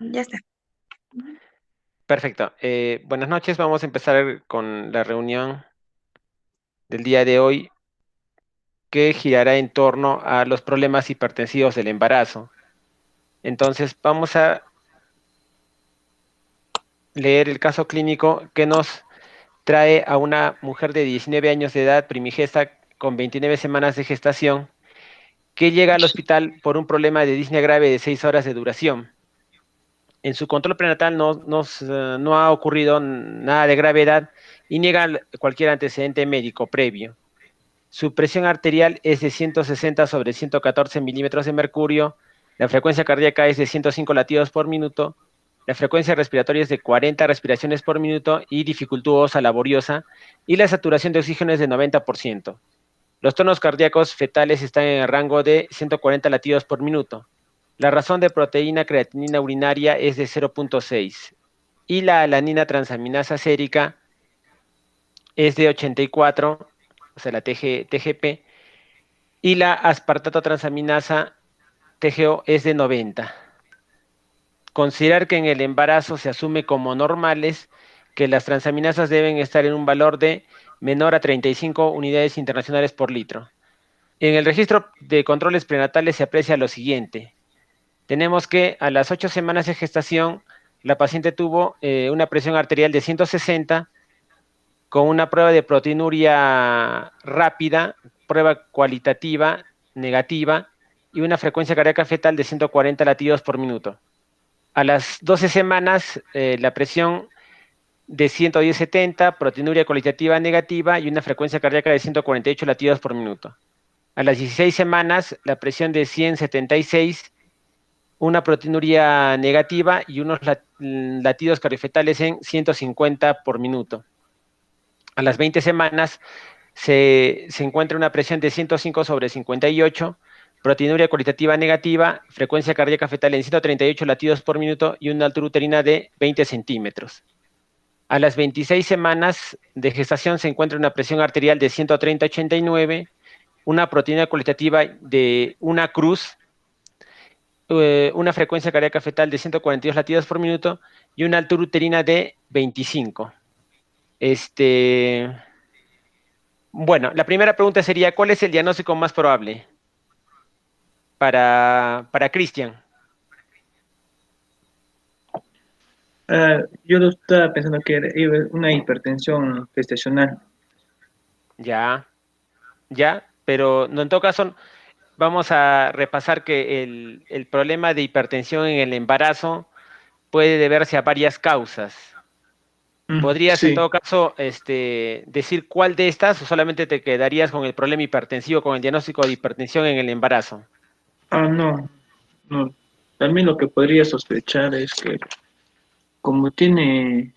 Ya está. Perfecto. Buenas noches. Vamos a empezar con la reunión del día de hoy, que girará en torno a los problemas hipertensivos del embarazo. Entonces, vamos a leer el caso clínico que nos trae a una mujer de 19 años de edad, primigesta, con 29 semanas de gestación, que llega al hospital por un problema de disnea grave de 6 horas de duración. En su control prenatal no ha ocurrido nada de gravedad y niega cualquier antecedente médico previo. Su presión arterial es de 160 sobre 114 milímetros de mercurio, la frecuencia cardíaca es de 105 latidos por minuto, la frecuencia respiratoria es de 40 respiraciones por minuto y dificultosa laboriosa, y la saturación de oxígeno es de 90%. Los tonos cardíacos fetales están en el rango de 140 latidos por minuto. La razón de proteína creatinina urinaria es de 0.6 y la alanina transaminasa sérica es de 84, o sea, la TGP, y la aspartato transaminasa TGO es de 90. Considerar que en el embarazo se asume como normales que las transaminasas deben estar en un valor de menor a 35 unidades internacionales por litro. En el registro de controles prenatales se aprecia lo siguiente. Tenemos que a las 8 semanas de gestación, la paciente tuvo una presión arterial de 160 con una prueba de proteinuria rápida, prueba cualitativa negativa y una frecuencia cardíaca fetal de 140 latidos por minuto. A las 12 semanas, la presión de 110/70, proteinuria cualitativa negativa y una frecuencia cardíaca de 148 latidos por minuto. A las 16 semanas, la presión de 176, una proteinuria negativa y unos latidos cardiofetales en 150 por minuto. A las 20 semanas se encuentra una presión de 105 sobre 58, proteinuria cualitativa negativa, frecuencia cardíaca fetal en 138 latidos por minuto y una altura uterina de 20 centímetros. A las 26 semanas de gestación se encuentra una presión arterial de 130/89, una proteína cualitativa de una cruz, una frecuencia cardíaca fetal de 142 latidos por minuto y una altura uterina de 25. Este, bueno, la primera pregunta sería, ¿cuál es el diagnóstico más probable para Cristian? Yo lo estaba pensando que era una hipertensión gestacional. Ya, ya, pero no, en todo caso, vamos a repasar que el problema de hipertensión en el embarazo puede deberse a varias causas. ¿Podrías en Sí. todo caso decir cuál de estas o solamente te quedarías con el problema hipertensivo, con el diagnóstico de hipertensión en el embarazo? No, no. También lo que podría sospechar es que como tiene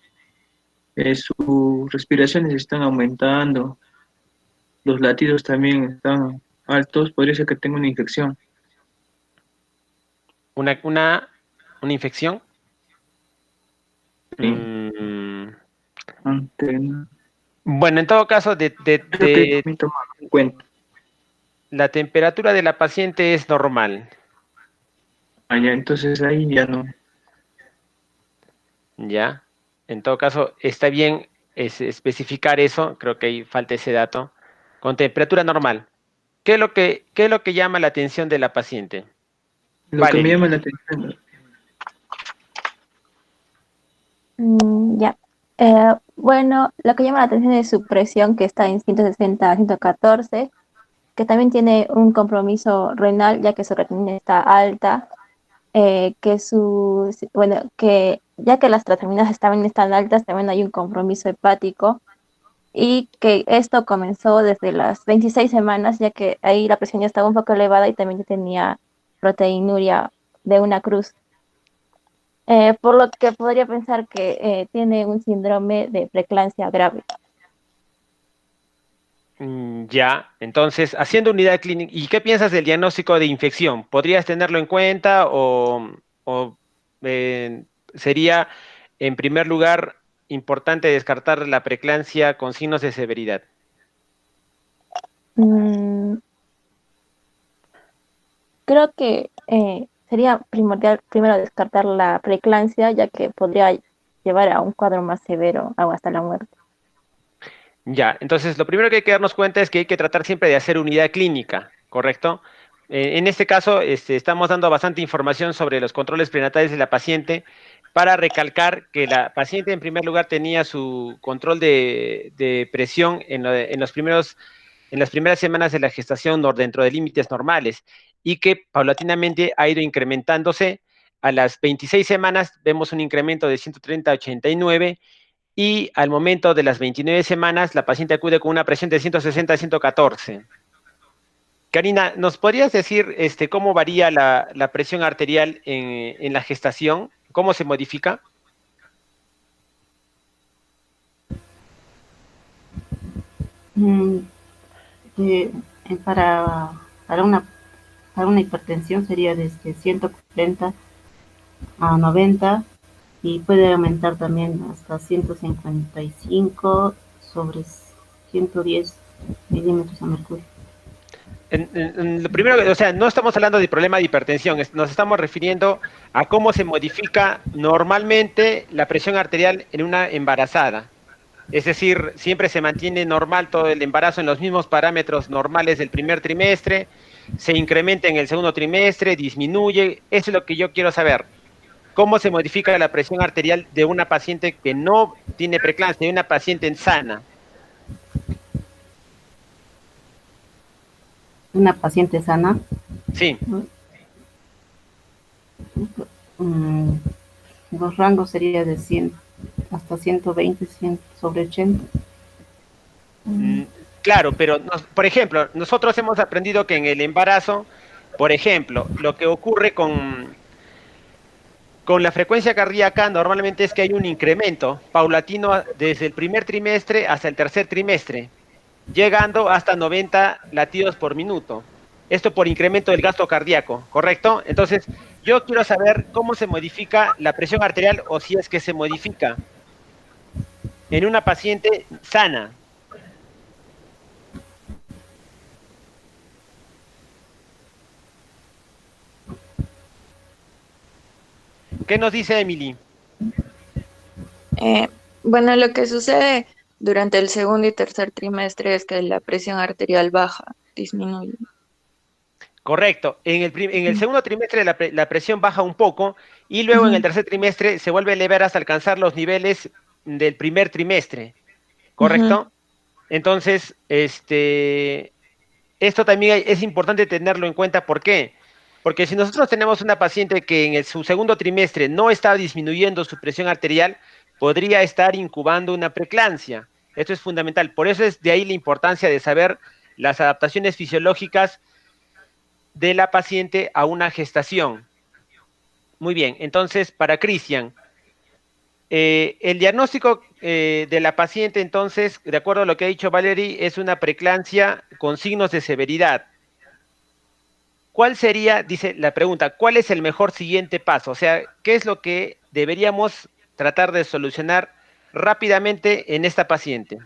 sus respiraciones están aumentando, los latidos también están altos, podría ser que tenga una infección. ¿Una, una, una infección? Sí. Mm, Ante- bueno, en todo caso, Creo que también tomado en cuenta. la temperatura de la paciente es normal, Ya, entonces ahí ya no. ¿ya? En todo caso, está bien especificar eso, creo que ahí falta ese dato, con temperatura normal. ¿Qué es lo que llama la atención de la paciente? Lo que me Valerie. llama la atención, Ya. Bueno, lo que llama la atención es su presión, que está en 160 a 114, que también tiene un compromiso renal, ya que su creatinina está alta, bueno, que ya que las transaminases también están altas, también hay un compromiso hepático, y que esto comenzó desde las 26 semanas, ya que ahí la presión ya estaba un poco elevada y también ya tenía proteinuria de una cruz. Por lo que podría pensar que tiene un síndrome de preeclampsia grave. Ya, entonces, haciendo unidad clínica, ¿y qué piensas del diagnóstico de infección? ¿Podrías tenerlo en cuenta o, eh, sería, en primer lugar, importante descartar la preeclampsia con signos de severidad? Mm, Creo que sería primordial primero descartar la preeclampsia, ya que podría llevar a un cuadro más severo o hasta la muerte. Ya, entonces lo primero que hay que darnos cuenta es que hay que tratar siempre de hacer unidad clínica, ¿correcto? En este caso, estamos dando bastante información sobre los controles prenatales de la paciente para recalcar que la paciente en primer lugar tenía su control de presión en las primeras semanas de la gestación dentro de límites normales y que paulatinamente ha ido incrementándose. A las 26 semanas vemos un incremento de 130 a 89 y al momento de las 29 semanas la paciente acude con una presión de 160 a 114. Karina, ¿nos podrías decir cómo varía la presión arterial en la gestación? ¿Cómo se modifica? Mm, eh, eh, para, para una, para una hipertensión sería desde 140 a 90 y puede aumentar también hasta 155 sobre 110 milímetros de mercurio. Lo primero, o sea, no estamos hablando de problema de hipertensión, nos estamos refiriendo a cómo se modifica normalmente la presión arterial en una embarazada. Es decir, siempre se mantiene normal todo el embarazo en los mismos parámetros normales del primer trimestre, se incrementa en el segundo trimestre, disminuye. Eso es lo que yo quiero saber. ¿Cómo se modifica la presión arterial de una paciente que no tiene preeclampsia, de una paciente sana? Una paciente sana, Sí. mm, los rangos serían de 100 hasta 120, 100 sobre 80. Claro, pero por ejemplo, nosotros hemos aprendido que en el embarazo, por ejemplo, lo que ocurre con la frecuencia cardíaca normalmente es que hay un incremento paulatino desde el primer trimestre hasta el tercer trimestre, llegando hasta 90 latidos por minuto. Esto por incremento del gasto cardíaco, ¿correcto? Entonces, yo quiero saber cómo se modifica la presión arterial o si es que se modifica en una paciente sana. ¿Qué nos dice Emily? Eh, bueno, lo que sucede durante el segundo y tercer trimestre es que la presión arterial baja, disminuye. Correcto. En el segundo trimestre la presión baja un poco y luego en el Ujú, tercer trimestre se vuelve a elevar hasta alcanzar los niveles del primer trimestre, ujú. ¿correcto? Entonces, esto también es importante tenerlo en cuenta. ¿Por qué? Porque si nosotros tenemos una paciente que en su segundo trimestre no está disminuyendo su presión arterial, podría estar incubando una preeclampsia. Esto es fundamental. Por eso es de ahí la importancia de saber las adaptaciones fisiológicas de la paciente a una gestación. Muy bien, entonces para Cristian, el diagnóstico de la paciente, entonces, de acuerdo a lo que ha dicho Valerie, es una preeclampsia con signos de severidad. ¿Cuál sería, dice la pregunta, cuál es el mejor siguiente paso? O sea, ¿qué es lo que deberíamos tratar de solucionar rápidamente en esta paciente?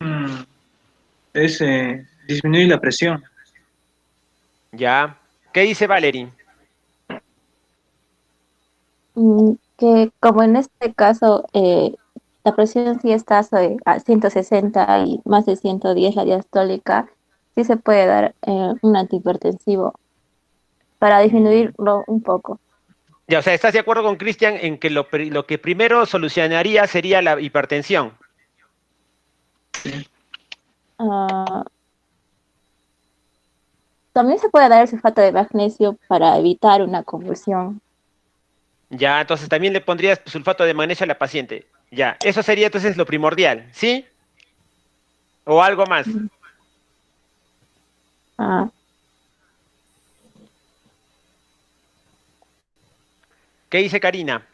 Mm, es disminuir la presión. ¿Ya? ¿Qué dice Valerie? Que como en este caso la presión sí está a 160 y más de 110 la diastólica, sí se puede dar un antihipertensivo para Mm, disminuirlo un poco. Ya, o sea, ¿estás de acuerdo con Cristian en que lo que primero solucionaría sería la hipertensión? Ah, también se puede dar el sulfato de magnesio para evitar una convulsión. Ya, entonces también le pondrías sulfato de magnesio a la paciente. Ya, eso sería entonces lo primordial, ¿sí? ¿O algo más? Ah, ¿Qué dice Karina?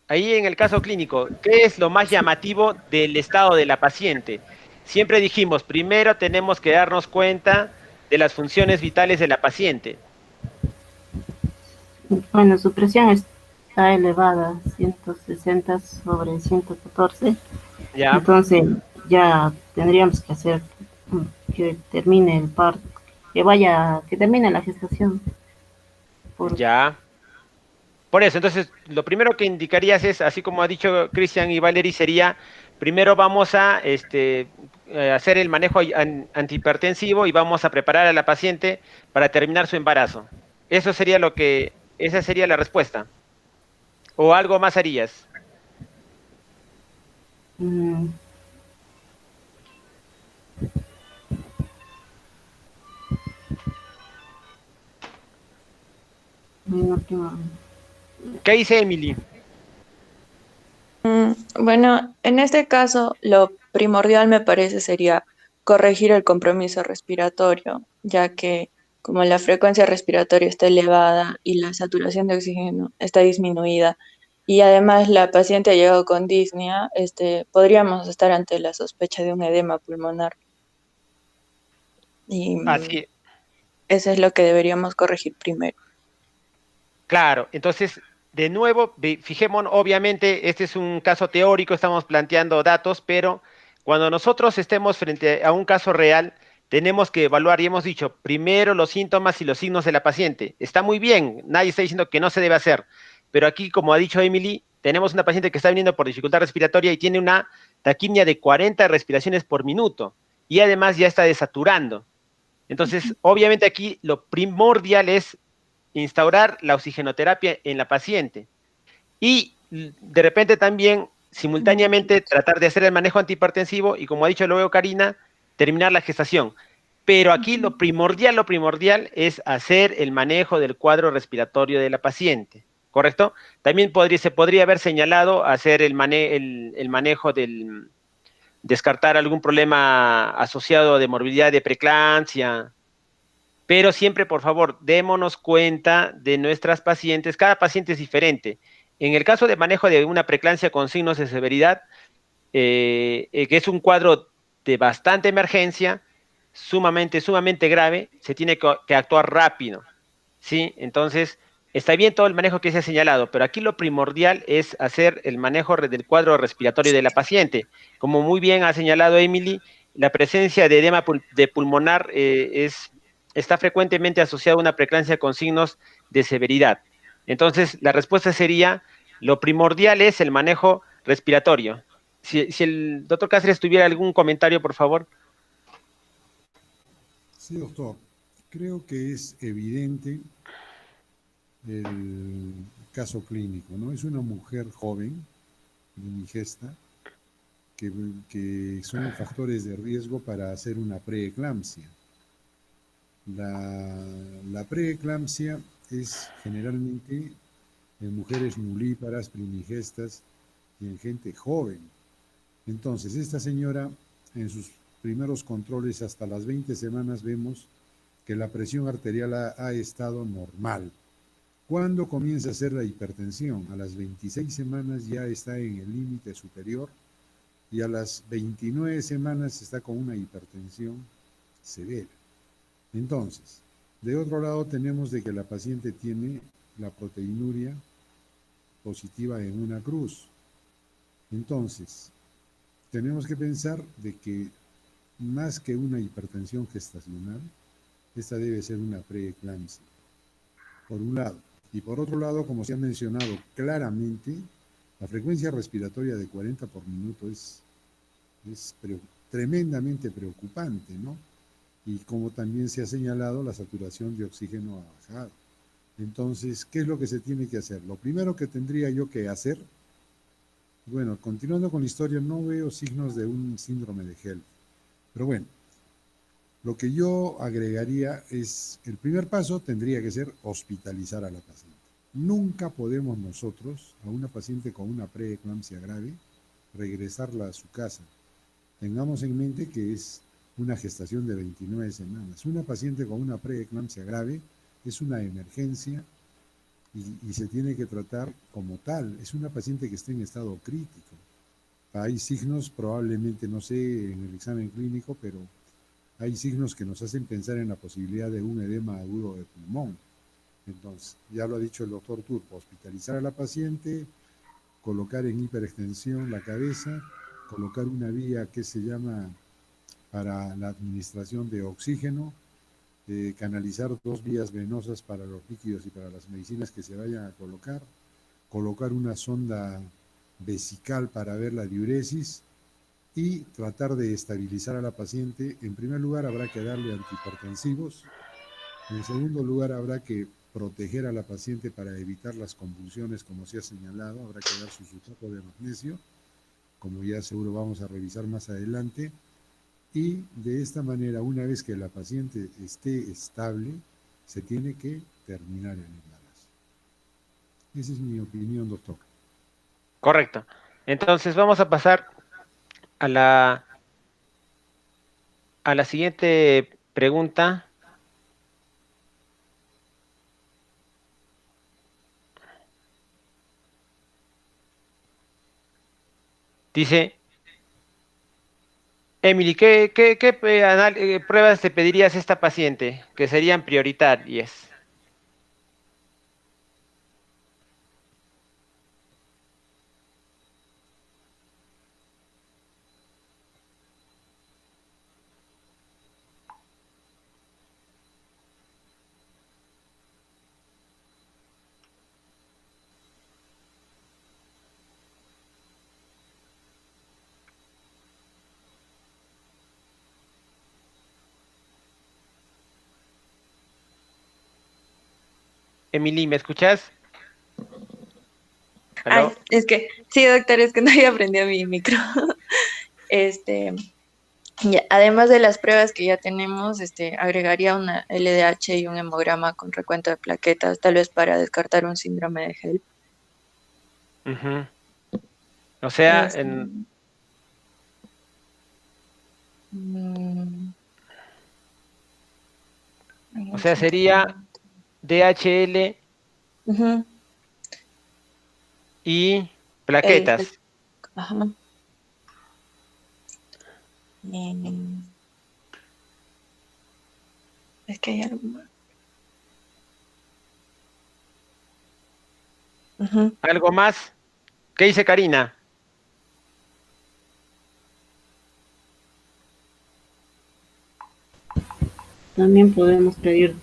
Ahí en el caso clínico, ¿qué es lo más llamativo del estado de la paciente? Siempre dijimos, primero tenemos que darnos cuenta de las funciones vitales de la paciente. Bueno, su presión está elevada, 160 sobre 114. ¿Ya? Entonces ya tendríamos que hacer que termine el parto, que termine la gestación. Ya. Por eso, entonces, lo primero que indicarías es, así como ha dicho Cristian y Valerie, sería, primero vamos a hacer el manejo antihipertensivo y vamos a preparar a la paciente para terminar su embarazo. Eso sería esa sería la respuesta. ¿O algo más harías? Mm, en última- ¿Qué dice Emily? Bueno, en este caso, lo primordial me parece sería corregir el compromiso respiratorio, ya que como la frecuencia respiratoria está elevada y la saturación de oxígeno está disminuida, y además la paciente ha llegado con disnea, podríamos estar ante la sospecha de un edema pulmonar. Y Así, eso es lo que deberíamos corregir primero. claro, entonces, de nuevo, fijémonos, obviamente, este es un caso teórico, estamos planteando datos, pero cuando nosotros estemos frente a un caso real, tenemos que evaluar, y hemos dicho, primero los síntomas y los signos de la paciente. Está muy bien, nadie está diciendo que no se debe hacer, pero aquí, como ha dicho Emily, tenemos una paciente que está viniendo por dificultad respiratoria y tiene una taquimia de 40 respiraciones por minuto, y además ya está desaturando. Entonces, obviamente aquí lo primordial es instaurar la oxigenoterapia en la paciente y de repente también simultáneamente tratar de hacer el manejo antihipertensivo y como ha dicho luego Karina, terminar la gestación. Pero aquí lo primordial es hacer el manejo del cuadro respiratorio de la paciente, ¿correcto? También se podría haber señalado hacer el manejo del, descartar algún problema asociado de morbilidad de preeclampsia, pero siempre, por favor, démonos cuenta de nuestras pacientes. Cada paciente es diferente. En el caso de manejo de una preeclampsia con signos de severidad, que es un cuadro de bastante emergencia, sumamente grave, se tiene que actuar rápido, ¿sí? Entonces, está bien todo el manejo que se ha señalado, pero aquí lo primordial es hacer el manejo del cuadro respiratorio de la paciente. Como muy bien ha señalado Emily, la presencia de edema de pulmonar está frecuentemente asociada a una preeclampsia con signos de severidad. Entonces, la respuesta sería, lo primordial es el manejo respiratorio. Si el doctor Cáceres tuviera algún comentario, por favor. Sí, doctor. Creo que es evidente el caso clínico, ¿no? Es una mujer joven, indigesta, que son factores de riesgo para hacer una preeclampsia. La preeclampsia es generalmente en mujeres nulíparas, primigestas y en gente joven. Entonces, esta señora, en sus primeros controles hasta las 20 semanas, vemos que la presión arterial ha estado normal. ¿Cuándo comienza a ser la hipertensión? A las 26 semanas ya está en el límite superior y a las 29 semanas está con una hipertensión severa. Entonces, de otro lado tenemos de que la paciente tiene la proteinuria positiva en una cruz. Entonces, tenemos que pensar de que más que una hipertensión gestacional, esta debe ser una preeclampsia, por un lado. Y por otro lado, como se ha mencionado claramente, la frecuencia respiratoria de 40 por minuto es tremendamente preocupante, ¿no? Y como también se ha señalado, la saturación de oxígeno ha bajado. Entonces, ¿qué es lo que se tiene que hacer? Lo primero que tendría yo que hacer, bueno, continuando con la historia, no veo signos de un síndrome de HELLP, pero bueno, lo que yo agregaría es, el primer paso tendría que ser hospitalizar a la paciente. Nunca podemos nosotros, a una paciente con una preeclampsia grave, regresarla a su casa. Tengamos en mente que es una gestación de 29 semanas. Una paciente con una preeclampsia grave es una emergencia y se tiene que tratar como tal. Es una paciente que está en estado crítico. Hay signos, probablemente, no sé, en el examen clínico, pero hay signos que nos hacen pensar en la posibilidad de un edema agudo de pulmón. Entonces, ya lo ha dicho el doctor Turpo, hospitalizar a la paciente, colocar en hiperextensión la cabeza, colocar una vía que se llama para la administración de oxígeno canalizar 2 vías venosas para los líquidos y para las medicinas que se vayan a colocar una sonda vesical para ver la diuresis y tratar de estabilizar a la paciente. En primer lugar, habrá que darle antihipertensivos. En segundo lugar, habrá que proteger a la paciente para evitar las convulsiones, como se ha señalado. Habrá que dar su sulfato de magnesio, como ya seguro vamos a revisar más adelante. Y de esta manera, una vez que la paciente esté estable, se tiene que terminar el embarazo. Esa es mi opinión, doctor. Correcto. Entonces vamos a pasar a la siguiente pregunta. Dice, Emily, ¿qué pruebas te pedirías a esta paciente que serían prioritarias? Emily, ¿me escuchas? Ay, ¿Aló? es que, sí, doctor, es que no había aprendido mi micro. Además de las pruebas que ya tenemos, agregaría una LDH y un hemograma con recuento de plaquetas, tal vez para descartar un síndrome de HELP. Ujú. O sea, Este, mm, o sea, sería DHL ujú, y el- plaquetas. ajá. Em, es que hay algo más. Ujú. ¿Algo más? ¿Qué dice Karina? También podemos pedir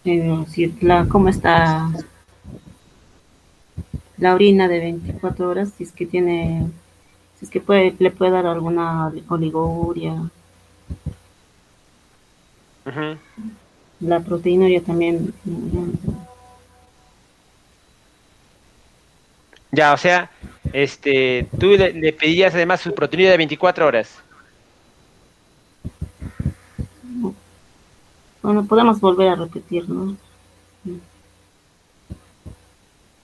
si cómo está la orina de 24 horas, si es que tiene, si es que le puede dar alguna oliguria. Ujú. La proteinuria también. Ya, o sea, tú le pedirías además su proteinida de 24 horas. Bueno, podemos volver a repetir, ¿no?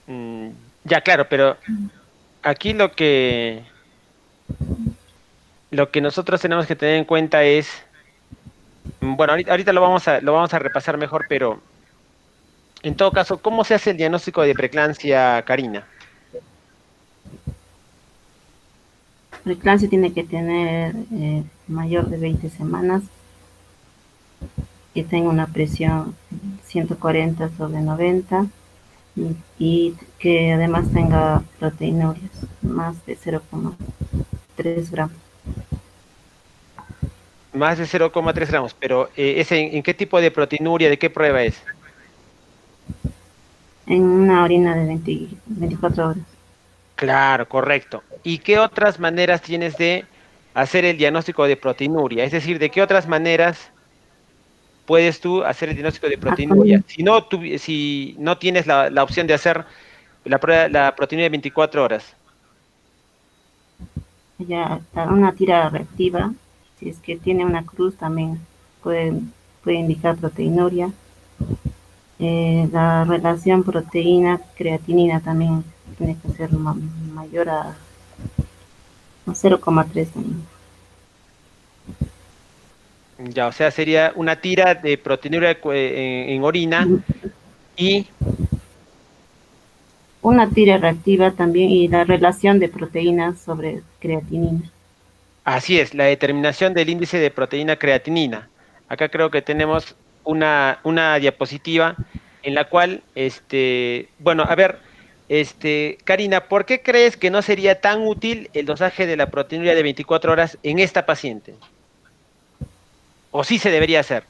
Mm, ya, claro, pero aquí lo que nosotros tenemos que tener en cuenta es, bueno, ahorita lo vamos a repasar mejor, pero en todo caso, ¿cómo se hace el diagnóstico de preeclampsia, Karina? Preeclampsia tiene que tener mayor de 20 semanas, que tenga una presión 140 sobre 90 y que además tenga proteinurias más de 0,3 gramos. Más de 0,3 gramos, pero ¿en qué tipo de proteinuria, de qué prueba es? En una orina de 24 horas. Claro, correcto. ¿Y qué otras maneras tienes de hacer el diagnóstico de proteinuria? Es decir, ¿de qué otras maneras puedes tú hacer el diagnóstico de proteinuria? Si no tienes la opción de hacer la proteinuria de 24 horas. Ya una tira reactiva, si es que tiene una cruz también puede indicar proteinuria. La relación proteína-creatinina también tiene que ser mayor a 0,3 también. Ya, o sea, sería una tira de proteinuria en orina y Una tira reactiva también y la relación de proteínas sobre creatinina. así es, la determinación del índice de proteína creatinina. Acá creo que tenemos una diapositiva en la cual, bueno, a ver, Karina, ¿por qué crees que no sería tan útil el dosaje de la proteinuria de 24 horas en esta paciente? ¿O sí se debería hacer?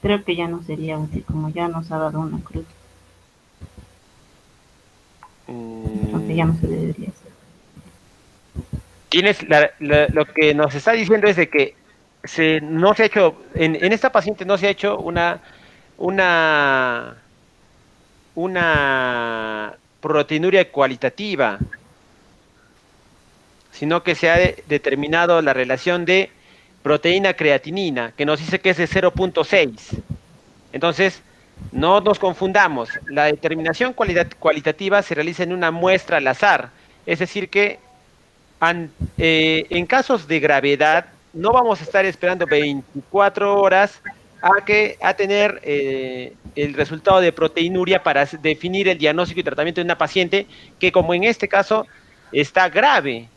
Creo que ya no sería útil, como ya nos ha dado una cruz. Entonces ya no se debería hacer. Lo que nos está diciendo es de que no se ha hecho, en esta paciente no se ha hecho una proteinuria cualitativa, sino que se ha determinado la relación de proteína creatinina, que nos dice que es de 0.6. Entonces, no nos confundamos, la determinación cualitativa se realiza en una muestra al azar, es decir que en casos de gravedad no vamos a estar esperando 24 horas a tener el resultado de proteinuria para definir el diagnóstico y tratamiento de una paciente que, como en este caso, está grave,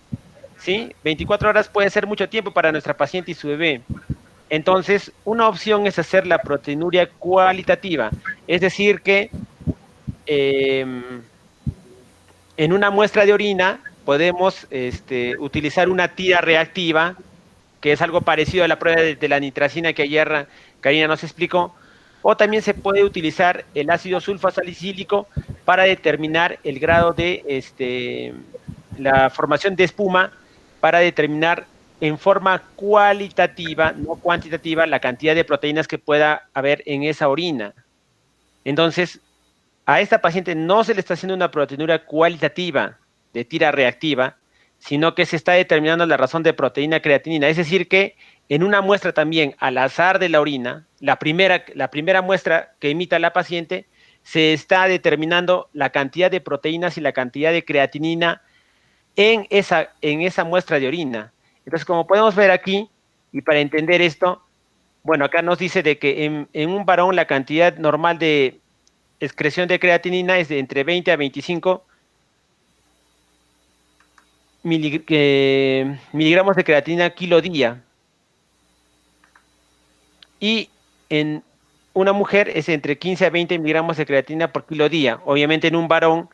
¿sí? 24 horas puede ser mucho tiempo para nuestra paciente y su bebé. Entonces, una opción es hacer la proteinuria cualitativa, es decir que en una muestra de orina podemos utilizar una tira reactiva, que es algo parecido a la prueba de la nitracina que ayer Karina nos explicó, o también se puede utilizar el ácido sulfasalicílico para determinar el grado de la formación de espuma, para determinar en forma cualitativa, no cuantitativa, la cantidad de proteínas que pueda haber en esa orina. Entonces, a esta paciente no se le está haciendo una proteinuria cualitativa de tira reactiva, sino que se está determinando la razón de proteína creatinina. Es decir que en una muestra también al azar de la orina, la primera muestra que imita la paciente, se está determinando la cantidad de proteínas y la cantidad de creatinina en esa muestra de orina. Entonces, como podemos ver aquí, y para entender esto, bueno, acá nos dice de que en un varón la cantidad normal de excreción de creatinina es de entre 20 a 25 miligramos de creatinina kilo día. Y en una mujer es entre 15 a 20 miligramos de creatinina por kilo día. Obviamente en un varón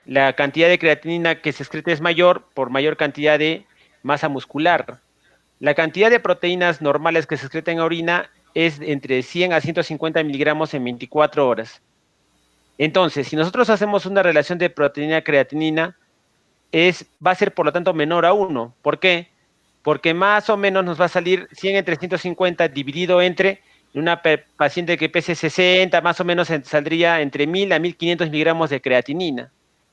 la cantidad de creatinina que se excreta es mayor por mayor cantidad de masa muscular. La cantidad de proteínas normales que se excreta en orina es entre 100 a 150 miligramos en 24 horas. Entonces, si nosotros hacemos una relación de proteína-creatinina, va a ser por lo tanto menor a 1. ¿Por qué? Porque más o menos nos va a salir 100 entre 150 dividido entre una paciente que pese 60, más o menos saldría entre 1000 a 1500 miligramos de creatinina.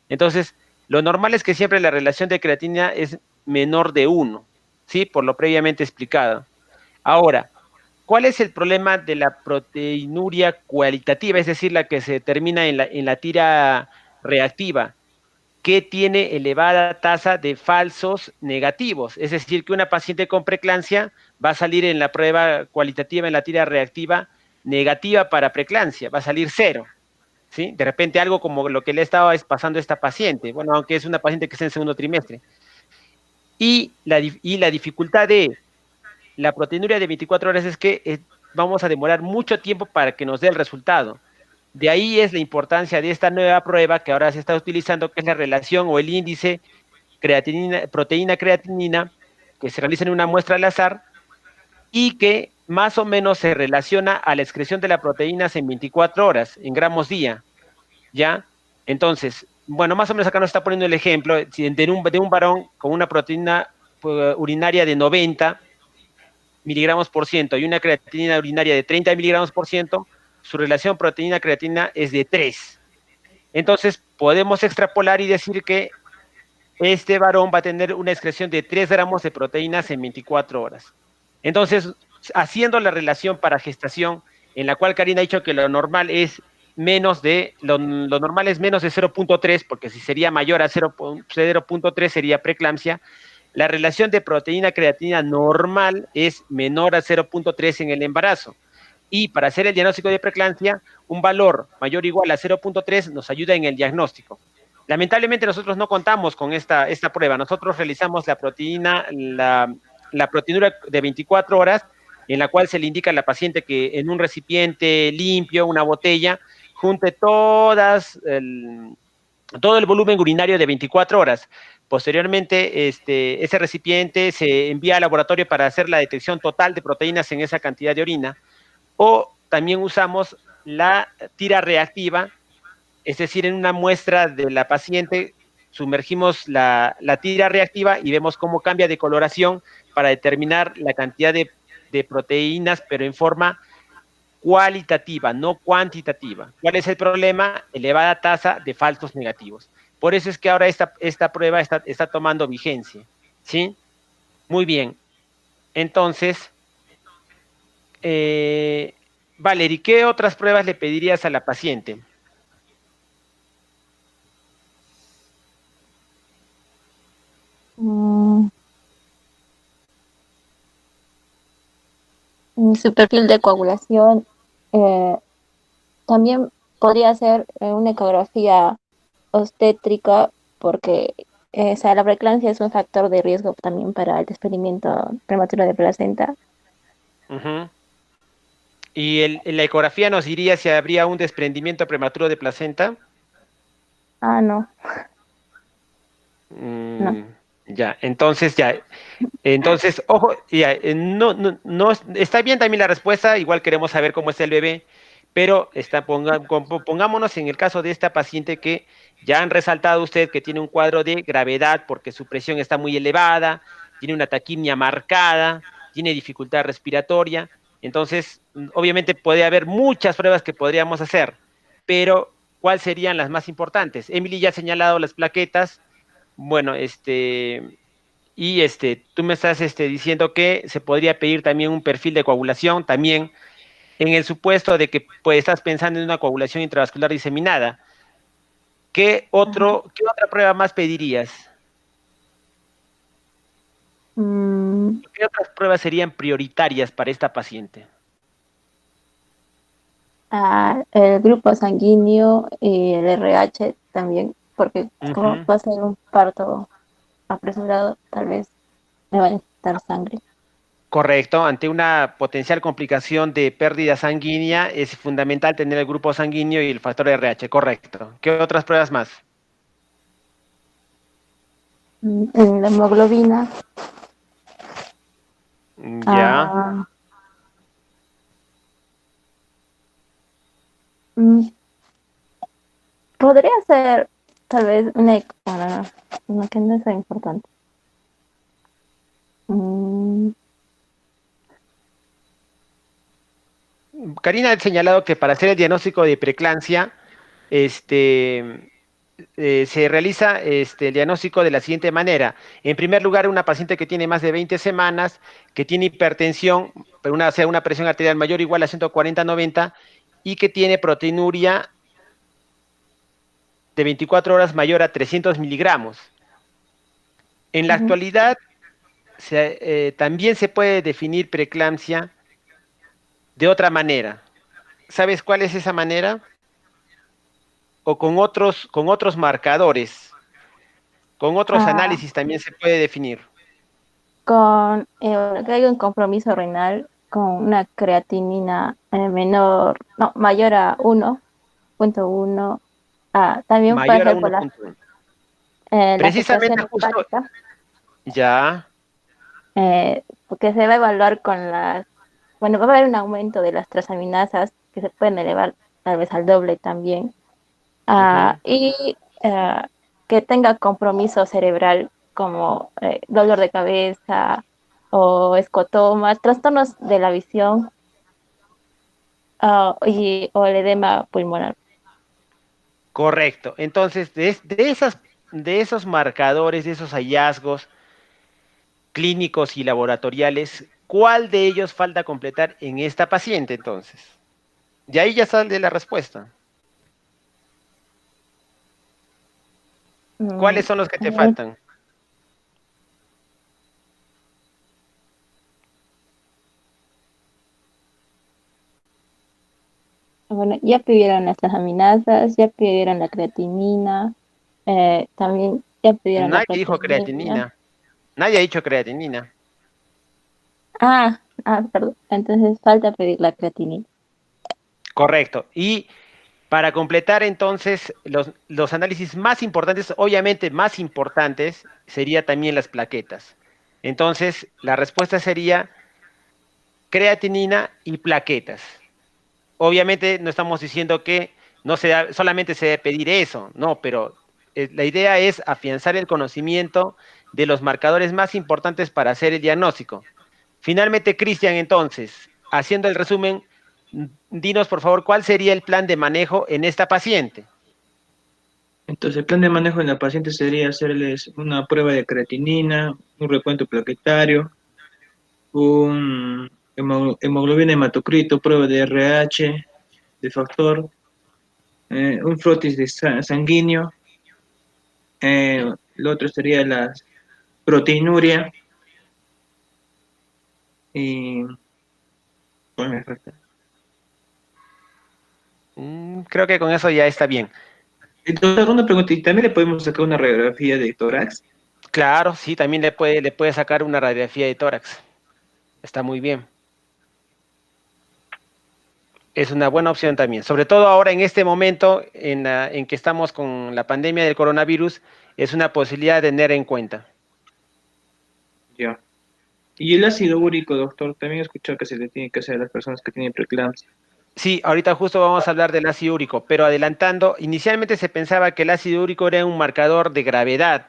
Entonces, lo normal es que siempre la relación de creatinina es menor de 1, ¿sí? Por lo previamente explicado. Ahora, ¿cuál es el problema de la proteinuria cualitativa? Es decir, la que se determina en la tira reactiva, que tiene elevada tasa de falsos negativos. Es decir, que una paciente con preeclampsia va a salir en la prueba cualitativa, en la tira reactiva, negativa para preeclampsia, va a salir 0. ¿Sí? De repente algo como lo que le estaba pasando a esta paciente, bueno, aunque es una paciente que está en segundo trimestre. Y la dificultad de la proteinuria de 24 horas es que vamos a demorar mucho tiempo para que nos dé el resultado. De ahí es la importancia de esta nueva prueba que ahora se está utilizando, que es la relación o el índice proteína-creatinina, que se realiza en una muestra al azar y que más o menos se relaciona a la excreción de las proteínas en 24 horas, en gramos día, ¿ya? Entonces, bueno, más o menos acá nos está poniendo el ejemplo de un varón con una proteína urinaria de 90 miligramos por ciento y una creatinina urinaria de 30 miligramos por ciento, su relación proteína-creatina es de 3. Entonces, podemos extrapolar y decir que este varón va a tener una excreción de 3 gramos de proteínas en 24 horas. Entonces, haciendo la relación para gestación, en la cual Karina ha dicho que lo normal es menos de 0.3, porque si sería mayor a 0.3 sería preeclampsia. La relación de proteína-creatina normal es menor a 0.3 en el embarazo. Y para hacer el diagnóstico de preeclampsia, un valor mayor o igual a 0.3 nos ayuda en el diagnóstico. Lamentablemente nosotros no contamos con esta prueba. Nosotros realizamos la proteína, la proteinura de 24 horas, en la cual se le indica a la paciente que en un recipiente limpio, una botella, junte todo el volumen urinario de 24 horas. Posteriormente, ese recipiente se envía al laboratorio para hacer la detección total de proteínas en esa cantidad de orina. O también usamos la tira reactiva, es decir, en una muestra de la paciente sumergimos la tira reactiva y vemos cómo cambia de coloración para determinar la cantidad de proteínas, pero en forma cualitativa, no cuantitativa. ¿Cuál es el problema? Elevada tasa de falsos negativos. Por eso es que ahora esta prueba está tomando vigencia, ¿sí? Muy bien. Entonces, Valerie, ¿qué otras pruebas le pedirías a la paciente? Mm, Su perfil de coagulación. eh, También podría ser una ecografía obstétrica porque o sea, la preeclampsia es un factor de riesgo también para el desprendimiento prematuro de placenta. Uh-huh. ¿Y en la ecografía nos diría si habría un desprendimiento prematuro de placenta? Ah, no, no. Mm, ya, entonces, ojo, ya, no, está bien también la respuesta, igual queremos saber cómo está el bebé, pero pongámonos en el caso de esta paciente que ya han resaltado usted que tiene un cuadro de gravedad porque su presión está muy elevada, tiene una taquimia marcada, tiene dificultad respiratoria, entonces, obviamente puede haber muchas pruebas que podríamos hacer, pero ¿cuáles serían las más importantes? Emily ya ha señalado las plaquetas, bueno, y tú me estás diciendo que se podría pedir también un perfil de coagulación, también en el supuesto de que pues, estás pensando en una coagulación intravascular diseminada. Ajá. ¿Qué otra prueba más pedirías? Mm, ¿Qué otras pruebas serían prioritarias para esta paciente? el grupo sanguíneo y el RH también, porque como Ujú. va a ser un parto apresurado, tal vez me va a necesitar sangre. Correcto, ante una potencial complicación de pérdida sanguínea es fundamental tener el grupo sanguíneo y el factor RH, correcto. ¿Qué otras pruebas más? En la hemoglobina. Ya. ah, mm, Podría ser tal vez una... bueno, no, que no es tan importante. Mm, Karina ha señalado que para hacer el diagnóstico de preeclampsia, se realiza el diagnóstico de la siguiente manera. En primer lugar, una paciente que tiene más de 20 semanas, que tiene hipertensión, pero o sea, una presión arterial mayor o igual a 140/90 y que tiene proteinuria de 24 horas mayor a 300 miligramos. En la ujú. actualidad, también se puede definir preeclampsia de otra manera. ¿Sabes cuál es esa manera? O con otros marcadores, con otros Ah, análisis también se puede definir. con que hay un compromiso renal con una creatinina menor, no, mayor a 1,1. También puede Mayor a ser por 1,1. la Precisamente afectación justo, hepática, ya, porque se va a evaluar con las, bueno, va a haber un aumento de las transaminasas que se pueden elevar tal vez al doble también. ujú, Y que tenga compromiso cerebral como dolor de cabeza o escotomas, trastornos de la visión, o el edema pulmonar. correcto. Entonces, de esos marcadores, de esos hallazgos clínicos y laboratoriales, ¿cuál de ellos falta completar en esta paciente entonces? Y ahí ya sale la respuesta. Mm, ¿Cuáles son los que te eh, faltan? bueno, ya pidieron las transaminasas, ya pidieron la creatinina, también ya pidieron la Nadie dijo proteinina. creatinina. Nadie ha dicho creatinina. Perdón. Entonces falta pedir la creatinina. Correcto. Y para completar entonces los análisis más importantes, obviamente más importantes, sería también las plaquetas. Entonces, la respuesta sería creatinina y plaquetas. Obviamente no estamos diciendo que solamente se debe pedir eso, no, pero la idea es afianzar el conocimiento de los marcadores más importantes para hacer el diagnóstico. Finalmente, Cristian, entonces, haciendo el resumen, dinos por favor cuál sería el plan de manejo en esta paciente. Entonces, el plan de manejo en la paciente sería hacerles una prueba de creatinina, un recuento plaquetario, un hemoglobina hematocrito, prueba de RH, de factor, un frotis de sanguíneo, lo otro sería la proteinuria y... ¿cuál me falta? Creo que con eso ya está bien. Entonces, una pregunta, ¿y también le podemos sacar una radiografía de tórax? Claro, sí, también le puede sacar una radiografía de tórax. Está muy bien. Es una buena opción también. Sobre todo ahora en este momento en que estamos con la pandemia del coronavirus, es una posibilidad de tener en cuenta. Ya. Y el ácido úrico, doctor, también he escuchado que se le tiene que hacer a las personas que tienen preeclampsia. Sí, ahorita justo vamos a hablar del ácido úrico, pero adelantando, inicialmente se pensaba que el ácido úrico era un marcador de gravedad,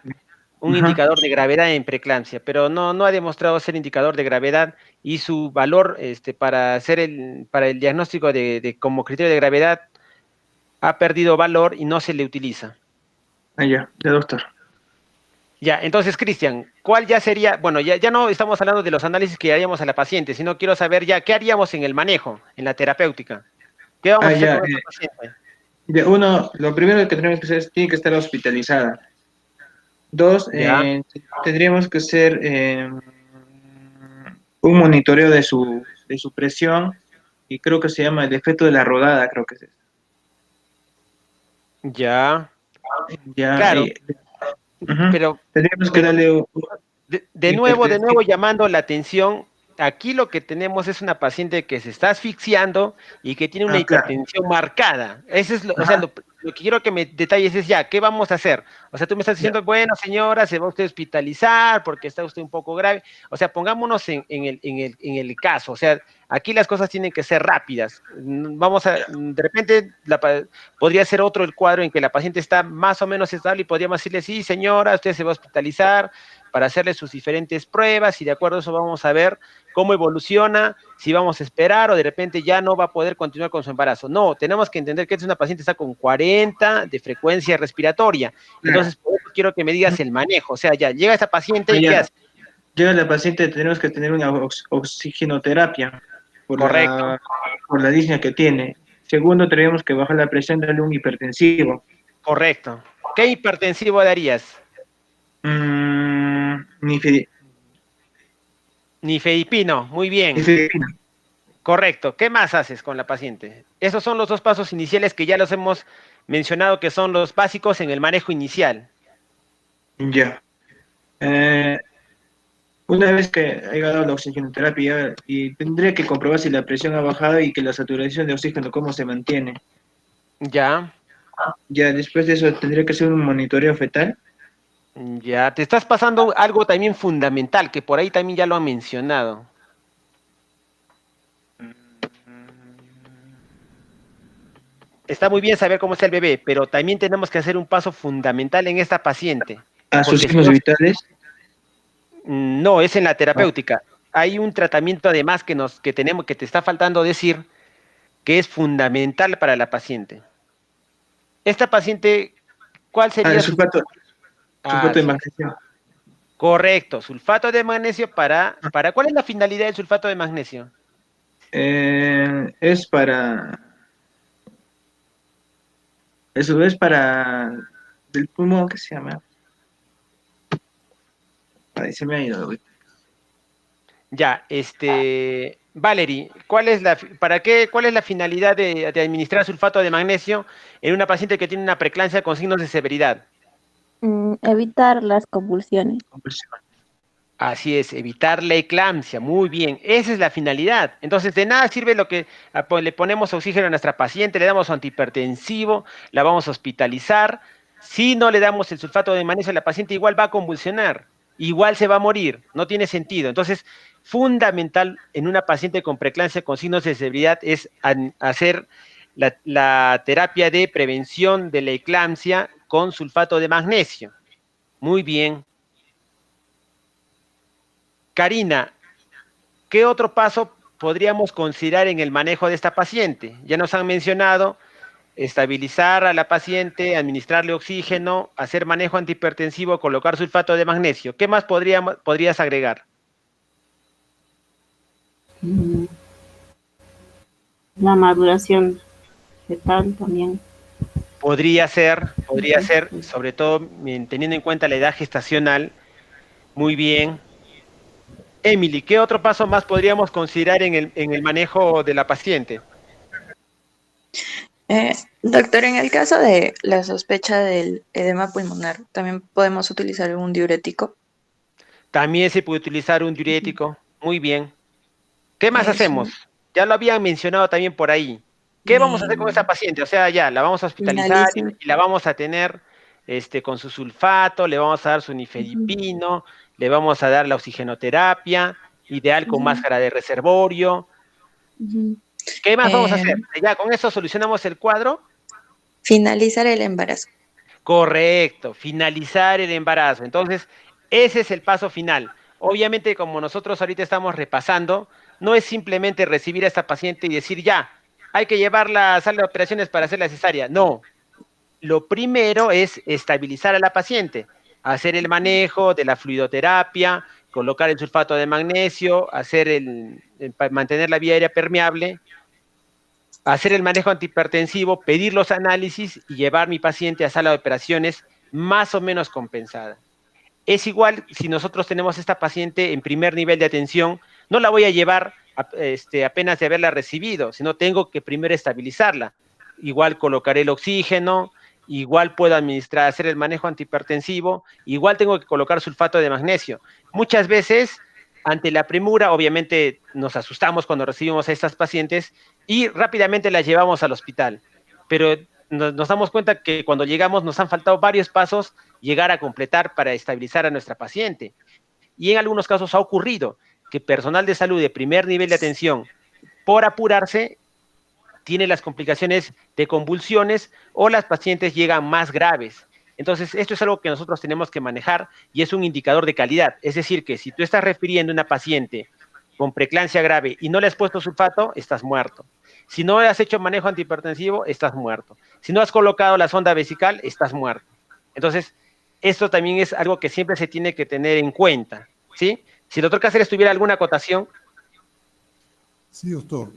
un Ajá. indicador de gravedad en preeclampsia, pero no ha demostrado ser indicador de gravedad y su valor para el diagnóstico como criterio de gravedad ha perdido valor y no se le utiliza. Ah, ya, doctor. Ya, entonces, Cristian, ¿cuál ya sería? Bueno, ya no estamos hablando de los análisis que haríamos a la paciente, sino quiero saber ya qué haríamos en el manejo, en la terapéutica. ¿Qué vamos Ah, a hacer ya. con esta paciente? Lo primero que tenemos que hacer es, tiene que estar hospitalizada. Dos, Ya, tendríamos que hacer un monitoreo de su presión y creo que se llama el efecto de la rodada, creo que es eso. ya, Ya, claro, ujú. pero Tendríamos que pero darle de nuevo hipertensión. llamando la atención, aquí lo que tenemos es una paciente que se está asfixiando y que tiene una Ah, claro. hipertensión marcada. Eso es o sea, Ajá, lo que quiero que me detalles es ya, ¿qué vamos a hacer? O sea, tú me estás ya, diciendo, bueno, señora, se va usted a hospitalizar porque está usted un poco grave. O sea, pongámonos en el caso. O sea, aquí las cosas tienen que ser rápidas. De repente, podría ser otro el cuadro en que la paciente está más o menos estable y podríamos decirle, sí, señora, usted se va a hospitalizar para hacerle sus diferentes pruebas y de acuerdo a eso vamos a ver cómo evoluciona, si vamos a esperar o de repente ya no va a poder continuar con su embarazo. No, tenemos que entender que esta es una paciente que está con 40 de frecuencia respiratoria. claro. Entonces, por eso quiero que me digas el manejo. O sea, ya llega esta paciente Ah, y ¿qué ya. hace? Llega la paciente, tenemos que tener una oxigenoterapia por Correcto, por la disnea que tiene. Segundo, tenemos que bajar la presión, darle un hipertensivo. correcto. ¿Qué hipertensivo darías? Mm, Nifedipino, muy bien. nifedipina. Correcto. ¿Qué más haces con la paciente? Esos son los dos pasos iniciales que ya los hemos mencionado que son los básicos en el manejo inicial. Ya. Eh, una vez que haya dado la oxigenoterapia y tendría que comprobar si la presión ha bajado y que la saturación de oxígeno cómo se mantiene. Ya, Ya después de eso tendría que hacer un monitoreo fetal. ya. Te estás pasando algo también fundamental, que por ahí también ya lo han mencionado. Está muy bien saber cómo está el bebé, pero también tenemos que hacer un paso fundamental en esta paciente, A sus porque si signos no, vitales. no, es en la terapéutica. Hay un tratamiento además que te está faltando decir que es fundamental para la paciente. Esta paciente, ¿cuál El sería su... sulfato de Así es. magnesio. Correcto, sulfato de magnesio ¿cuál es la finalidad del sulfato de magnesio? Es para, eso es para, del pulmón, ¿qué se llama? Ay, se me ha ido. Ya, Valerie, ¿cuál es la finalidad de administrar sulfato de magnesio en una paciente que tiene una preeclampsia con signos de severidad? Evitar las convulsiones. Así es, evitar la eclampsia. Muy bien, esa es la finalidad. Entonces, de nada sirve lo que le ponemos oxígeno a nuestra paciente, le damos antihipertensivo, la vamos a hospitalizar. Si no le damos el sulfato de magnesio a la paciente, igual va a convulsionar, igual se va a morir, no tiene sentido. Entonces, fundamental en una paciente con preeclampsia con signos de severidad es hacer la terapia de prevención de la eclampsia con sulfato de magnesio. Muy bien. Karina, ¿qué otro paso podríamos considerar en el manejo de esta paciente? Ya nos han mencionado estabilizar a la paciente, administrarle oxígeno, hacer manejo antihipertensivo, colocar sulfato de magnesio. ¿Qué más podrías agregar? Mm, La maduración fetal también. Podría ser, sobre todo teniendo en cuenta la edad gestacional. Muy bien. Emily, ¿qué otro paso más podríamos considerar en el manejo de la paciente? Doctor, en el caso de la sospecha del edema pulmonar, ¿también podemos utilizar un diurético? También se puede utilizar un diurético. Muy bien. ¿Qué más Eso. hacemos? Ya lo habían mencionado también por ahí. ¿Qué vamos a hacer con esta Y paciente? O sea, ya la vamos a hospitalizar finaliza. y la vamos a tener con su sulfato, le vamos a dar su Ujú, nifedipino, le vamos a dar la oxigenoterapia, ideal con ujú, máscara de reservorio. ujú. ¿Qué más vamos a Eh, hacer? Ya con eso solucionamos el cuadro. Finalizar el embarazo. Correcto, finalizar el embarazo. Entonces, ese es el paso final. Obviamente, como nosotros ahorita estamos repasando, no es simplemente recibir a esta paciente y decir, ya, hay que llevarla a sala de operaciones para hacer la cesárea. No, lo primero es estabilizar a la paciente, hacer el manejo de la fluidoterapia, colocar el sulfato de magnesio, mantener la vía aérea permeable, hacer el manejo antihipertensivo, pedir los análisis y llevar mi paciente a sala de operaciones más o menos compensada. Es igual si nosotros tenemos esta paciente en primer nivel de atención, no la voy a llevar apenas de haberla recibido, sino tengo que primero estabilizarla. Igual colocaré el oxígeno, igual puedo hacer el manejo antihipertensivo, igual tengo que colocar sulfato de magnesio. Muchas veces, ante la premura, obviamente nos asustamos cuando recibimos a estas pacientes y rápidamente las llevamos al hospital. Pero nos damos cuenta que cuando llegamos nos han faltado varios pasos llegar a completar para estabilizar a nuestra paciente. Y en algunos casos ha ocurrido que personal de salud de primer nivel de atención, por apurarse, tiene las complicaciones de convulsiones o las pacientes llegan más graves. Entonces, esto es algo que nosotros tenemos que manejar y es un indicador de calidad. Es decir, que si tú estás refiriendo a una paciente con preeclampsia grave y no le has puesto sulfato, estás muerto. Si no le has hecho manejo antihipertensivo, estás muerto. Si no has colocado la sonda vesical, estás muerto. Entonces, esto también es algo que siempre se tiene que tener en cuenta, ¿sí? Si el doctor Cáceres tuviera alguna acotación. Sí, doctor.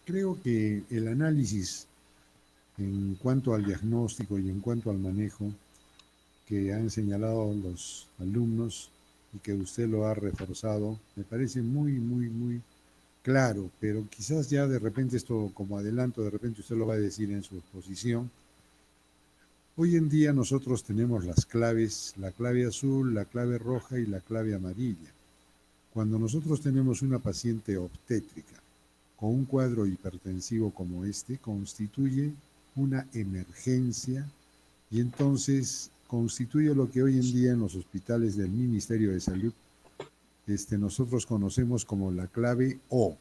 Creo que el análisis en cuanto al diagnóstico y en cuanto al manejo que han señalado los alumnos y que usted lo ha reforzado, me parece muy, muy, muy claro, pero quizás ya de repente esto como adelanto, de repente usted lo va a decir en su exposición. Hoy en día nosotros tenemos las claves, la clave azul, la clave roja y la clave amarilla. Cuando nosotros tenemos una paciente obstétrica con un cuadro hipertensivo como este, constituye una emergencia y entonces constituye lo que hoy en día en los hospitales del Ministerio de Salud nosotros conocemos como la clave O.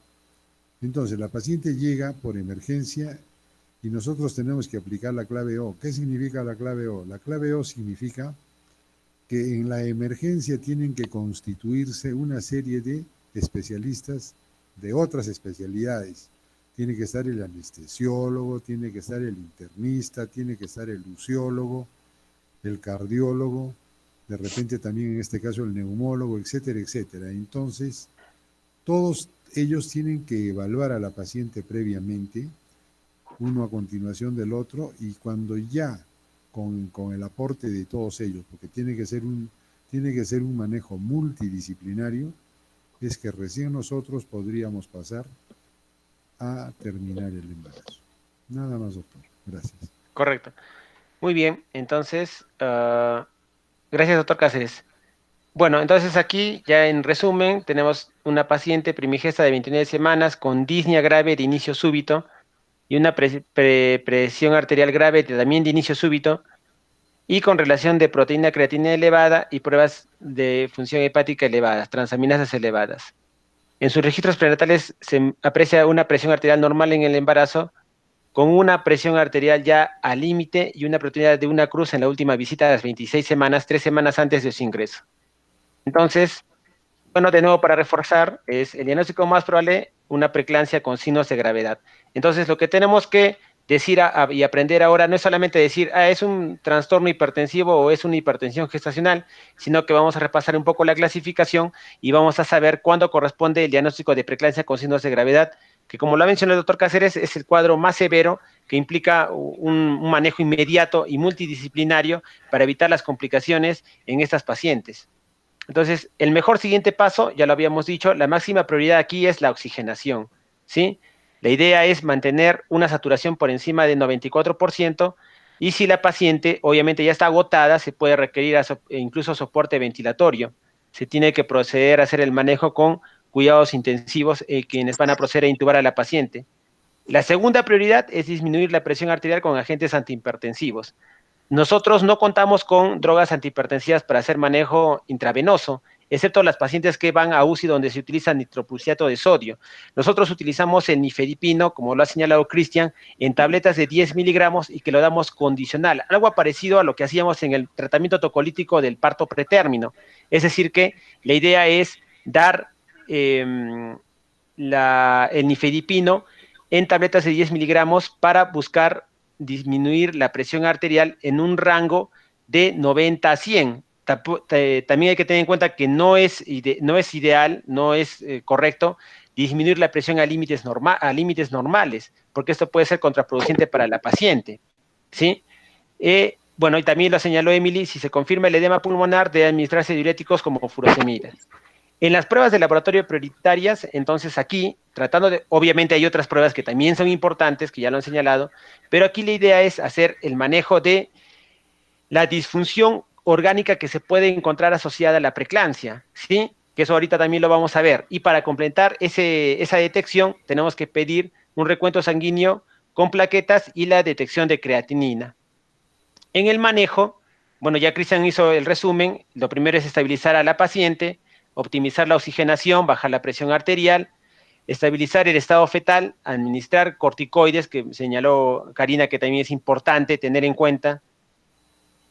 Entonces, la paciente llega por emergencia y nosotros tenemos que aplicar la clave O. ¿Qué significa la clave O? La clave O significa que en la emergencia tienen que constituirse una serie de especialistas de otras especialidades. Tiene que estar el anestesiólogo, tiene que estar el internista, tiene que estar el luciólogo, el cardiólogo, de repente también en este caso el neumólogo, etcétera, etcétera. Entonces, todos ellos tienen que evaluar a la paciente previamente, uno a continuación del otro, y cuando ya con el aporte de todos ellos, porque tiene que ser un manejo multidisciplinario, es que recién nosotros podríamos pasar a terminar el embarazo. Nada más, doctor. Gracias. Correcto. Muy bien, entonces, gracias, doctor Cáceres. Bueno, entonces aquí ya en resumen tenemos una paciente primigesta de 29 semanas con disnea grave de inicio súbito y una presión arterial grave también de inicio súbito y con relación de proteína creatina elevada y pruebas de función hepática elevadas, transaminasas elevadas. En sus registros prenatales se aprecia una presión arterial normal en el embarazo, con una presión arterial ya al límite y una proteína de una cruz en la última visita a las 26 semanas, 3 semanas antes de su ingreso. Entonces, bueno, de nuevo para reforzar, es el diagnóstico más probable, una preeclampsia con signos de gravedad. Entonces, lo que tenemos que decir y aprender ahora no es solamente decir, es un trastorno hipertensivo o es una hipertensión gestacional, sino que vamos a repasar un poco la clasificación y vamos a saber cuándo corresponde el diagnóstico de preeclampsia con signos de gravedad, que como lo ha mencionado el doctor Cáceres, es el cuadro más severo que implica un manejo inmediato y multidisciplinario para evitar las complicaciones en estas pacientes. Entonces, el mejor siguiente paso, ya lo habíamos dicho, la máxima prioridad aquí es la oxigenación, ¿sí? La idea es mantener una saturación por encima del 94% y si la paciente obviamente ya está agotada, se puede requerir incluso soporte ventilatorio. Se tiene que proceder a hacer el manejo con cuidados intensivos quienes van a proceder a intubar a la paciente. La segunda prioridad es disminuir la presión arterial con agentes antihipertensivos. Nosotros no contamos con drogas antihipertensivas para hacer manejo intravenoso, excepto las pacientes que van a UCI donde se utiliza nitroprusiato de sodio. Nosotros utilizamos el nifedipino, como lo ha señalado Cristian, en tabletas de 10 miligramos y que lo damos condicional, algo parecido a lo que hacíamos en el tratamiento tocolítico del parto pretérmino. Es decir que la idea es dar el nifedipino en tabletas de 10 miligramos para buscar disminuir la presión arterial en un rango de 90 a 100. También hay que tener en cuenta que no es ideal, no es correcto disminuir la presión a límites normales, porque esto puede ser contraproducente para la paciente, ¿sí? Bueno, y también lo señaló Emily, si se confirma el edema pulmonar, debe administrarse diuréticos como furosemida. En las pruebas de laboratorio prioritarias, entonces aquí, obviamente hay otras pruebas que también son importantes, que ya lo han señalado, pero aquí la idea es hacer el manejo de la disfunción orgánica que se puede encontrar asociada a la preeclampsia, ¿sí? Que eso ahorita también lo vamos a ver. Y para completar esa detección, tenemos que pedir un recuento sanguíneo con plaquetas y la detección de creatinina. En el manejo, bueno, ya Cristian hizo el resumen, lo primero es estabilizar a la paciente, optimizar la oxigenación, bajar la presión arterial, estabilizar el estado fetal, administrar corticoides, que señaló Karina que también es importante tener en cuenta,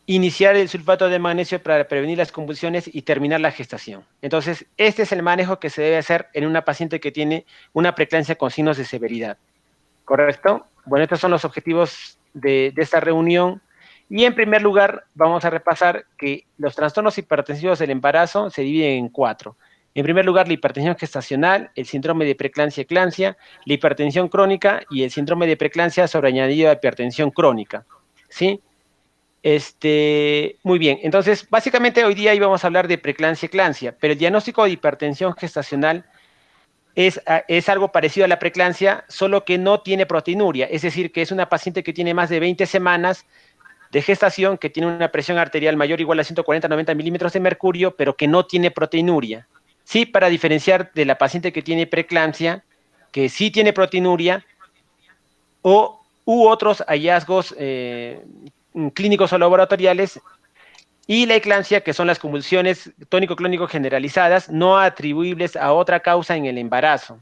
iniciar el sulfato de magnesio para prevenir las convulsiones y terminar la gestación. Entonces, este es el manejo que se debe hacer en una paciente que tiene una preeclampsia con signos de severidad. ¿Correcto? Bueno, estos son los objetivos de esta reunión. Y en primer lugar, vamos a repasar que los trastornos hipertensivos del embarazo se dividen en 4. En primer lugar, la hipertensión gestacional, el síndrome de preeclampsia-eclampsia, la hipertensión crónica y el síndrome de preeclampsia sobreañadido a hipertensión crónica. ¿Sí? Muy bien. Entonces, básicamente hoy día íbamos a hablar de preeclampsia-eclampsia, pero el diagnóstico de hipertensión gestacional es algo parecido a la preeclampsia, solo que no tiene proteinuria, es decir, que es una paciente que tiene más de 20 semanas de gestación, que tiene una presión arterial mayor o igual a 140-90 milímetros de mercurio, pero que no tiene proteinuria. Sí, para diferenciar de la paciente que tiene preeclampsia, que sí tiene proteinuria, u otros hallazgos clínicos o laboratoriales, y la eclampsia, que son las convulsiones tónico-clónico generalizadas, no atribuibles a otra causa en el embarazo.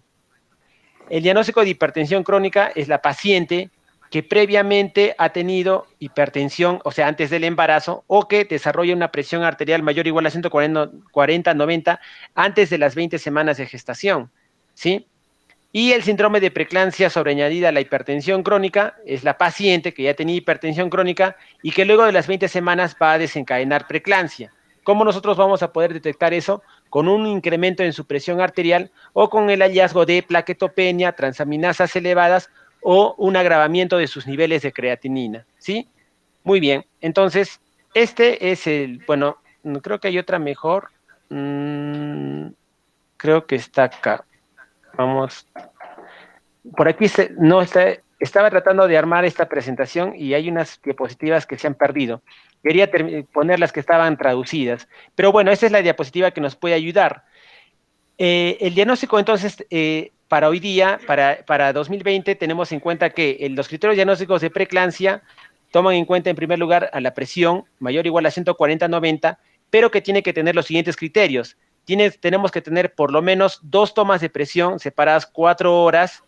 El diagnóstico de hipertensión crónica es la paciente que previamente ha tenido hipertensión, o sea, antes del embarazo, o que desarrolla una presión arterial mayor o igual a 140-90 antes de las 20 semanas de gestación, ¿sí? Y el síndrome de preeclampsia sobreañadida a la hipertensión crónica es la paciente que ya tenía hipertensión crónica y que luego de las 20 semanas va a desencadenar preeclampsia. ¿Cómo nosotros vamos a poder detectar eso? Con un incremento en su presión arterial o con el hallazgo de plaquetopenia, transaminasas elevadas o un agravamiento de sus niveles de creatinina, ¿sí? Muy bien, entonces, este es bueno, creo que hay otra mejor, creo que está acá. Vamos, por aquí no está estaba tratando de armar esta presentación y hay unas diapositivas que se han perdido. Quería poner las que estaban traducidas, pero bueno, esta es la diapositiva que nos puede ayudar. El diagnóstico, entonces, para hoy día, para 2020, tenemos en cuenta que los criterios diagnósticos de preeclampsia toman en cuenta, en primer lugar, a la presión mayor o igual a 140/90, pero que tiene que tener los siguientes criterios. Tenemos que tener por lo menos 2 tomas de presión separadas 4 horas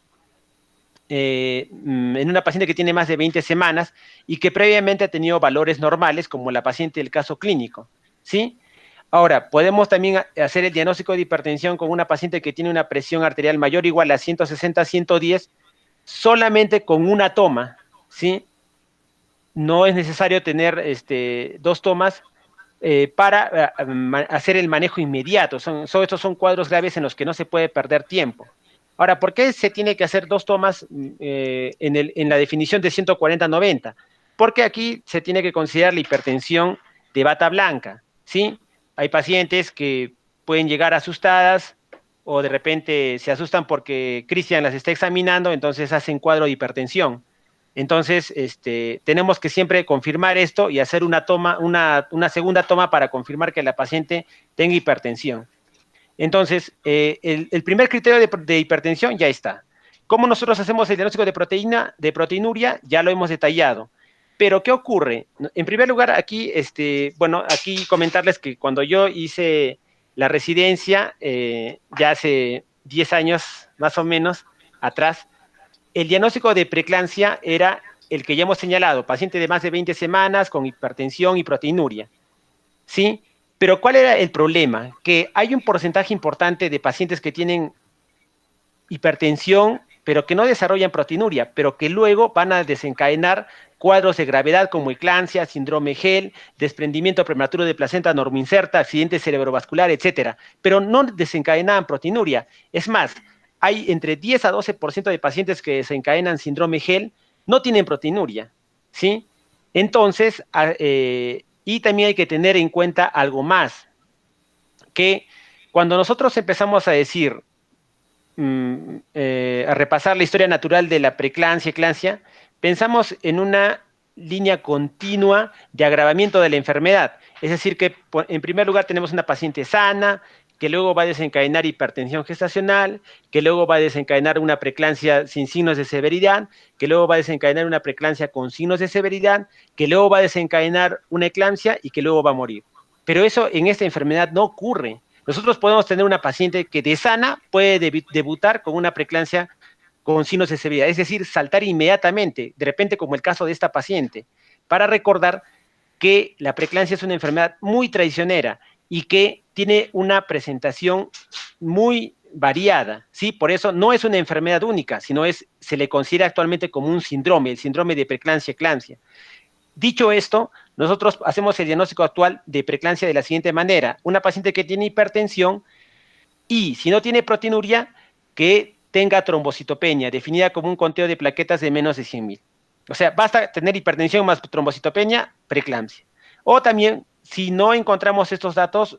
en una paciente que tiene más de 20 semanas y que previamente ha tenido valores normales, como la paciente del caso clínico, ¿sí? Ahora, podemos también hacer el diagnóstico de hipertensión con una paciente que tiene una presión arterial mayor o igual a 160/110 solamente con una toma, ¿sí? No es necesario tener 2 tomas para hacer el manejo inmediato. Estos son cuadros graves en los que no se puede perder tiempo. Ahora, ¿por qué se tiene que hacer 2 tomas en la definición de 140/90? Porque aquí se tiene que considerar la hipertensión de bata blanca, ¿sí? Hay pacientes que pueden llegar asustadas o de repente se asustan porque Cristian las está examinando, entonces hacen cuadro de hipertensión. Entonces, tenemos que siempre confirmar esto y hacer una segunda toma para confirmar que la paciente tenga hipertensión. Entonces, el primer criterio de hipertensión ya está. ¿Cómo nosotros hacemos el diagnóstico de proteinuria? Ya lo hemos detallado. Pero, ¿qué ocurre? En primer lugar, aquí, aquí comentarles que cuando yo hice la residencia, ya hace 10 años más o menos atrás, el diagnóstico de preeclampsia era el que ya hemos señalado, paciente de más de 20 semanas con hipertensión y proteinuria, ¿sí? Pero ¿cuál era el problema? Que hay un porcentaje importante de pacientes que tienen hipertensión, pero que no desarrollan proteinuria, pero que luego van a desencadenar cuadros de gravedad como eclampsia, síndrome Gel, desprendimiento prematuro de placenta normoinserta, accidente cerebrovascular, etcétera, pero no desencadenaban proteinuria. Es más, hay entre 10 a 12% de pacientes que desencadenan síndrome Gel, no tienen proteinuria, ¿sí? Entonces, y también hay que tener en cuenta algo más, que cuando nosotros empezamos a decir, a repasar la historia natural de la preeclampsia, eclampsia, pensamos en una línea continua de agravamiento de la enfermedad. Es decir, que en primer lugar tenemos una paciente sana, que luego va a desencadenar hipertensión gestacional, que luego va a desencadenar una preeclampsia sin signos de severidad, que luego va a desencadenar una preeclampsia con signos de severidad, que luego va a desencadenar una eclampsia y que luego va a morir. Pero eso en esta enfermedad no ocurre. Nosotros podemos tener una paciente que de sana puede debutar con una preeclampsia con signos de severidad, es decir, saltar inmediatamente, de repente como el caso de esta paciente, para recordar que la preeclampsia es una enfermedad muy traicionera y que tiene una presentación muy variada, ¿sí? Por eso no es una enfermedad única, sino se le considera actualmente como un síndrome, el síndrome de preeclampsia-eclampsia. Dicho esto, nosotros hacemos el diagnóstico actual de preeclampsia de la siguiente manera: una paciente que tiene hipertensión y si no tiene proteinuria, que tenga trombocitopenia, definida como un conteo de plaquetas de menos de 100.000. O sea, basta tener hipertensión más trombocitopenia, preeclampsia. O también, si no encontramos estos datos,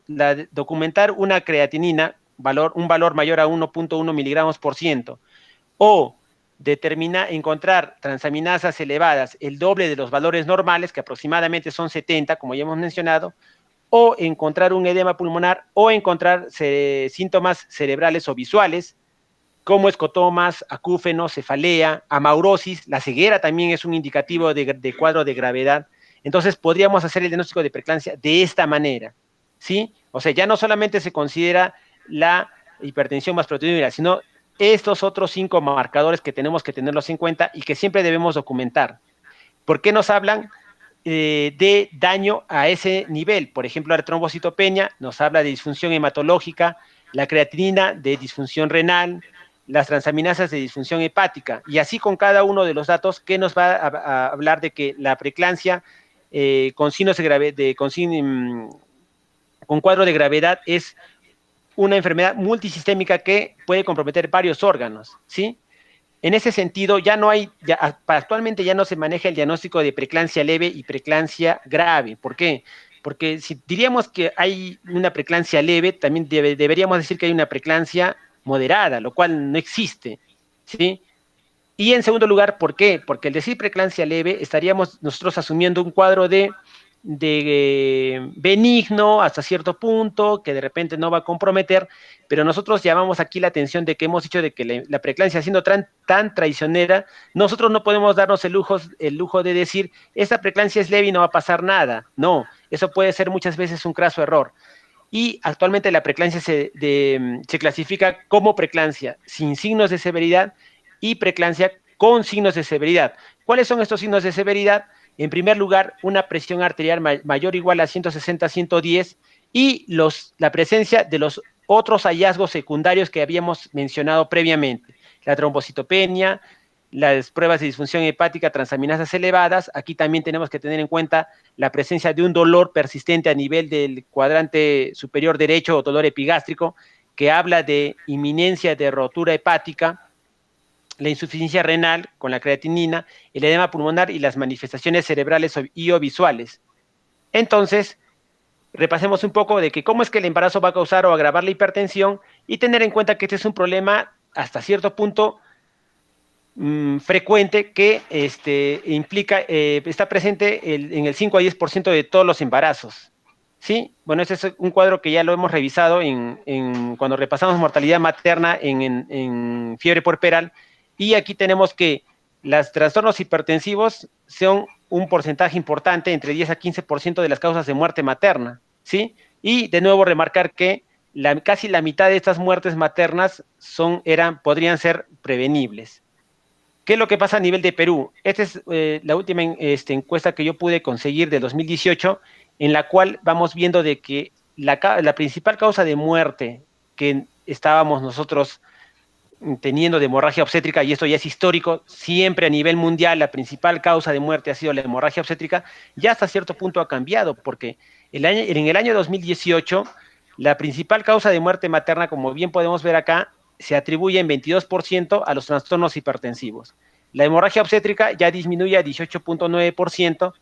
documentar una creatinina, un valor mayor a 1.1 miligramos por ciento, o encontrar transaminasas elevadas, el doble de los valores normales, que aproximadamente son 70, como ya hemos mencionado, o encontrar un edema pulmonar, o encontrar síntomas cerebrales o visuales, como escotomas, acúfenos, cefalea, amaurosis. La ceguera también es un indicativo de cuadro de gravedad. Entonces, podríamos hacer el diagnóstico de preeclampsia de esta manera, ¿sí? O sea, ya no solamente se considera la hipertensión más proteinuria, sino estos otros 5 marcadores que tenemos que tenerlos en cuenta y que siempre debemos documentar. ¿Por qué nos hablan de daño a ese nivel? Por ejemplo, la trombocitopenia nos habla de disfunción hematológica, la creatinina de disfunción renal, las transaminasas de disfunción hepática, y así con cada uno de los datos que nos va a hablar de que la preeclampsia con signos con cuadro de gravedad es una enfermedad multisistémica que puede comprometer varios órganos, ¿sí? En ese sentido, actualmente ya no se maneja el diagnóstico de preeclampsia leve y preeclampsia grave. ¿Por qué? Porque si diríamos que hay una preeclampsia leve, también deberíamos decir que hay una preeclampsia moderada, lo cual no existe, ¿sí? Y en segundo lugar, ¿por qué? Porque al decir preeclampsia leve, estaríamos nosotros asumiendo un cuadro de benigno hasta cierto punto, que de repente no va a comprometer, pero nosotros llamamos aquí la atención de que hemos dicho de que la preeclampsia siendo tan traicionera, nosotros no podemos darnos el lujo de decir, esta preeclampsia es leve y no va a pasar nada. No, eso puede ser muchas veces un craso error. Y actualmente la preeclampsia se clasifica como preeclampsia sin signos de severidad y preeclampsia con signos de severidad. ¿Cuáles son estos signos de severidad? En primer lugar, una presión arterial mayor o igual a 160-110 y la presencia de los otros hallazgos secundarios que habíamos mencionado previamente. La trombocitopenia, las pruebas de disfunción hepática, transaminasas elevadas. Aquí también tenemos que tener en cuenta la presencia de un dolor persistente a nivel del cuadrante superior derecho o dolor epigástrico, que habla de inminencia de rotura hepática, la insuficiencia renal con la creatinina, el edema pulmonar y las manifestaciones cerebrales y o visuales. Entonces, repasemos un poco de que cómo es que el embarazo va a causar o agravar la hipertensión y tener en cuenta que este es un problema hasta cierto punto frecuente que está presente en el 5 a 10% de todos los embarazos. ¿Sí? Bueno, este es un cuadro que ya lo hemos revisado cuando repasamos mortalidad materna en fiebre puerperal. Y aquí tenemos que los trastornos hipertensivos son un porcentaje importante, entre 10 a 15% de las causas de muerte materna, ¿sí? Y de nuevo remarcar que casi la mitad de estas muertes maternas podrían ser prevenibles. ¿Qué es lo que pasa a nivel de Perú? Esta es la última encuesta que yo pude conseguir de 2018, en la cual vamos viendo de que la principal causa de muerte que estábamos nosotros teniendo de hemorragia obstétrica, y esto ya es histórico, siempre a nivel mundial la principal causa de muerte ha sido la hemorragia obstétrica, ya hasta cierto punto ha cambiado, porque en el año 2018 la principal causa de muerte materna, como bien podemos ver acá, se atribuye en 22% a los trastornos hipertensivos. La hemorragia obstétrica ya disminuye a 18.9%,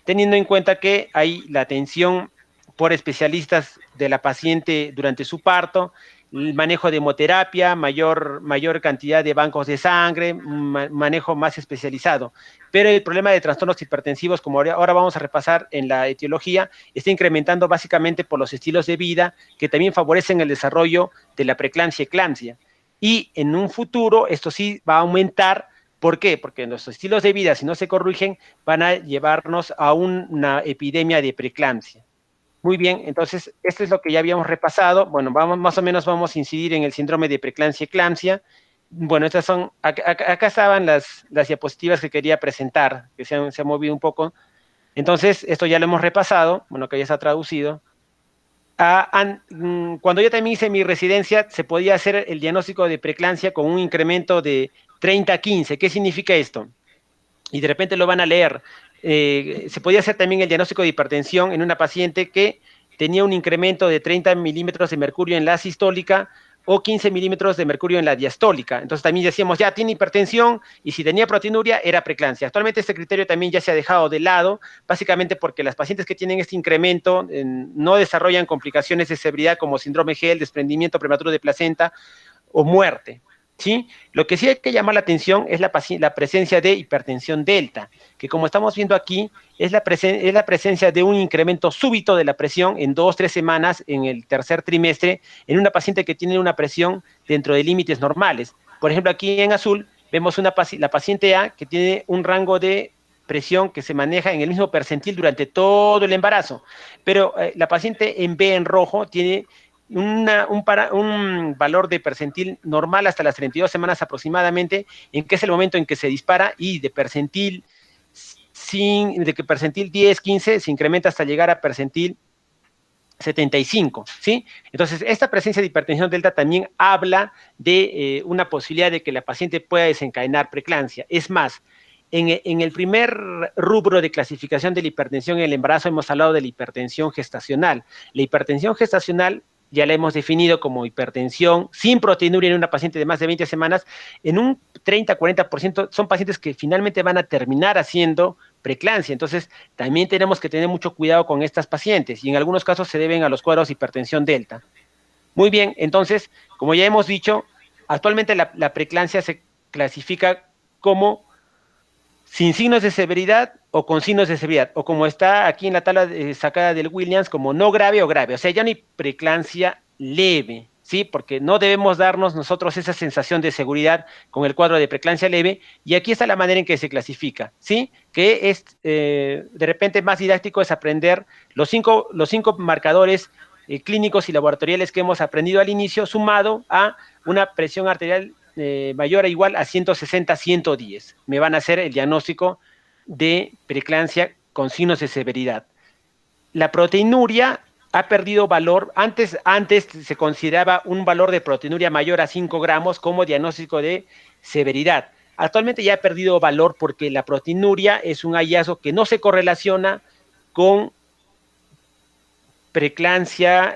teniendo en cuenta que hay la atención por especialistas de la paciente durante su parto, el manejo de hemoterapia, mayor cantidad de bancos de sangre, manejo más especializado. Pero el problema de trastornos hipertensivos, como ahora vamos a repasar en la etiología, está incrementando básicamente por los estilos de vida que también favorecen el desarrollo de la preeclampsia y eclampsia. Y en un futuro esto sí va a aumentar. ¿Por qué? Porque los estilos de vida, si no se corrigen, van a llevarnos a una epidemia de preeclampsia. Muy bien, entonces, esto es lo que ya habíamos repasado. Bueno, más o menos vamos a incidir en el síndrome de preeclampsia-eclampsia. Bueno, estas son, acá estaban las diapositivas que quería presentar, que se han movido un poco. Entonces, esto ya lo hemos repasado, bueno, que ya está traducido. Cuando yo también hice mi residencia, se podía hacer el diagnóstico de preeclampsia con un incremento de 30 a 15. ¿Qué significa esto? Y de repente lo van a leer. Se podía hacer también el diagnóstico de hipertensión en una paciente que tenía un incremento de 30 milímetros de mercurio en la sistólica o 15 milímetros de mercurio en la diastólica. Entonces también decíamos, ya tiene hipertensión, y si tenía proteinuria era preeclampsia. Actualmente este criterio también ya se ha dejado de lado, básicamente porque las pacientes que tienen este incremento no desarrollan complicaciones de severidad como síndrome GEL, desprendimiento prematuro de placenta o muerte. ¿Sí? Lo que sí hay que llamar la atención es la presencia de hipertensión delta, que como estamos viendo aquí, es la presencia de un incremento súbito de la presión en 2-3 semanas en el tercer trimestre en una paciente que tiene una presión dentro de límites normales. Por ejemplo, aquí en azul vemos la paciente A que tiene un rango de presión que se maneja en el mismo percentil durante todo el embarazo, pero la paciente en B en rojo tiene un valor de percentil normal hasta las 32 semanas aproximadamente, en que es el momento en que se dispara, y de percentil 10, 15 se incrementa hasta llegar a percentil 75, ¿sí? Entonces, esta presencia de hipertensión delta también habla de una posibilidad de que la paciente pueda desencadenar preeclampsia. Es más, en el primer rubro de clasificación de la hipertensión en el embarazo hemos hablado de la hipertensión gestacional. La hipertensión gestacional ya la hemos definido como hipertensión sin proteinuria en una paciente de más de 20 semanas. En un 30-40% son pacientes que finalmente van a terminar haciendo preeclampsia. Entonces, también tenemos que tener mucho cuidado con estas pacientes, y en algunos casos se deben a los cuadros de hipertensión delta. Muy bien, entonces, como ya hemos dicho, actualmente la preeclampsia se clasifica como sin signos de severidad o con signos de severidad, o como está aquí en la tabla sacada del Williams, como no grave o grave. O sea, ya no hay preeclampsia leve, ¿sí? Porque no debemos darnos nosotros esa sensación de seguridad con el cuadro de preeclampsia leve, y aquí está la manera en que se clasifica, ¿sí? Que es, de repente, más didáctico es aprender los cinco marcadores clínicos y laboratoriales que hemos aprendido al inicio, sumado a una presión arterial mayor o igual a 160-110. Me van a hacer el diagnóstico de preeclampsia con signos de severidad. La proteinuria ha perdido valor. Antes se consideraba un valor de proteinuria mayor a 5 gramos como diagnóstico de severidad. Actualmente ya ha perdido valor porque la proteinuria es un hallazgo que no se correlaciona con preeclampsia,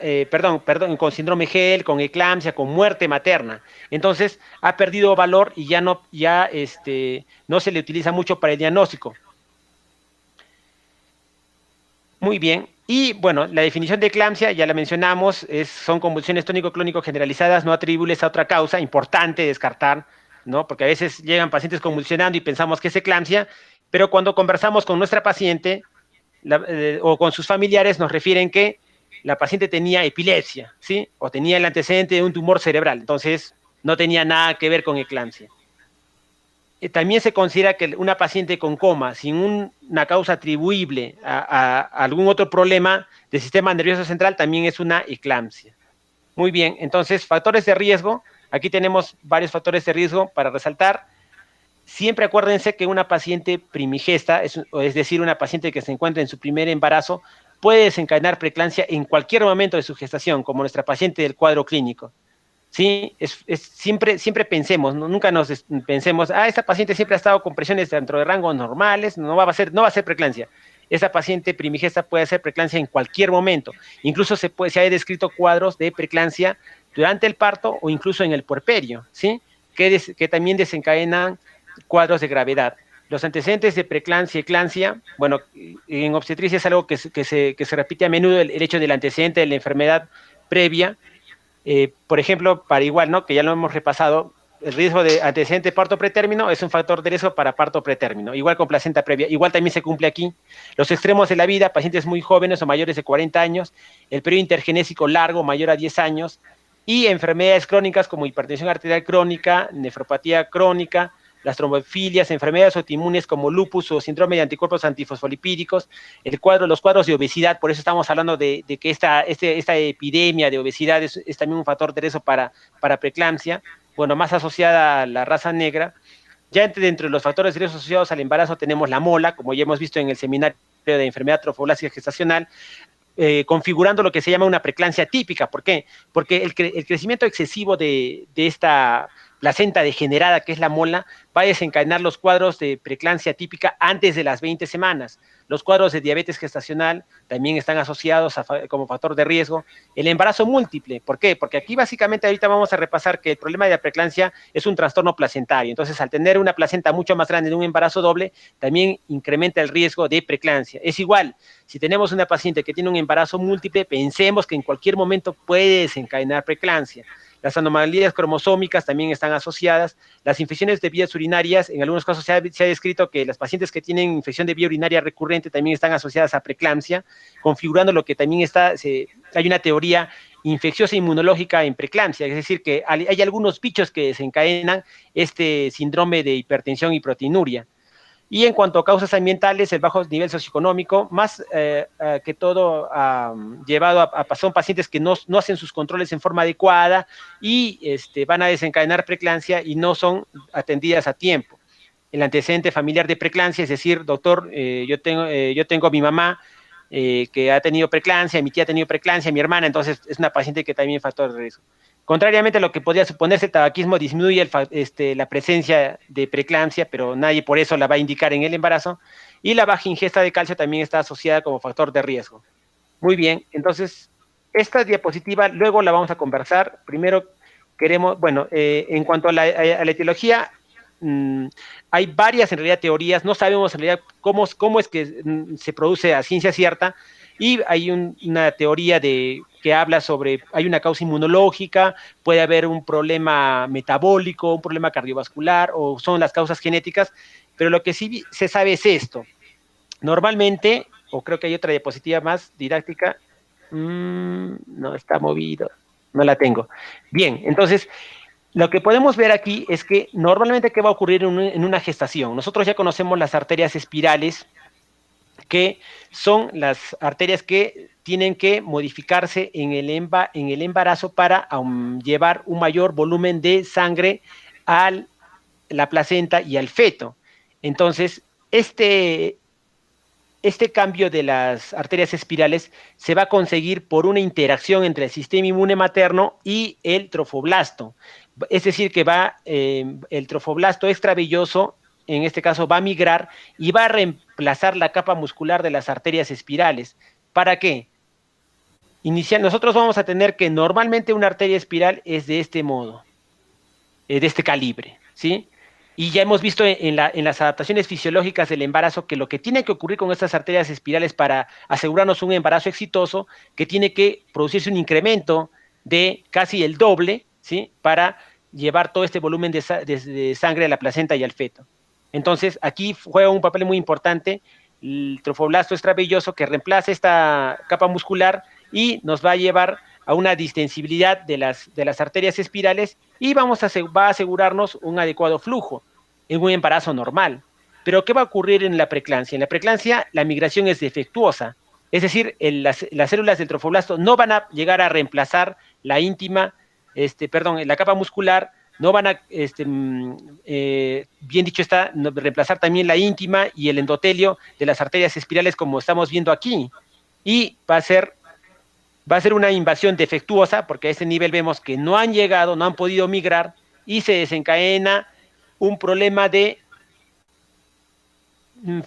con síndrome GEL, con eclampsia, con muerte materna. Entonces ha perdido valor y ya no se le utiliza mucho para el diagnóstico. Muy bien. Y bueno, la definición de eclampsia, ya la mencionamos, son convulsiones tónico-clónico generalizadas no atribuibles a otra causa, importante descartar, ¿no? Porque a veces llegan pacientes convulsionando y pensamos que es eclampsia, pero cuando conversamos con nuestra paciente o con sus familiares nos refieren que la paciente tenía epilepsia, ¿sí? O tenía el antecedente de un tumor cerebral, entonces no tenía nada que ver con eclampsia. También se considera que una paciente con coma, sin una causa atribuible a algún otro problema del sistema nervioso central, también es una eclampsia. Muy bien, entonces, factores de riesgo. Aquí tenemos varios factores de riesgo para resaltar. Siempre acuérdense que una paciente primigesta, es decir, una paciente que se encuentra en su primer embarazo, puede desencadenar preeclampsia en cualquier momento de su gestación, como nuestra paciente del cuadro clínico. Sí, siempre pensemos, ¿no? Nunca pensemos, esta paciente siempre ha estado con presiones dentro de rangos normales, no va a ser preeclampsia. Esa paciente primigesta puede hacer preeclampsia en cualquier momento. Incluso se ha descrito cuadros de preeclampsia durante el parto o incluso en el puerperio, ¿sí? Que también desencadenan cuadros de gravedad. Los antecedentes de preeclampsia y eclampsia, bueno, en obstetricia es algo que se repite a menudo, el hecho del antecedente de la enfermedad previa. Por ejemplo, para igual, ¿no? Que ya lo hemos repasado, el riesgo de antecedente de parto pretérmino es un factor de riesgo para parto pretérmino, igual con placenta previa, igual también se cumple aquí. Los extremos de la vida, pacientes muy jóvenes o mayores de 40 años, el periodo intergenésico largo, mayor a 10 años, y enfermedades crónicas como hipertensión arterial crónica, nefropatía crónica, las trombofilias, enfermedades autoinmunes como lupus o síndrome de anticuerpos antifosfolipídicos, los cuadros de obesidad. Por eso estamos hablando de que esta epidemia de obesidad es también un factor de riesgo para preeclampsia, bueno, más asociada a la raza negra. Ya dentro de los factores de riesgo asociados al embarazo tenemos la mola, como ya hemos visto en el seminario de enfermedad trofoblástica gestacional, configurando lo que se llama una preeclampsia típica. ¿Por qué? Porque el crecimiento excesivo de esta placenta degenerada, que es la mola, va a desencadenar los cuadros de preeclampsia típica antes de las 20 semanas. Los cuadros de diabetes gestacional también están asociados como factor de riesgo. El embarazo múltiple, ¿por qué? Porque aquí básicamente ahorita vamos a repasar que el problema de la preeclampsia es un trastorno placentario. Entonces, al tener una placenta mucho más grande en un embarazo doble, también incrementa el riesgo de preeclampsia. Es igual, si tenemos una paciente que tiene un embarazo múltiple, pensemos que en cualquier momento puede desencadenar preeclampsia. Las anomalías cromosómicas también están asociadas. Las infecciones de vías urinarias, en algunos casos se ha descrito que las pacientes que tienen infección de vía urinaria recurrente también están asociadas a preeclampsia, configurando lo que también hay una teoría infecciosa inmunológica en preeclampsia, es decir, que hay algunos bichos que desencadenan este síndrome de hipertensión y proteinuria. Y en cuanto a causas ambientales, el bajo nivel socioeconómico, más que todo llevado son pacientes que no hacen sus controles en forma adecuada y van a desencadenar preeclampsia y no son atendidas a tiempo. El antecedente familiar de preeclampsia, es decir, doctor, yo tengo a mi mamá que ha tenido preeclampsia, mi tía ha tenido preeclampsia, mi hermana, entonces es una paciente que también es factor de riesgo. Contrariamente a lo que podría suponerse, el tabaquismo disminuye la presencia de preeclampsia, pero nadie por eso la va a indicar en el embarazo. Y la baja ingesta de calcio también está asociada como factor de riesgo. Muy bien, entonces, esta diapositiva luego la vamos a conversar. Primero queremos, bueno, en cuanto a la etiología, hay varias en realidad teorías, no sabemos en realidad cómo es que se produce a ciencia cierta, y hay una teoría de que habla sobre, hay una causa inmunológica, puede haber un problema metabólico, un problema cardiovascular, o son las causas genéticas, pero lo que sí se sabe es esto. Normalmente, o creo que hay otra diapositiva más didáctica, no está movido, no la tengo. Bien, entonces, lo que podemos ver aquí es que normalmente, ¿qué va a ocurrir en una gestación? Nosotros ya conocemos las arterias espirales, que son las arterias que tienen que modificarse en el embarazo para llevar un mayor volumen de sangre a la placenta y al feto. Entonces, este cambio de las arterias espirales se va a conseguir por una interacción entre el sistema inmune materno y el trofoblasto. Es decir, que el trofoblasto extravelloso, en este caso, va a migrar y va a reemplazar la capa muscular de las arterias espirales. ¿Para qué? Nosotros vamos a tener que normalmente una arteria espiral es de este modo, de este calibre, ¿sí? Y ya hemos visto en las adaptaciones fisiológicas del embarazo que lo que tiene que ocurrir con estas arterias espirales para asegurarnos un embarazo exitoso, que tiene que producirse un incremento de casi el doble, ¿sí? Para llevar todo este volumen de sangre a la placenta y al feto. Entonces, aquí juega un papel muy importante el trofoblasto extravelloso, que reemplaza esta capa muscular y nos va a llevar a una distensibilidad de las arterias espirales y va a asegurarnos un adecuado flujo en un embarazo normal. Pero ¿qué va a ocurrir en la preeclampsia? En la preeclampsia la migración es defectuosa, es decir, las células del trofoblasto no van a llegar a reemplazar la capa muscular, no van a, bien dicho está, reemplazar también la íntima y el endotelio de las arterias espirales como estamos viendo aquí, y va a ser una invasión defectuosa, porque a ese nivel vemos que no han llegado, no han podido migrar, y se desencadena un problema de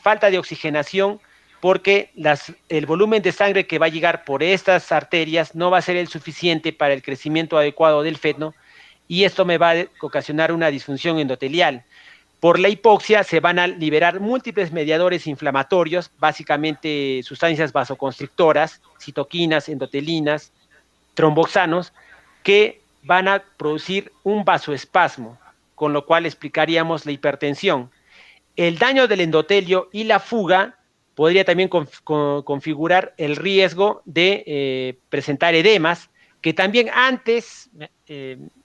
falta de oxigenación, porque el volumen de sangre que va a llegar por estas arterias no va a ser el suficiente para el crecimiento adecuado del feto, y esto me va a ocasionar una disfunción endotelial. Por la hipoxia se van a liberar múltiples mediadores inflamatorios, básicamente sustancias vasoconstrictoras, citoquinas, endotelinas, tromboxanos, que van a producir un vasoespasmo, con lo cual explicaríamos la hipertensión. El daño del endotelio y la fuga podría también configurar el riesgo de presentar edemas, que también antes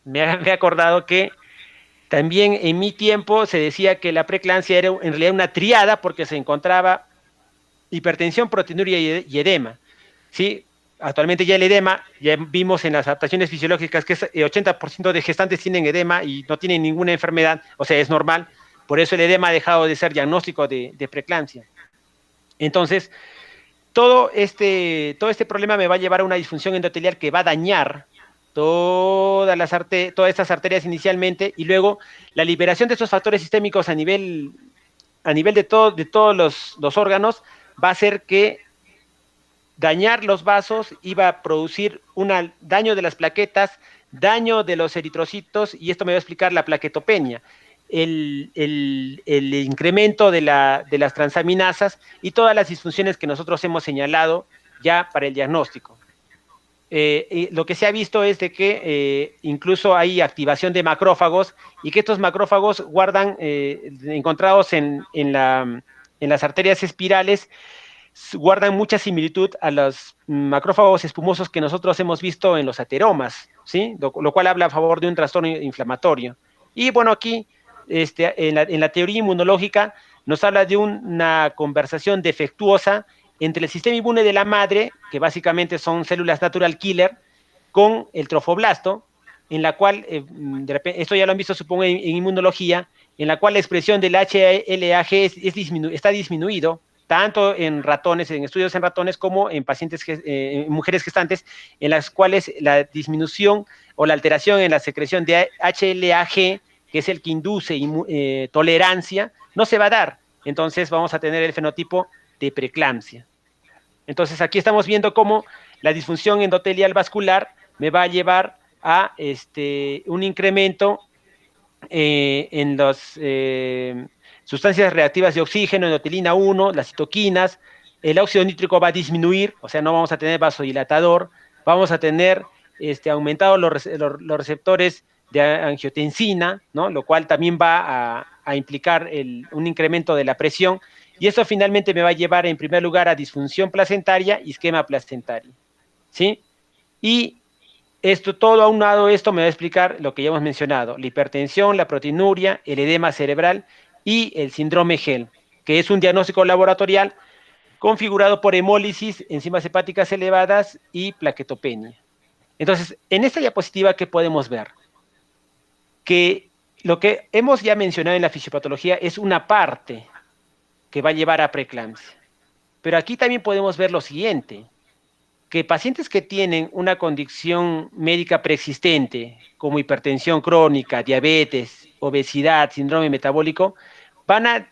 me he acordado que también en mi tiempo se decía que la preeclampsia era en realidad una triada porque se encontraba hipertensión, proteinuria y edema, ¿sí? Actualmente ya el edema, ya vimos en las adaptaciones fisiológicas que el 80% de gestantes tienen edema y no tienen ninguna enfermedad, o sea, es normal. Por eso el edema ha dejado de ser diagnóstico de preeclampsia. Entonces, todo este problema me va a llevar a una disfunción endotelial que va a dañar todas estas arterias inicialmente, y luego la liberación de estos factores sistémicos a nivel de todos los órganos va a hacer que dañar los vasos y va a producir un daño de las plaquetas, daño de los eritrocitos, y esto me va a explicar la plaquetopenia, el incremento de las transaminasas y todas las disfunciones que nosotros hemos señalado ya para el diagnóstico. Lo que se ha visto es de que incluso hay activación de macrófagos, y que estos macrófagos encontrados en las arterias espirales, guardan mucha similitud a los macrófagos espumosos que nosotros hemos visto en los ateromas, ¿sí? Lo cual habla a favor de un trastorno inflamatorio. Y bueno, aquí en la teoría inmunológica nos habla de una conversación defectuosa entre el sistema inmune de la madre, que básicamente son células natural killer, con el trofoblasto, en la cual, de repente, esto ya lo han visto supongo en inmunología, en la cual la expresión del HLA-G está disminuido, tanto en ratones, en estudios en ratones, como en pacientes, en mujeres gestantes, en las cuales la disminución o la alteración en la secreción de HLA-G, que es el que induce tolerancia, no se va a dar. Entonces vamos a tener el fenotipo de preeclampsia. Entonces aquí estamos viendo cómo la disfunción endotelial vascular me va a llevar a un incremento en las sustancias reactivas de oxígeno, endotelina 1, las citoquinas, el óxido nítrico va a disminuir, o sea, no vamos a tener vasodilatador, vamos a tener aumentados los receptores de angiotensina, ¿no? Lo cual también va a implicar un incremento de la presión, y eso finalmente me va a llevar en primer lugar a disfunción placentaria y isquemia placentaria, ¿sí? Y todo aunado esto me va a explicar lo que ya hemos mencionado, la hipertensión, la proteinuria, el edema cerebral y el síndrome GEL, que es un diagnóstico laboratorial configurado por hemólisis, enzimas hepáticas elevadas y plaquetopenia. Entonces, en esta diapositiva, ¿qué podemos ver? Que lo que hemos ya mencionado en la fisiopatología es una parte que va a llevar a preeclampsia. Pero aquí también podemos ver lo siguiente, que pacientes que tienen una condición médica preexistente, como hipertensión crónica, diabetes, obesidad, síndrome metabólico, van a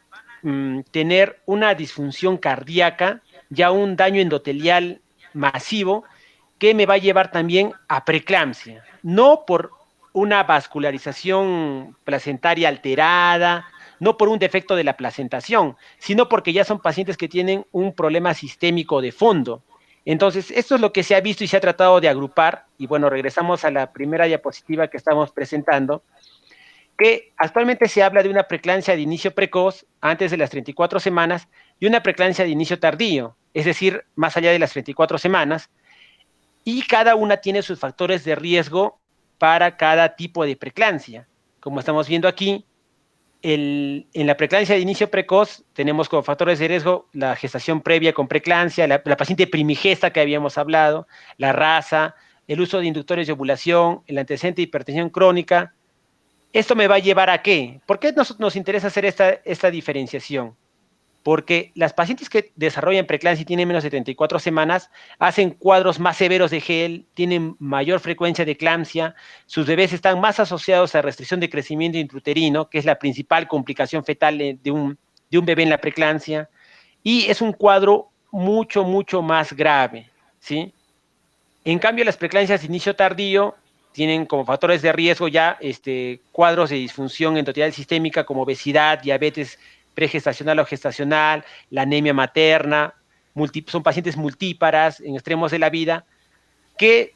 tener una disfunción cardíaca, ya un daño endotelial masivo, que me va a llevar también a preeclampsia, no por una vascularización placentaria alterada, no por un defecto de la placentación, sino porque ya son pacientes que tienen un problema sistémico de fondo. Entonces, esto es lo que se ha visto y se ha tratado de agrupar, y bueno, regresamos a la primera diapositiva que estamos presentando, que actualmente se habla de una preeclampsia de inicio precoz antes de las 34 semanas y una preeclampsia de inicio tardío, es decir, más allá de las 34 semanas, y cada una tiene sus factores de riesgo para cada tipo de preeclampsia. Como estamos viendo aquí, en la preeclampsia de inicio precoz tenemos como factores de riesgo la gestación previa con preeclampsia, la paciente primigesta que habíamos hablado, la raza, el uso de inductores de ovulación, el antecedente de hipertensión crónica. ¿Esto me va a llevar a qué? ¿Por qué nos interesa hacer esta diferenciación? Porque las pacientes que desarrollan preeclampsia y tienen menos de 34 semanas hacen cuadros más severos de GEL, tienen mayor frecuencia de eclampsia, sus bebés están más asociados a restricción de crecimiento intrauterino, que es la principal complicación fetal de un bebé en la preeclampsia, y es un cuadro mucho, mucho más grave, ¿sí? En cambio, las preeclampsias de inicio tardío tienen como factores de riesgo ya cuadros de disfunción endotelial sistémica como obesidad, diabetes pregestacional o gestacional, la anemia materna, son pacientes multíparas en extremos de la vida que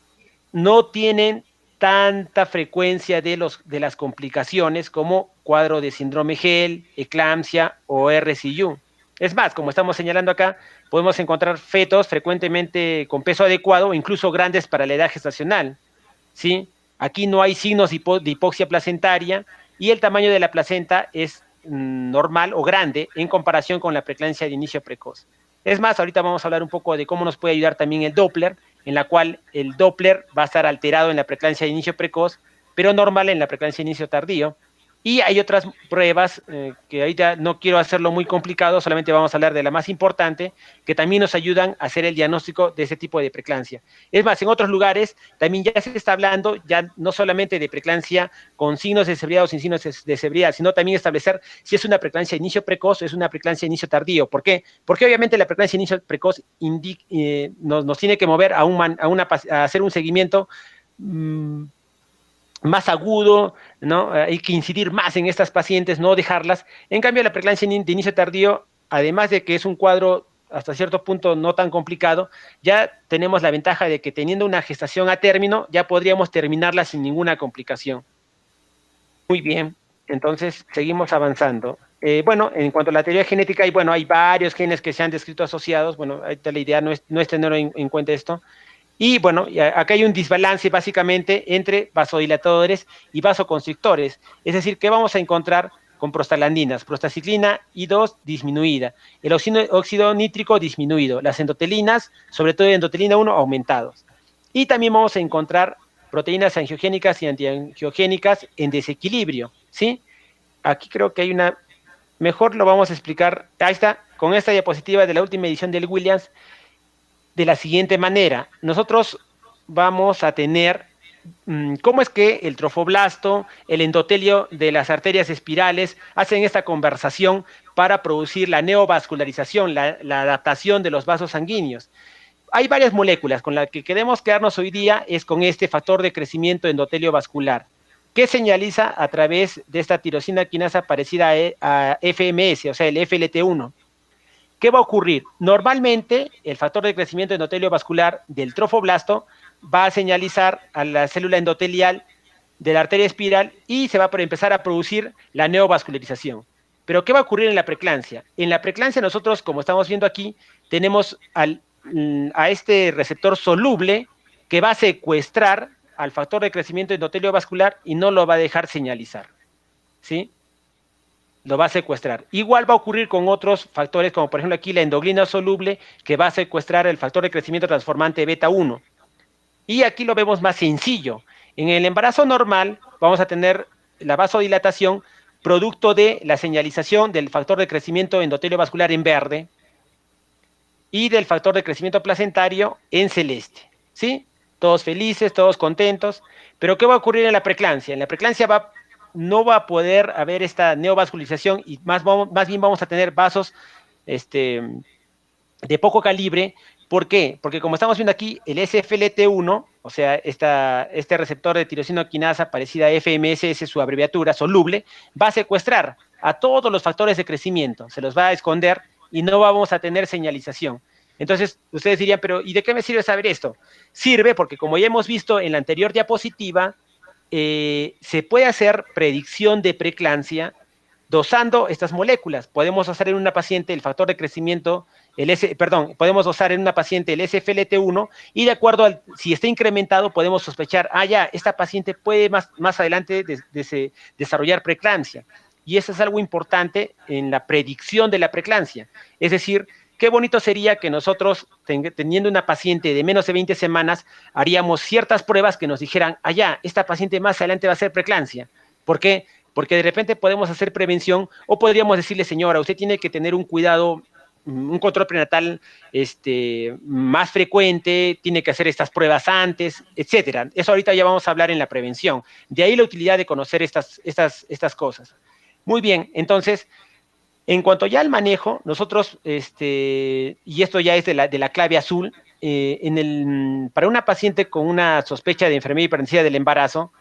no tienen tanta frecuencia de las complicaciones como cuadro de síndrome GEL, eclampsia o RCU. Es más, como estamos señalando acá, podemos encontrar fetos frecuentemente con peso adecuado o incluso grandes para la edad gestacional, ¿sí? Aquí no hay signos de hipoxia placentaria y el tamaño de la placenta es normal o grande en comparación con la preeclampsia de inicio precoz. Es más, ahorita vamos a hablar un poco de cómo nos puede ayudar también el Doppler, en la cual el Doppler va a estar alterado en la preeclampsia de inicio precoz, pero normal en la preeclampsia de inicio tardío. Y hay otras pruebas que ahorita no quiero hacerlo muy complicado, solamente vamos a hablar de la más importante, que también nos ayudan a hacer el diagnóstico de ese tipo de preeclampsia. Es más, en otros lugares también ya se está hablando ya no solamente de preeclampsia con signos de severidad o sin signos de severidad, sino también establecer si es una preeclampsia de inicio precoz o es una preeclampsia de inicio tardío. ¿Por qué? Porque obviamente la preeclampsia de inicio precoz nos tiene que mover a hacer un seguimiento más agudo, ¿no? Hay que incidir más en estas pacientes, no dejarlas. En cambio, la preeclampsia de inicio tardío, además de que es un cuadro hasta cierto punto no tan complicado, ya tenemos la ventaja de que teniendo una gestación a término, ya podríamos terminarla sin ninguna complicación. Muy bien, entonces seguimos avanzando. Bueno, en cuanto a la teoría genética, hay varios genes que se han descrito asociados. Bueno, ahorita la idea no es tener en cuenta esto. Y bueno, acá hay un desbalance básicamente entre vasodilatadores y vasoconstrictores. Es decir, ¿qué vamos a encontrar con prostaglandinas? Prostaciclina I2 disminuida, el óxido nítrico disminuido, las endotelinas, sobre todo endotelina 1, aumentados. Y también vamos a encontrar proteínas angiogénicas y antiangiogénicas en desequilibrio, ¿sí? Aquí creo que hay una... Mejor lo vamos a explicar, ahí está, con esta diapositiva de la última edición del Williams, de la siguiente manera. Nosotros vamos a tener cómo es que el trofoblasto, el endotelio de las arterias espirales hacen esta conversación para producir la neovascularización, la adaptación de los vasos sanguíneos. Hay varias moléculas, con las que queremos quedarnos hoy día es con este factor de crecimiento endotelio vascular, que señaliza a través de esta tirosina quinasa parecida a FMS, o sea, el FLT1. ¿Qué va a ocurrir? Normalmente, el factor de crecimiento endotelio vascular del trofoblasto va a señalizar a la célula endotelial de la arteria espiral y se va a empezar a producir la neovascularización. Pero ¿qué va a ocurrir en la preeclampsia? En la preeclampsia nosotros, como estamos viendo aquí, tenemos a este receptor soluble que va a secuestrar al factor de crecimiento endotelio vascular y no lo va a dejar señalizar, ¿sí? Lo va a secuestrar. Igual va a ocurrir con otros factores, como por ejemplo aquí la endoglina soluble, que va a secuestrar el factor de crecimiento transformante beta 1. Y aquí lo vemos más sencillo. En el embarazo normal vamos a tener la vasodilatación producto de la señalización del factor de crecimiento endotelio vascular en verde y del factor de crecimiento placentario en celeste, ¿sí? Todos felices, todos contentos. Pero ¿qué va a ocurrir en la preeclampsia? En la preeclampsia no va a poder haber esta neovascularización y más bien vamos a tener vasos de poco calibre. ¿Por qué? Porque como estamos viendo aquí, el SFLT1, o sea, este receptor de tirosina quinasa parecida a FMSS, su abreviatura, soluble, va a secuestrar a todos los factores de crecimiento, se los va a esconder y no vamos a tener señalización. Entonces, ustedes dirían, pero ¿y de qué me sirve saber esto? Sirve porque, como ya hemos visto en la anterior diapositiva, se puede hacer predicción de preeclampsia dosando estas moléculas. Podemos dosar en una paciente el factor de crecimiento, podemos dosar en una paciente el SFLT1 y de acuerdo a si está incrementado podemos sospechar, ya, esta paciente puede más adelante desarrollar preeclampsia. Y eso es algo importante en la predicción de la preeclampsia. Es decir, qué bonito sería que nosotros, teniendo una paciente de menos de 20 semanas, haríamos ciertas pruebas que nos dijeran, ya, esta paciente más adelante va a ser preeclampsia. ¿Por qué? Porque de repente podemos hacer prevención o podríamos decirle, señora, usted tiene que tener un cuidado, un control prenatal más frecuente, tiene que hacer estas pruebas antes, etcétera. Eso ahorita ya vamos a hablar en la prevención. De ahí la utilidad de conocer estas cosas. Muy bien, entonces, en cuanto ya al manejo, nosotros, y esto ya es de la clave azul, para una paciente con una sospecha de enfermedad hipertensiva del embarazo,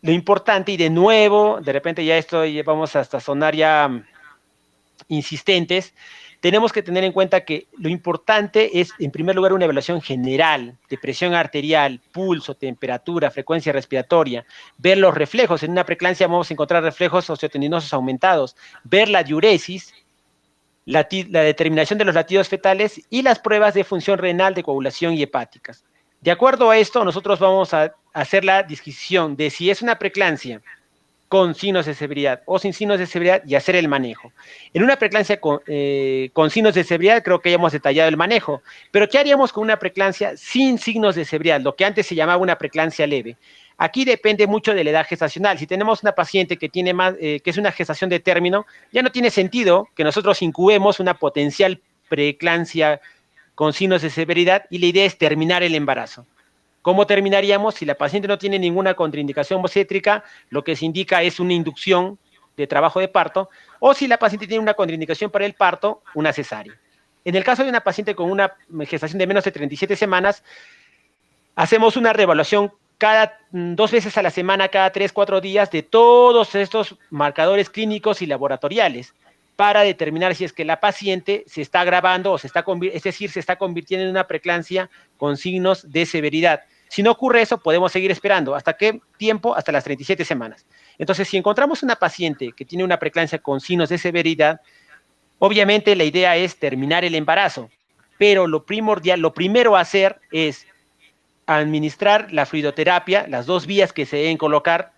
lo importante, y de nuevo, de repente ya vamos hasta sonar ya insistentes, tenemos que tener en cuenta que lo importante es, en primer lugar, una evaluación general de presión arterial, pulso, temperatura, frecuencia respiratoria, ver los reflejos. En una preeclampsia vamos a encontrar reflejos osteotendinosos aumentados, ver la diuresis, la determinación de los latidos fetales y las pruebas de función renal, de coagulación y hepáticas. De acuerdo a esto, nosotros vamos a hacer la disquisición de si es una preeclampsia con signos de severidad o sin signos de severidad y hacer el manejo. En una preeclampsia con signos de severidad creo que ya hemos detallado el manejo, pero ¿qué haríamos con una preeclampsia sin signos de severidad? Lo que antes se llamaba una preeclampsia leve. Aquí depende mucho de la edad gestacional. Si tenemos una paciente que tiene que es una gestación de término, ya no tiene sentido que nosotros incubemos una potencial preeclampsia con signos de severidad y la idea es terminar el embarazo. ¿Cómo terminaríamos? Si la paciente no tiene ninguna contraindicación obstétrica, lo que se indica es una inducción de trabajo de parto, o si la paciente tiene una contraindicación para el parto, una cesárea. En el caso de una paciente con una gestación de menos de 37 semanas, hacemos una reevaluación cada 2 veces a la semana, cada 3-4 días, de todos estos marcadores clínicos y laboratoriales, para determinar si es que la paciente se está agravando o se está convirtiendo en una preeclampsia con signos de severidad. Si no ocurre eso, podemos seguir esperando. ¿Hasta qué tiempo? Hasta las 37 semanas. Entonces, si encontramos una paciente que tiene una preeclampsia con signos de severidad, obviamente la idea es terminar el embarazo, pero lo primero a hacer es administrar la fluidoterapia, las 2 vías que se deben colocar,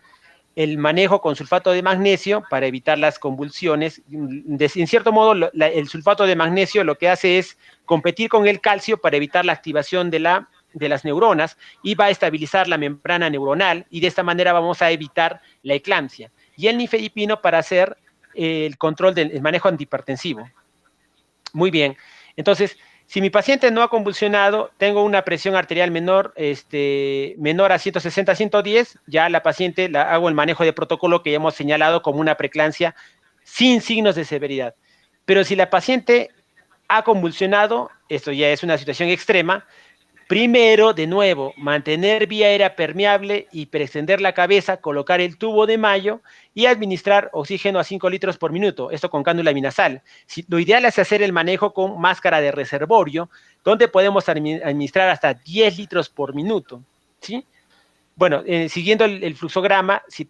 el manejo con sulfato de magnesio para evitar las convulsiones. En cierto modo, el sulfato de magnesio lo que hace es competir con el calcio para evitar la activación de las neuronas y va a estabilizar la membrana neuronal y de esta manera vamos a evitar la eclampsia. Y el nifedipino para hacer el control del manejo antihipertensivo. Muy bien. Entonces, si mi paciente no ha convulsionado, tengo una presión arterial menor a 160-110, ya la paciente hago el manejo de protocolo que ya hemos señalado como una preeclampsia sin signos de severidad. Pero si la paciente ha convulsionado, esto ya es una situación extrema, Primero, de nuevo, mantener vía aérea permeable y extender la cabeza, colocar el tubo de Mayo y administrar oxígeno a 5 litros por minuto, esto con cánula binasal. Lo ideal es hacer el manejo con máscara de reservorio, donde podemos administrar hasta 10 litros por minuto, ¿sí? Bueno, siguiendo el fluxograma, si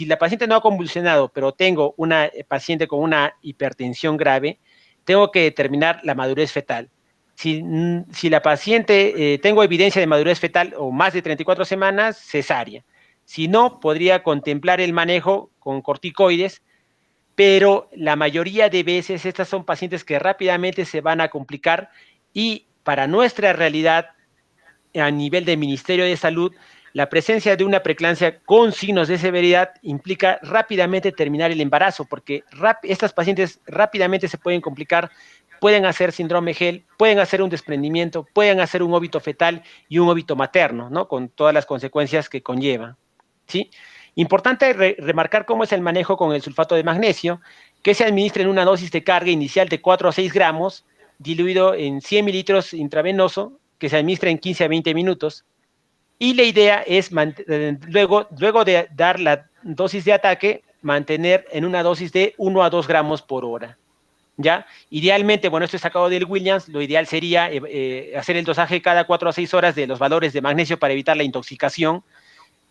la paciente no ha convulsionado, pero tengo una paciente con una hipertensión grave, tengo que determinar la madurez fetal. Si la paciente, tengo evidencia de madurez fetal o más de 34 semanas, cesárea. Si no, podría contemplar el manejo con corticoides, pero la mayoría de veces estas son pacientes que rápidamente se van a complicar y para nuestra realidad a nivel del Ministerio de Salud, la presencia de una preeclampsia con signos de severidad implica rápidamente terminar el embarazo, porque estas pacientes rápidamente se pueden complicar, pueden hacer síndrome GEL, pueden hacer un desprendimiento, pueden hacer un óbito fetal y un óbito materno, ¿no? Con todas las consecuencias que conlleva, ¿sí? Importante remarcar cómo es el manejo con el sulfato de magnesio, que se administra en una dosis de carga inicial de 4 a 6 gramos, diluido en 100 mililitros intravenoso, que se administra en 15 a 20 minutos. Y la idea es, luego de dar la dosis de ataque, mantener en una dosis de 1 a 2 gramos por hora. ¿Ya? Idealmente, bueno, esto es sacado del Williams, lo ideal sería hacer el dosaje cada 4 a 6 horas de los valores de magnesio para evitar la intoxicación,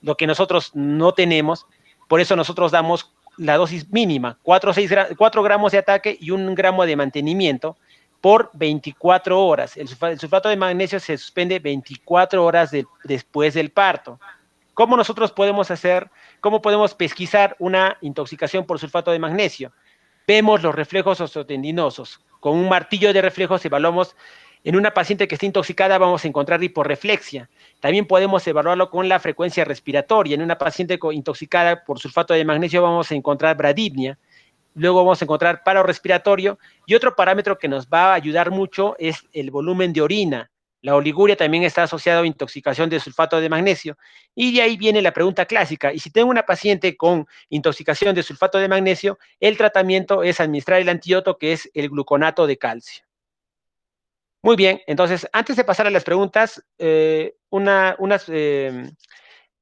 lo que nosotros no tenemos, por eso nosotros damos la dosis mínima, 4 gramos de ataque y 1 gramo de mantenimiento por 24 horas. El sulfato de magnesio se suspende 24 horas después del parto. ¿Cómo nosotros podemos cómo podemos pesquisar una intoxicación por sulfato de magnesio? Vemos los reflejos osteotendinosos. Con un martillo de reflejos evaluamos. En una paciente que esté intoxicada vamos a encontrar hiporreflexia. También podemos evaluarlo con la frecuencia respiratoria. En una paciente intoxicada por sulfato de magnesio vamos a encontrar bradipnia. Luego vamos a encontrar paro respiratorio. Y otro parámetro que nos va a ayudar mucho es el volumen de orina. La oliguria también está asociada a intoxicación de sulfato de magnesio. Y de ahí viene la pregunta clásica. Y si tengo una paciente con intoxicación de sulfato de magnesio, el tratamiento es administrar el antídoto que es el gluconato de calcio. Muy bien, entonces, antes de pasar a las preguntas,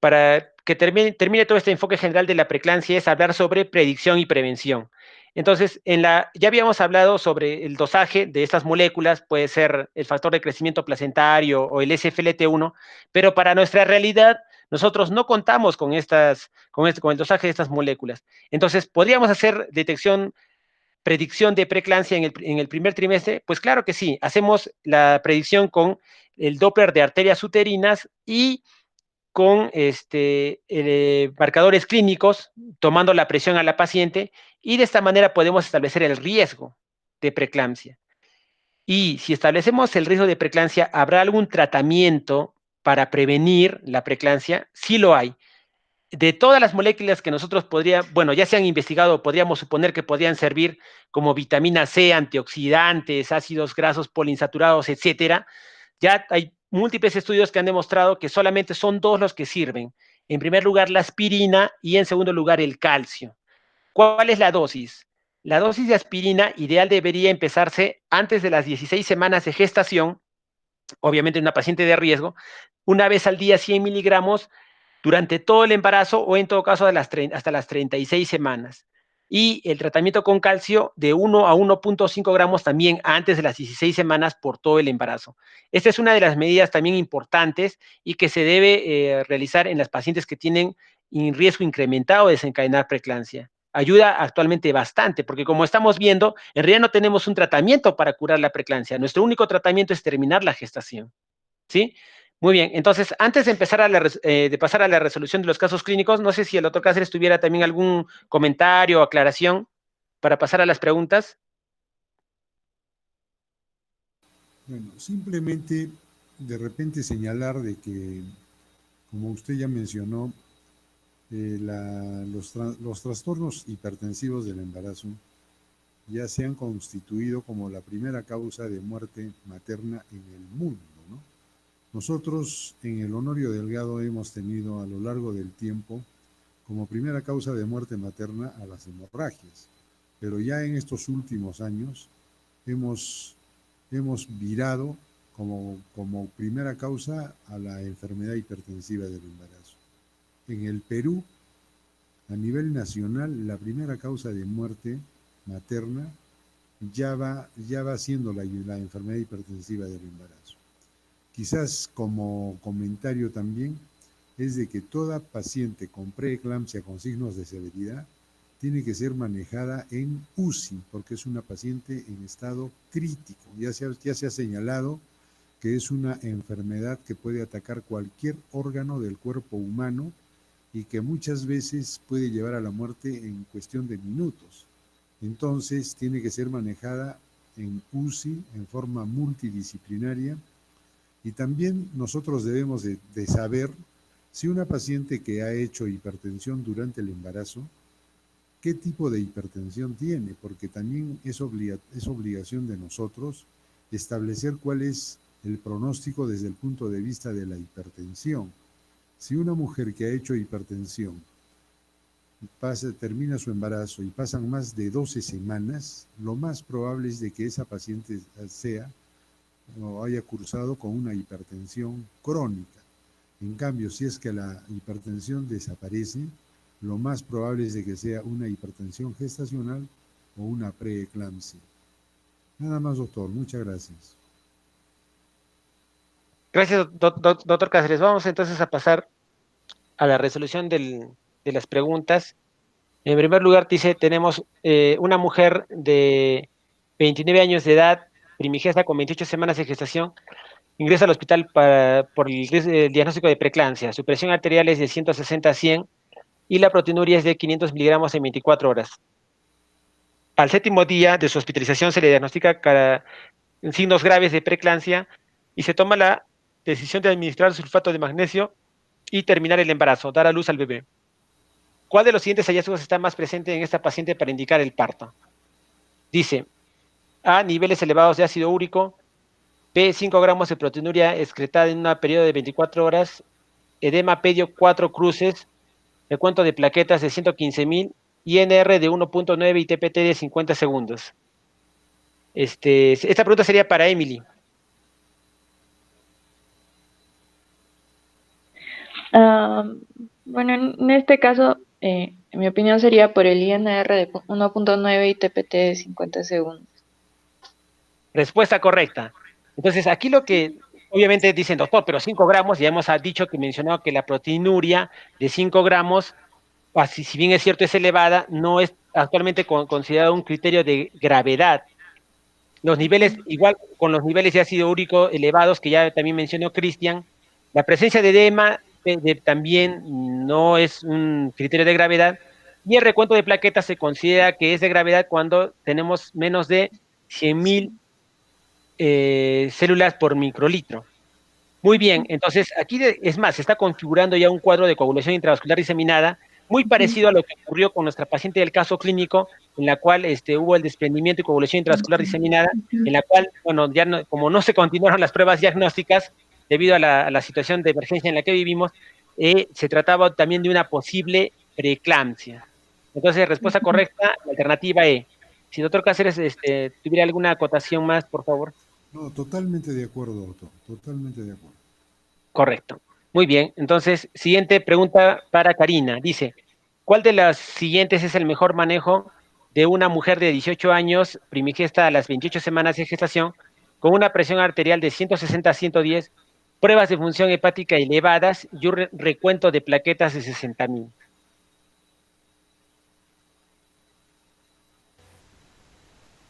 para que termine todo este enfoque general de la preeclampsia es hablar sobre predicción y prevención. Entonces, ya habíamos hablado sobre el dosaje de estas moléculas, puede ser el factor de crecimiento placentario o el SFLT1, pero para nuestra realidad, nosotros no contamos con el dosaje de estas moléculas. Entonces, ¿podríamos hacer predicción de preeclampsia en el primer trimestre? Pues claro que sí, hacemos la predicción con el Doppler de arterias uterinas y con marcadores clínicos, tomando la presión a la paciente, y de esta manera podemos establecer el riesgo de preeclampsia. Y si establecemos el riesgo de preeclampsia, ¿habrá algún tratamiento para prevenir la preeclampsia? Sí lo hay. De todas las moléculas que nosotros ya se han investigado, podríamos suponer que podrían servir como vitamina C, antioxidantes, ácidos grasos poliinsaturados, etcétera. Ya hay múltiples estudios que han demostrado que solamente son 2 los que sirven. En primer lugar, la aspirina y en segundo lugar, el calcio. ¿Cuál es la dosis? La dosis de aspirina ideal debería empezarse antes de las 16 semanas de gestación, obviamente en una paciente de riesgo, una vez al día 100 miligramos durante todo el embarazo o en todo caso hasta las 36 semanas. Y el tratamiento con calcio de 1 a 1.5 gramos también antes de las 16 semanas por todo el embarazo. Esta es una de las medidas también importantes y que se debe realizar en las pacientes que tienen riesgo incrementado de desencadenar preeclampsia. Ayuda actualmente bastante, porque como estamos viendo, en realidad no tenemos un tratamiento para curar la preeclampsia. Nuestro único tratamiento es terminar la gestación. ¿Sí? Muy bien, entonces, antes de empezar de pasar a la resolución de los casos clínicos, no sé si el doctor Cáceres tuviera también algún comentario o aclaración para pasar a las preguntas. Bueno, simplemente de repente señalar de que, como usted ya mencionó, los trastornos hipertensivos del embarazo ya se han constituido como la primera causa de muerte materna en el mundo, ¿no? Nosotros en el Honorio Delgado hemos tenido a lo largo del tiempo como primera causa de muerte materna a las hemorragias, pero ya en estos últimos años hemos virado como primera causa a la enfermedad hipertensiva del embarazo. En el Perú, a nivel nacional, la primera causa de muerte materna ya va siendo la enfermedad hipertensiva del embarazo. Quizás como comentario también es de que toda paciente con preeclampsia con signos de severidad tiene que ser manejada en UCI, porque es una paciente en estado crítico. Ya se ha señalado que es una enfermedad que puede atacar cualquier órgano del cuerpo humano y que muchas veces puede llevar a la muerte en cuestión de minutos. Entonces, tiene que ser manejada en UCI, en forma multidisciplinaria, y también nosotros debemos de saber si una paciente que ha hecho hipertensión durante el embarazo, qué tipo de hipertensión tiene, porque también es obligación de nosotros establecer cuál es el pronóstico desde el punto de vista de la hipertensión. Si una mujer que ha hecho hipertensión termina su embarazo y pasan más de 12 semanas, lo más probable es de que esa paciente sea o haya cursado con una hipertensión crónica. En cambio, si es que la hipertensión desaparece, lo más probable es de que sea una hipertensión gestacional o una preeclampsia. Nada más, doctor. Muchas gracias. Gracias, doctor Cáceres. Vamos entonces a pasar a la resolución de las preguntas. En primer lugar, dice, tenemos una mujer de 29 años de edad, primigesta con 28 semanas de gestación, ingresa al hospital por el diagnóstico de preeclampsia. Su presión arterial es de 160 a 100 y la proteinuria es de 500 miligramos en 24 horas. Al séptimo día de su hospitalización se le diagnostica signos graves de preeclampsia y se toma la decisión de administrar sulfato de magnesio y terminar el embarazo, dar a luz al bebé. ¿Cuál de los siguientes hallazgos está más presente en esta paciente para indicar el parto? Dice, A, niveles elevados de ácido úrico, B, 5 gramos de proteinuria excretada en un periodo de 24 horas, edema pedio 4 cruces, recuento de plaquetas de 115.000, INR de 1.9 y TPT de 50 segundos. Esta pregunta sería para Emily. Bueno, en este caso, mi opinión sería por el INR de 1.9 y TPT de 50 segundos. Respuesta correcta. Entonces, aquí lo que obviamente dicen, doctor, pero 5 gramos, ya hemos dicho que mencionó que la proteinuria de 5 gramos, si bien es cierto es elevada, no es actualmente considerado un criterio de gravedad. Los niveles, igual con los niveles de ácido úrico elevados, que ya también mencionó Cristian, la presencia de edema también no es un criterio de gravedad, y el recuento de plaquetas se considera que es de gravedad cuando tenemos menos de 100.000 células por microlitro. Muy bien, entonces aquí es más, se está configurando ya un cuadro de coagulación intravascular diseminada, muy parecido a lo que ocurrió con nuestra paciente del caso clínico, en la cual hubo el desprendimiento y coagulación intravascular diseminada, en la cual, bueno, ya no, como no se continuaron las pruebas diagnósticas, debido a la situación de emergencia en la que vivimos, se trataba también de una posible preeclampsia. Entonces, respuesta correcta, la alternativa E. Si doctor Cáceres tuviera alguna acotación más, por favor. No, totalmente de acuerdo, doctor, totalmente de acuerdo. Correcto. Muy bien, entonces, siguiente pregunta para Karina. Dice, ¿cuál de las siguientes es el mejor manejo de una mujer de 18 años, primigesta a las 28 semanas de gestación, con una presión arterial de 160 a 110, pruebas de función hepática elevadas y un recuento de plaquetas de 60.000?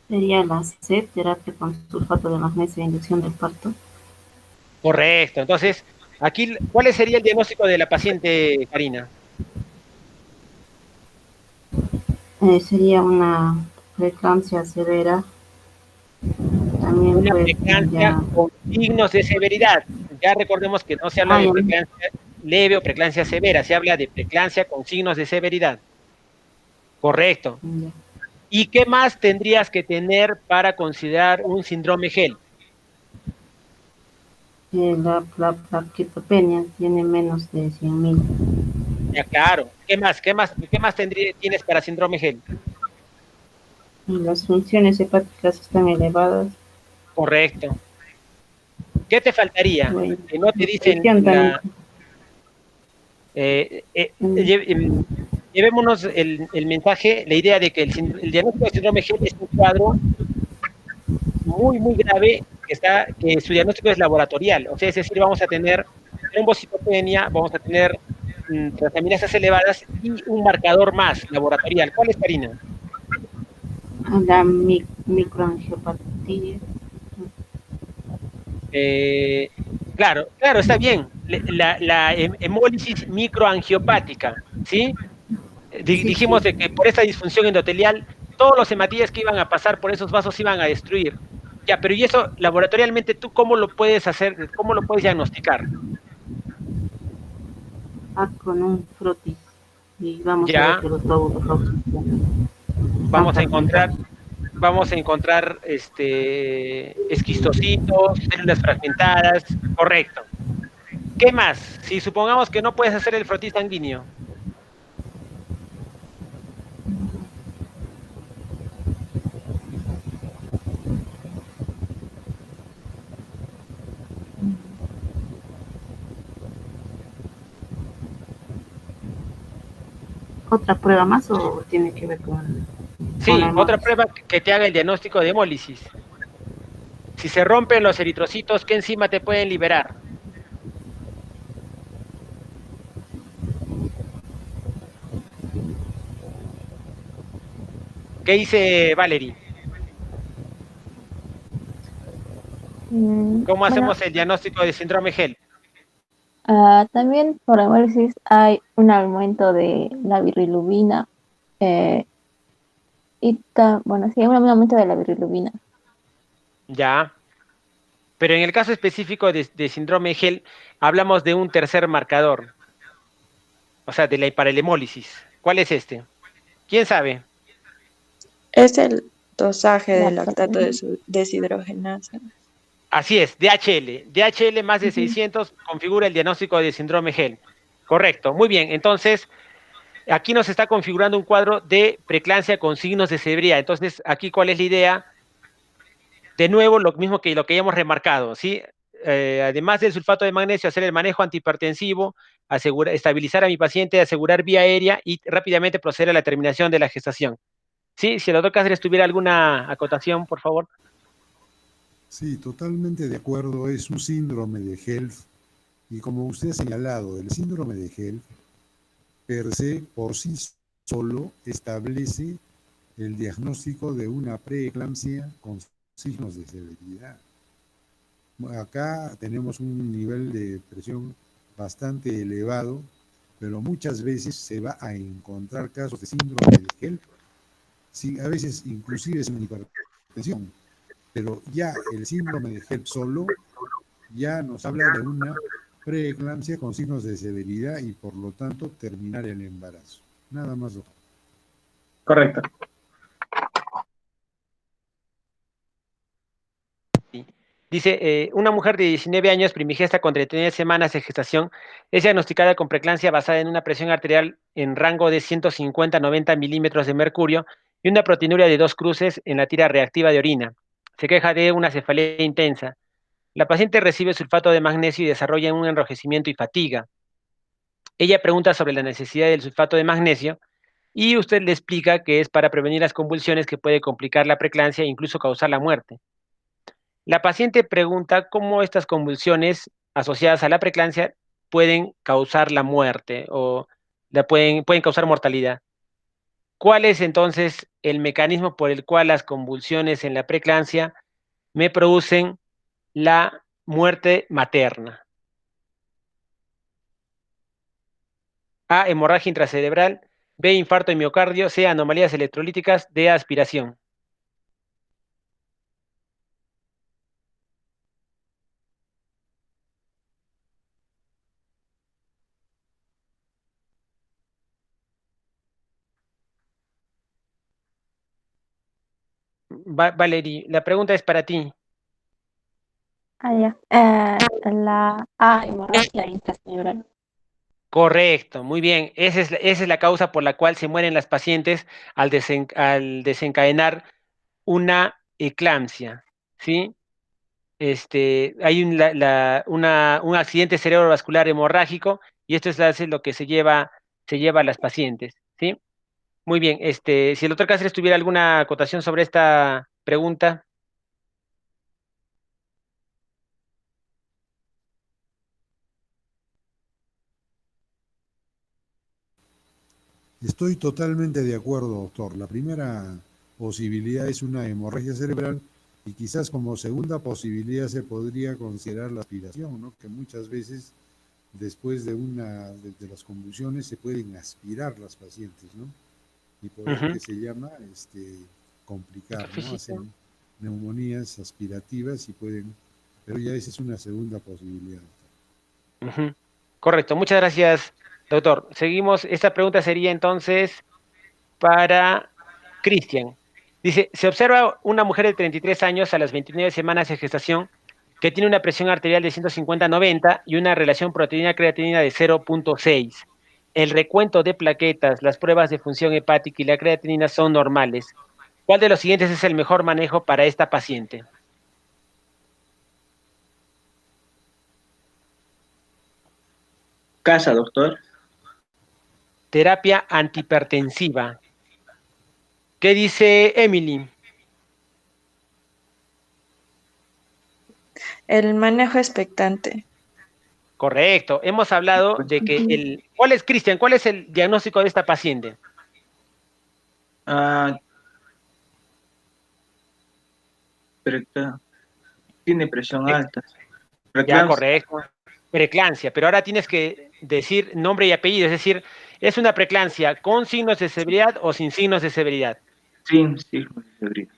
Sería la C, terapia con sulfato de magnesio e inducción del parto. Correcto. Entonces, aquí, ¿cuál sería el diagnóstico de la paciente, Karina? Sería una preeclampsia severa. También una preeclampsia con signos de severidad. Ya recordemos que no se habla de preeclampsia leve o preeclampsia severa, se habla de preeclampsia con signos de severidad. Correcto. ¿Y qué más tendrías que tener para considerar un síndrome GEL? La plaquetopenia tiene menos de 100.000. Ya, claro. ¿Qué más tienes para síndrome GEL? Las funciones hepáticas están elevadas. Correcto. ¿Qué te faltaría? Bueno, Que no te dicen presión también. eh, eh, Mm, llevémonos el mensaje, la idea de que el diagnóstico de síndrome Gel es un cuadro muy grave que su diagnóstico es laboratorial, o sea, es decir, vamos a tener trombocitopenia, vamos a tener transaminasas elevadas y un marcador más laboratorial. ¿Cuál es, Karina? La microangiopatía. Claro, está bien. La hemólisis microangiopática, ¿sí? Sí, Dijimos sí. de que por esta disfunción endotelial, todos los hematíes que iban a pasar por esos vasos se iban a destruir. Ya, pero ¿y eso laboratorialmente tú cómo lo puedes hacer, cómo lo puedes diagnosticar? Con un frotis. Y vamos a ver Ya, que los glóbulos rojos están vamos a encontrar, fragmentados. esquistocitos, células fragmentadas, correcto. ¿Qué más? Si supongamos que no puedes hacer el frotis sanguíneo. ¿Otra prueba más o tiene que ver con la Sí, otra hemólisis? prueba que te haga el diagnóstico de hemólisis. Si se rompen los eritrocitos, ¿qué enzima te pueden liberar? ¿Qué dice Valerie? ¿Cómo Bueno, hacemos el diagnóstico de síndrome Gel? también por análisis hay un aumento de la bilirrubina eh, bueno, sí, hay un aumento de la bilirrubina. Ya. Pero en el caso específico de síndrome Gel, hablamos de un tercer marcador, o sea, para el hemólisis. ¿Cuál es este? ¿Quién sabe? Es el dosaje de La, lactato deshidrogenasa. Así es, DHL. DHL más de Ujú. 600 configura el diagnóstico de síndrome Gel. Correcto, muy bien. Entonces, aquí nos está configurando un cuadro de preeclampsia con signos de severidad. Entonces, aquí, ¿cuál es la idea? De nuevo, lo mismo que lo que ya hemos remarcado, ¿sí? Además del sulfato de magnesio, hacer el manejo antihipertensivo, estabilizar a mi paciente, asegurar vía aérea y rápidamente proceder a la terminación de la gestación. ¿Sí? Si el doctor Cáceres tuviera alguna acotación, por favor. Sí, totalmente de acuerdo, es un síndrome de HELF y como usted ha señalado, el síndrome de HELF per se, por sí solo, establece el diagnóstico de una preeclampsia con signos de severidad. Acá tenemos un nivel de presión bastante elevado, pero muchas veces se va a encontrar casos de síndrome de HELP, sí, a veces inclusive sin hipertensión, pero ya el síndrome de HELP solo ya nos habla de una preeclampsia con signos de severidad y por lo tanto terminar el embarazo. Nada más, doctor. Correcto. Dice, una mujer de 19 años, primigesta con 39 semanas de gestación, es diagnosticada con preeclampsia basada en una presión arterial en rango de 150 a 90 milímetros de mercurio y una proteinuria de 2 cruces en la tira reactiva de orina. Se queja de una cefalea intensa. La paciente recibe sulfato de magnesio y desarrolla un enrojecimiento y fatiga. Ella pregunta sobre la necesidad del sulfato de magnesio y usted le explica que es para prevenir las convulsiones que puede complicar la preeclampsia e incluso causar la muerte. La paciente pregunta cómo estas convulsiones asociadas a la preeclampsia pueden causar la muerte o pueden causar mortalidad. ¿Cuál es entonces el mecanismo por el cual las convulsiones en la preeclampsia me producen la muerte materna? A, hemorragia intracerebral; B, infarto de miocardio; C, anomalías electrolíticas; D, aspiración. Valerie, la pregunta es para ti. Ya. La hemorragia intracerebral. Correcto, muy bien. Esa es la causa por la cual se mueren las pacientes al desencadenar una eclampsia, ¿sí? hay un accidente cerebrovascular hemorrágico y esto es lo que se lleva a las pacientes, ¿sí? Muy bien, si el doctor Cáceres tuviera alguna acotación sobre esta pregunta. Estoy totalmente de acuerdo, doctor. La primera posibilidad es una hemorragia cerebral y quizás como segunda posibilidad se podría considerar la aspiración, ¿no? Que muchas veces después de las convulsiones se pueden aspirar las pacientes, ¿no? Y por eso que se llama complicar, ¿no? Hacen neumonías aspirativas y pueden, pero ya esa es una segunda posibilidad. Correcto, muchas gracias, doctor. Seguimos, esta pregunta sería entonces para Cristian. Dice, se observa una mujer de 33 años a las 29 semanas de gestación que tiene una presión arterial de 150/90 y una relación proteína-creatinina de 0.6. El recuento de plaquetas, las pruebas de función hepática y la creatinina son normales. ¿Cuál de los siguientes es el mejor manejo para esta paciente? Casa, doctor. Terapia antihipertensiva. ¿Qué dice Emily? El manejo expectante. Correcto. Hemos hablado de que ¿cuál es, Cristian? ¿Cuál es el diagnóstico de esta paciente? Tiene presión alta. Ya, correcto. Preeclampsia, pero ahora tienes que decir nombre y apellido, es decir, ¿es una preeclampsia con signos de severidad o sin signos de severidad? Sin signos de severidad.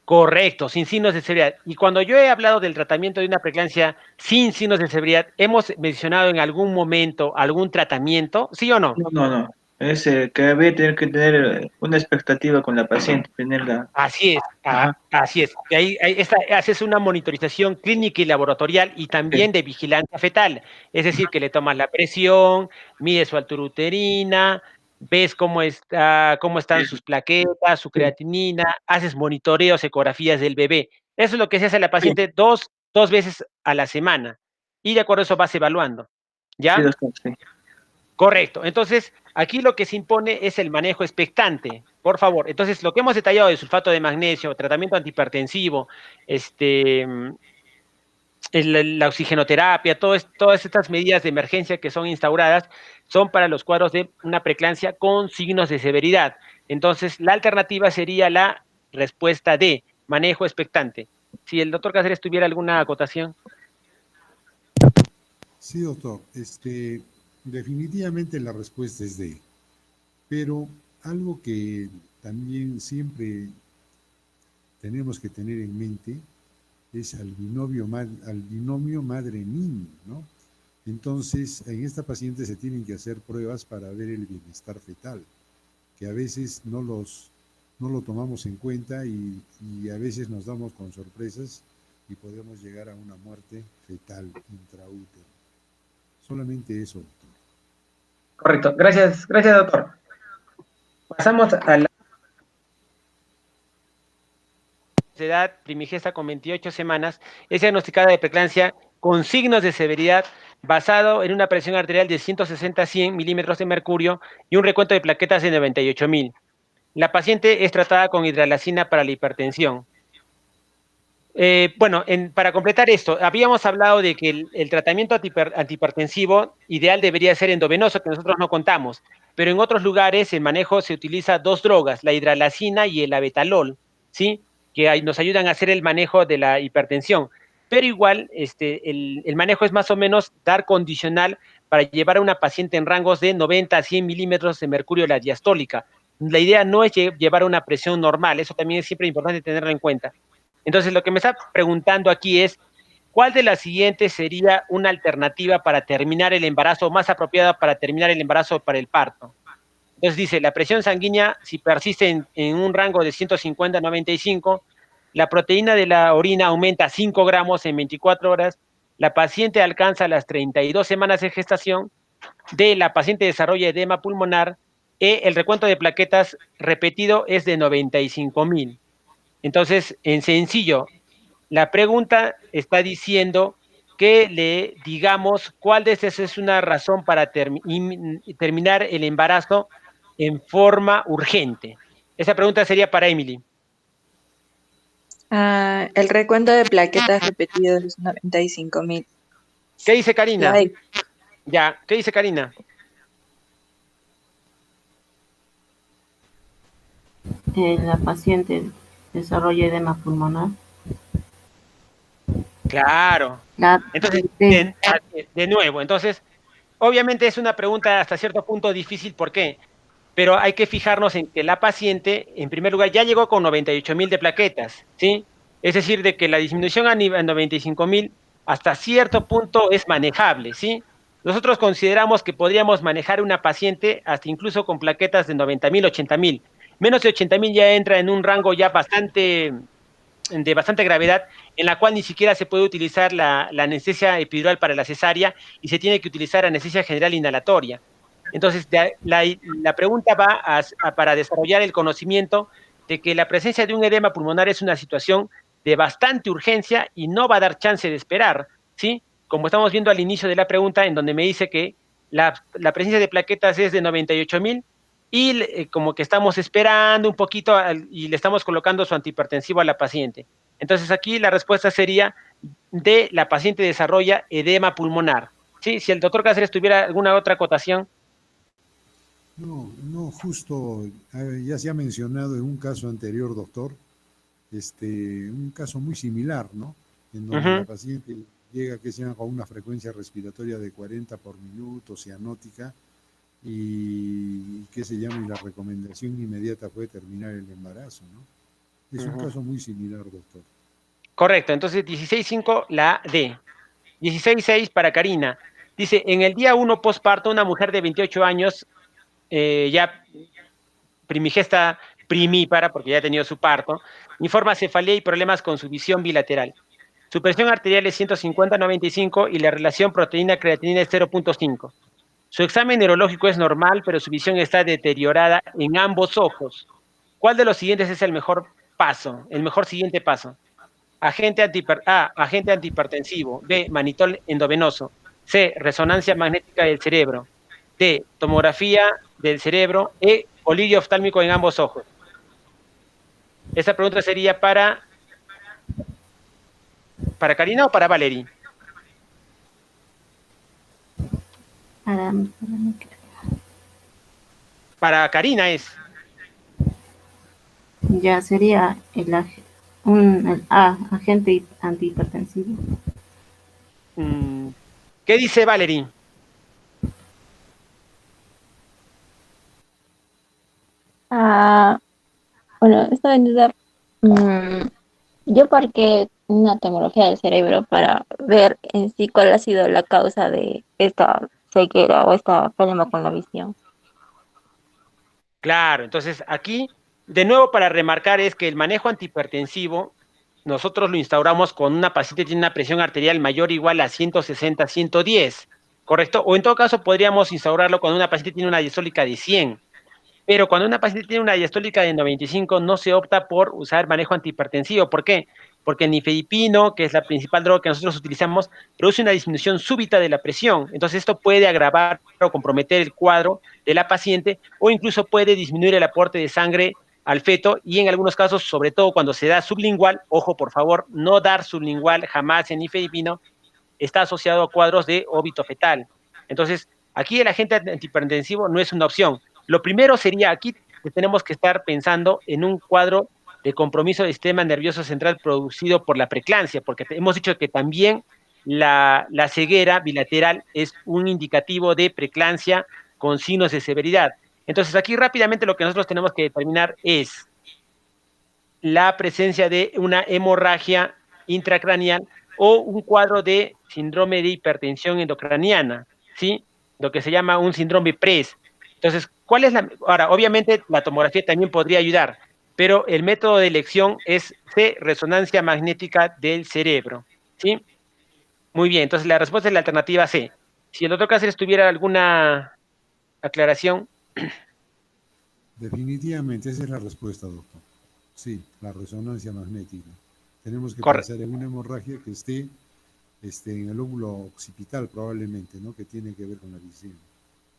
Correcto, sin signos de severidad. Y cuando yo he hablado del tratamiento de una preeclampsia sin signos de severidad, ¿hemos mencionado en algún momento algún tratamiento? ¿Sí o no? No. Es que debe tener que tener una expectativa con la paciente, tenerla. Así es, así es. Y ahí haces una monitorización clínica y laboratorial y también de vigilancia fetal. Es decir, que le tomas la presión, mides su altura uterina, ves cómo están sus plaquetas, su creatinina, haces monitoreos, ecografías del bebé. Eso es lo que se hace a la paciente dos veces a la semana. Y de acuerdo a eso vas evaluando. ¿Ya? Sí, doctor, sí. Correcto. Entonces, aquí lo que se impone es el manejo expectante, por favor. Entonces, lo que hemos detallado de sulfato de magnesio, tratamiento antihipertensivo, la oxigenoterapia, todas estas medidas de emergencia que son instauradas son para los cuadros de una preeclampsia con signos de severidad. Entonces, la alternativa sería la respuesta D, manejo expectante. Si el doctor Cáceres tuviera alguna acotación. Sí, doctor. Definitivamente la respuesta es D. Pero algo que también siempre tenemos que tener en mente es al binomio madre-niño, ¿no? Entonces, en esta paciente se tienen que hacer pruebas para ver el bienestar fetal, que a veces no lo tomamos en cuenta y a veces nos damos con sorpresas y podemos llegar a una muerte fetal intraútero. Solamente eso, doctor. Correcto. Gracias, doctor. Pasamos a la edad primigesta con 28 semanas, es diagnosticada de preeclampsia con signos de severidad basado en una presión arterial de 160-100 milímetros de mercurio y un recuento de plaquetas de 98.000. La paciente es tratada con hidralazina para la hipertensión. Para completar esto, habíamos hablado de que el tratamiento antihipertensivo ideal debería ser endovenoso, que nosotros no contamos, pero en otros lugares el manejo se utiliza dos drogas, la hidralazina y el abetalol, ¿sí? Que nos ayudan a hacer el manejo de la hipertensión. Pero igual, el manejo es más o menos dar condicional para llevar a una paciente en rangos de 90 a 100 milímetros de mercurio la diastólica. La idea no es llevar a una presión normal, eso también es siempre importante tenerlo en cuenta. Entonces, lo que me está preguntando aquí es, ¿cuál de las siguientes sería una alternativa para terminar el embarazo, más apropiada para terminar el embarazo para el parto? Entonces dice, la presión sanguínea, si persiste en un rango de 150 a 95, la proteína de la orina aumenta 5 gramos en 24 horas, la paciente alcanza las 32 semanas de gestación, D, la paciente desarrolla edema pulmonar, E, el recuento de plaquetas repetido es de 95.000. Entonces, en sencillo, la pregunta está diciendo que le digamos cuál de estas es una razón para terminar el embarazo en forma urgente. Esa pregunta sería para Emily. El recuento de plaquetas repetido es 95.000. ¿Qué dice Karina? La E. Ya, ¿qué dice Karina? La paciente desarrolla edema pulmonar. Claro. La Entonces, D. de nuevo, entonces, obviamente es una pregunta hasta cierto punto difícil, ¿por qué? Pero hay que fijarnos en que la paciente, en primer lugar, ya llegó con 98.000 de plaquetas, ¿sí? Es decir, de que la disminución a 95.000 hasta cierto punto es manejable, ¿sí? Nosotros consideramos que podríamos manejar una paciente hasta incluso con plaquetas de 90.000, 80.000. Menos de 80.000 ya entra en un rango ya de bastante gravedad, en la cual ni siquiera se puede utilizar la anestesia epidural para la cesárea y se tiene que utilizar anestesia general inhalatoria. Entonces, la pregunta va para desarrollar el conocimiento de que la presencia de un edema pulmonar es una situación de bastante urgencia y no va a dar chance de esperar, ¿sí? Como estamos viendo al inicio de la pregunta, en donde me dice que la presencia de plaquetas es de 98.000 y como que estamos esperando un poquito y le estamos colocando su antihipertensivo a la paciente. Entonces aquí la respuesta sería de la paciente desarrolla edema pulmonar. ¿Sí? Si el doctor Cáceres tuviera alguna otra acotación. No, no, justo, ya se ha mencionado en un caso anterior, doctor, un caso muy similar, ¿no? En donde la paciente llega, que se llama, con una frecuencia respiratoria de 40 por minuto, cianótica, y que se llama, y la recomendación inmediata fue terminar el embarazo, ¿no? Es un caso muy similar, doctor. Correcto, entonces 16.5 la D. 16.6 para Karina. Dice, en el día 1 postparto, una mujer de 28 años, ya primigesta primípara, porque ya ha tenido su parto, informa cefalea y problemas con su visión bilateral. Su presión arterial es 150/95 y la relación proteína-creatinina es 0.5. Su examen neurológico es normal, pero su visión está deteriorada en ambos ojos. ¿Cuál de los siguientes es el mejor paso, el mejor siguiente paso? Agente antihipertensivo. B, manitol endovenoso. C, resonancia magnética del cerebro. D, tomografía del cerebro. E, colirio oftálmico en ambos ojos. Esa pregunta sería para Karina o para Valerie. Para Karina es. Ya sería el A, agente antihipertensivo. ¿Qué dice Valerie? Bueno, estoy en duda. Yo marqué una tomografía del cerebro para ver en sí cuál ha sido la causa de esta ceguera o este problema con la visión. Claro, entonces aquí, de nuevo para remarcar es que el manejo antihipertensivo, nosotros lo instauramos con una paciente que tiene una presión arterial mayor o igual a 160/110, ¿correcto? O en todo caso podríamos instaurarlo cuando una paciente tiene una diastólica de 100. Pero cuando una paciente tiene una diastólica de 95, no se opta por usar manejo antihipertensivo. ¿Por qué? Porque el nifedipino, que es la principal droga que nosotros utilizamos, produce una disminución súbita de la presión. Entonces esto puede agravar o comprometer el cuadro de la paciente o incluso puede disminuir el aporte de sangre al feto y en algunos casos, sobre todo cuando se da sublingual, ojo por favor, no dar sublingual jamás en nifedipino, está asociado a cuadros de óbito fetal. Entonces, aquí el agente antihipertensivo no es una opción. Lo primero sería aquí que tenemos que estar pensando en un cuadro de compromiso del sistema nervioso central producido por la preeclampsia, porque hemos dicho que también la ceguera bilateral es un indicativo de preeclampsia con signos de severidad. Entonces, aquí rápidamente lo que nosotros tenemos que determinar es la presencia de una hemorragia intracraneal o un cuadro de síndrome de hipertensión endocraniana, ¿sí? Lo que se llama un síndrome PRES. Entonces, ¿cuál es ahora, obviamente la tomografía también podría ayudar, pero el método de elección es C, resonancia magnética del cerebro, ¿sí? Muy bien, entonces la respuesta es la alternativa C. Si el doctor Cáceres tuviera alguna aclaración. Definitivamente, esa es la respuesta, doctor. Sí, la resonancia magnética. Tenemos que Corre- pensar en una hemorragia que esté en el lóbulo occipital probablemente, ¿no? Que tiene que ver con la visión.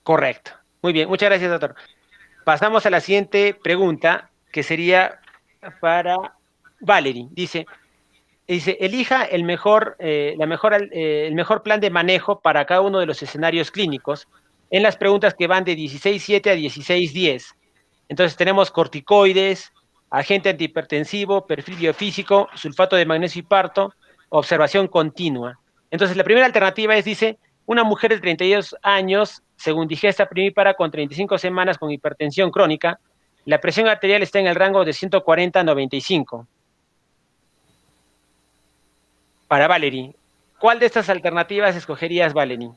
Correcto. Muy bien, muchas gracias, doctor. Pasamos a la siguiente pregunta, que sería para Valerie. Dice, elija el mejor plan de manejo para cada uno de los escenarios clínicos en las preguntas que van de 16.7 a 16.10. Entonces tenemos corticoides, agente antihipertensivo, perfil biofísico, sulfato de magnesio y parto, observación continua. Entonces la primera alternativa dice, una mujer de 32 años, según digesta primípara con 35 semanas con hipertensión crónica, la presión arterial está en el rango de 140 a 95. Para Valerie, ¿cuál de estas alternativas escogerías, Valerie?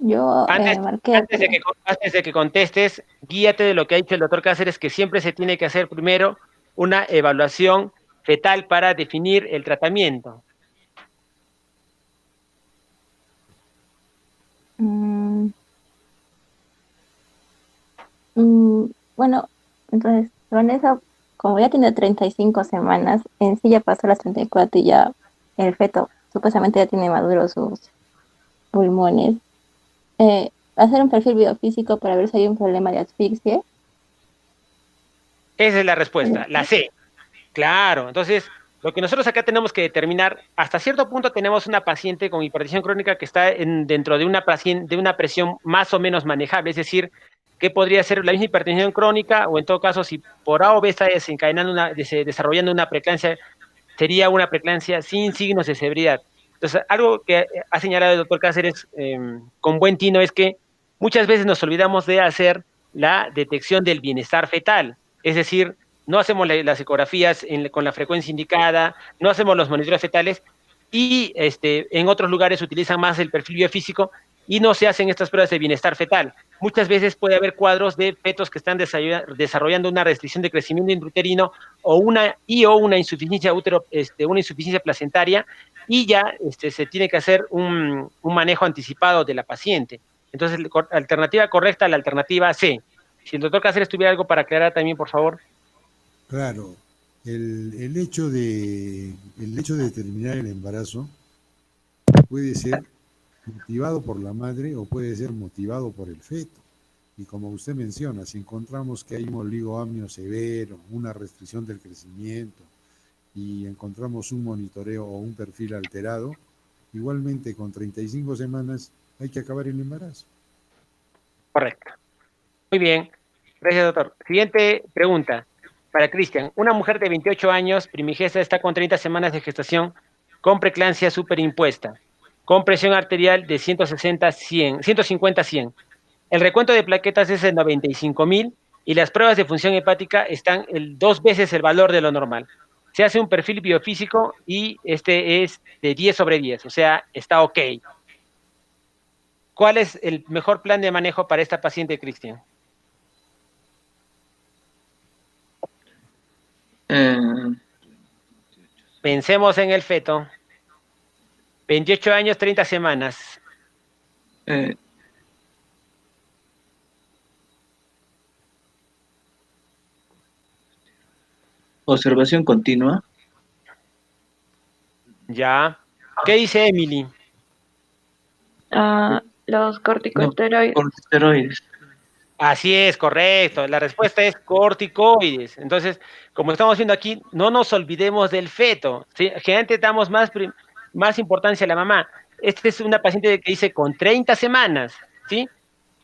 Yo Antes, marqué antes de que, antes de que contestes, guíate de lo que ha dicho el doctor Cáceres, que siempre se tiene que hacer primero una evaluación fetal para definir el tratamiento. mm, bueno, entonces Vanessa, como ya tiene 35 semanas, en sí ya pasó las 34 y ya el feto supuestamente ya tiene maduros sus pulmones. Hacer un perfil biofísico para ver si hay un problema de asfixia. Esa es la respuesta, la C. Claro, entonces lo que nosotros acá tenemos que determinar, hasta cierto punto tenemos una paciente con hipertensión crónica que está dentro de de una presión más o menos manejable, es decir, que podría ser la misma hipertensión crónica o en todo caso si por A o B está desarrollando una preeclampsia, sería una preeclampsia sin signos de severidad. Entonces, algo que ha señalado el doctor Cáceres con buen tino es que muchas veces nos olvidamos de hacer la detección del bienestar fetal, es decir, no hacemos las ecografías con la frecuencia indicada, no hacemos los monitoreos fetales y en otros lugares utilizan más el perfil biofísico y no se hacen estas pruebas de bienestar fetal. Muchas veces puede haber cuadros de fetos que están desarrollando una restricción de crecimiento intrauterino o una insuficiencia una insuficiencia placentaria y ya se tiene que hacer un manejo anticipado de la paciente. Entonces, la alternativa correcta, la alternativa C. Si el doctor Cáceres tuviera algo para aclarar también, por favor. Claro, el hecho de terminar el embarazo puede ser motivado por la madre o puede ser motivado por el feto. Y como usted menciona, si encontramos que hay un oligoamnio severo, una restricción del crecimiento y encontramos un monitoreo o un perfil alterado, igualmente con 35 semanas hay que acabar el embarazo. Correcto. Muy bien. Gracias, doctor. Siguiente pregunta. Para Cristian, una mujer de 28 años, primigesta, está con 30 semanas de gestación, con preeclampsia superimpuesta, con presión arterial de 150-100. El recuento de plaquetas es de 95.000 y las pruebas de función hepática están dos veces el valor de lo normal. Se hace un perfil biofísico y este es de 10/10, o sea, está ok. ¿Cuál es el mejor plan de manejo para esta paciente, Cristian? Eh, Pensemos en el feto. 28 años, 30 semanas. eh, Observación continua. Ya. ¿Qué dice Emily? Los No, corticosteroides. corticosteroides. Así es, correcto. La respuesta es corticoides. Entonces, como estamos viendo aquí, no nos olvidemos del feto. ¿Sí? Generalmente damos más importancia a la mamá. Esta es una paciente que dice con 30 semanas, ¿sí?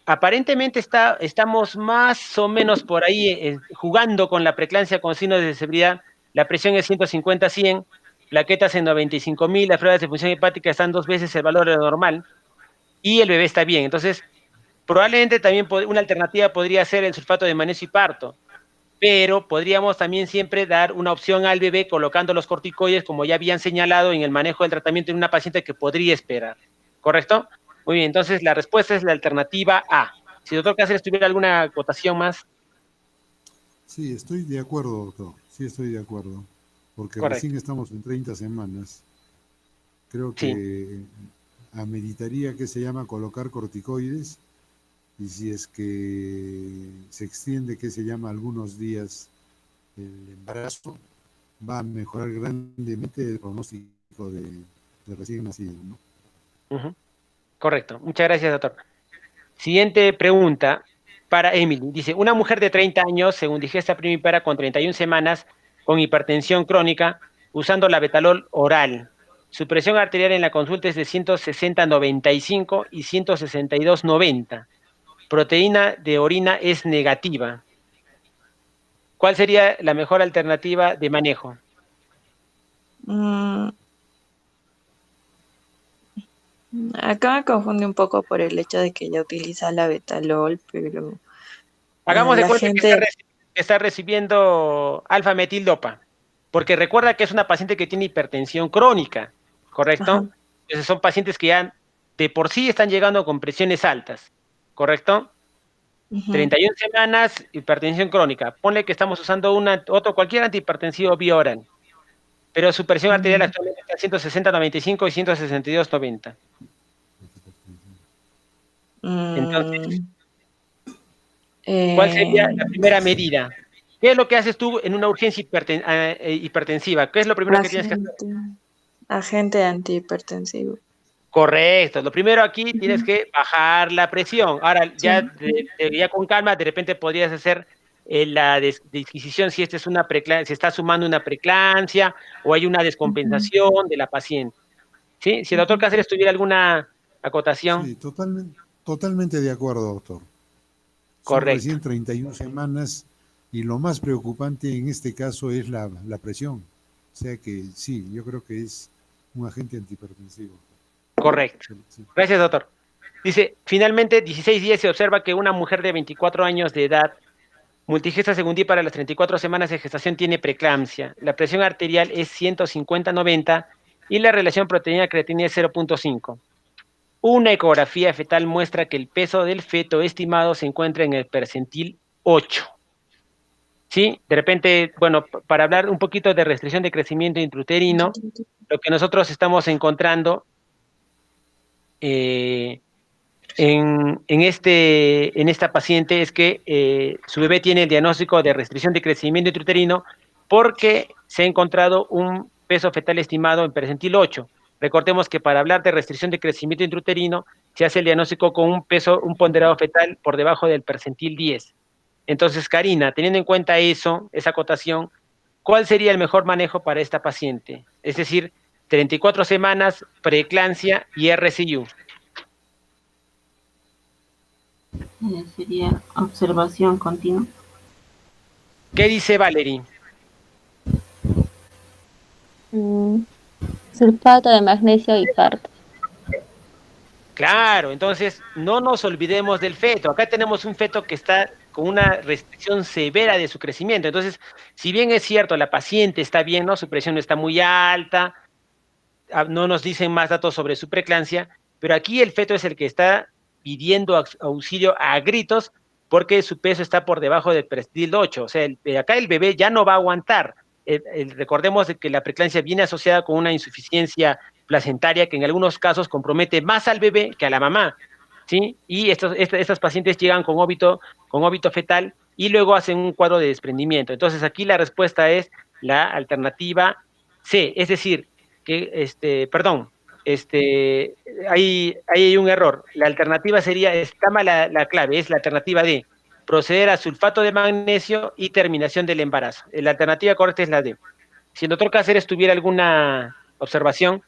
Aparentemente estamos más o menos por ahí jugando con la preeclampsia con signos de severidad. La presión es 150-100, plaquetas en 95.000, las pruebas de función hepática están dos veces el valor de lo normal y el bebé está bien. Entonces, probablemente también una alternativa podría ser el sulfato de magnesio y parto, pero podríamos también siempre dar una opción al bebé colocando los corticoides, como ya habían señalado en el manejo del tratamiento en una paciente que podría esperar. ¿Correcto? Muy bien, entonces la respuesta es la alternativa A. Si el doctor Cáceres tuviera alguna acotación más. Sí, estoy de acuerdo, doctor. Sí, estoy de acuerdo. Porque Correcto. recién estamos en 30 semanas. Creo Sí, que ameritaría que se llama colocar corticoides y si es que se extiende que se llama algunos días el embarazo, va a mejorar grandemente el pronóstico de recién nacido, ¿no? Ujú. Correcto. Muchas gracias, doctor. Siguiente pregunta para Emily. Dice, una mujer de 30 años, según digesta primipara con 31 semanas, con hipertensión crónica, usando la betalol oral. Su presión arterial en la consulta es de 160/95 y 162/90. Proteína de orina es negativa. ¿Cuál sería la mejor alternativa de manejo? Mm, acá me confunde un poco por el hecho de que ella utiliza la betalol, pero Hagamos de la cuenta que gente... está recibiendo alfa-metildopa, porque recuerda que es una paciente que tiene hipertensión crónica, Ajá, ¿correcto? Entonces son pacientes que ya de por sí están llegando con presiones altas, ¿correcto? ujú, 31 semanas, hipertensión crónica. Ponle que estamos usando cualquier antihipertensivo vía oral, pero su presión arterial mm, actualmente está 160/95 y 162/90. Entonces, mm, ¿cuál sería eh, la primera medida? ¿Qué es lo que haces tú en una urgencia hipertensiva? ¿Qué es lo primero que tienes que hacer? agente, agente antihipertensivo. Correcto. Lo primero aquí tienes Ujú, que bajar la presión. Ahora, ya, sí. ya con calma, de repente podrías hacer la disquisición si esta es si está sumando una preeclampsia o hay una Ujú, descompensación de la paciente. ¿Sí? Si el doctor ujú. Cáceres tuviera alguna acotación, Sí, totalmente de acuerdo, doctor. Son correcto. recién 31 semanas y lo más preocupante en este caso es la presión. O sea que sí, yo creo que es un agente antihipertensivo. Correcto. Sí. Gracias, doctor. Dice, finalmente, 16 días se observa que una mujer de 24 años de edad multigesta segundí para las 34 semanas de gestación tiene preeclampsia. La presión arterial es 150/90 y la relación proteína-creatinina es 0.5. Una ecografía fetal muestra que el peso del feto estimado se encuentra en el percentil 8. ¿Sí? De repente, bueno, para hablar un poquito de restricción de crecimiento intrauterino, lo que nosotros estamos encontrando eh, en esta paciente es que su bebé tiene el diagnóstico de restricción de crecimiento intrauterino porque se ha encontrado un peso fetal estimado en percentil 8. Recordemos que para hablar de restricción de crecimiento intrauterino se hace el diagnóstico con un ponderado fetal por debajo del percentil 10. Entonces, Karina, teniendo en cuenta eso, esa acotación, ¿cuál sería el mejor manejo para esta paciente? Es decir, 34 semanas, preeclampsia y RCU. Sería observación continua. ¿Qué dice Valerie? Mm, sulfato de magnesio y parto. Claro, entonces no nos olvidemos del feto. Acá tenemos un feto que está con una restricción severa de su crecimiento. Entonces, si bien es cierto, la paciente está bien, ¿no? Su presión no está muy alta, no nos dicen más datos sobre su preeclampsia, pero aquí el feto es el que está pidiendo auxilio a gritos porque su peso está por debajo del percentil 8. O sea, acá el bebé ya no va a aguantar. Recordemos que la preeclampsia viene asociada con una insuficiencia placentaria que en algunos casos compromete más al bebé que a la mamá, ¿sí? Y estas pacientes llegan con óbito fetal y luego hacen un cuadro de desprendimiento. Entonces aquí la respuesta es la alternativa C, es decir, que, perdón, ahí hay un error. La alternativa sería, está mal la clave, es la alternativa D, proceder a sulfato de magnesio y terminación del embarazo. La alternativa correcta es la D. Si el doctor Cáceres tuviera alguna observación,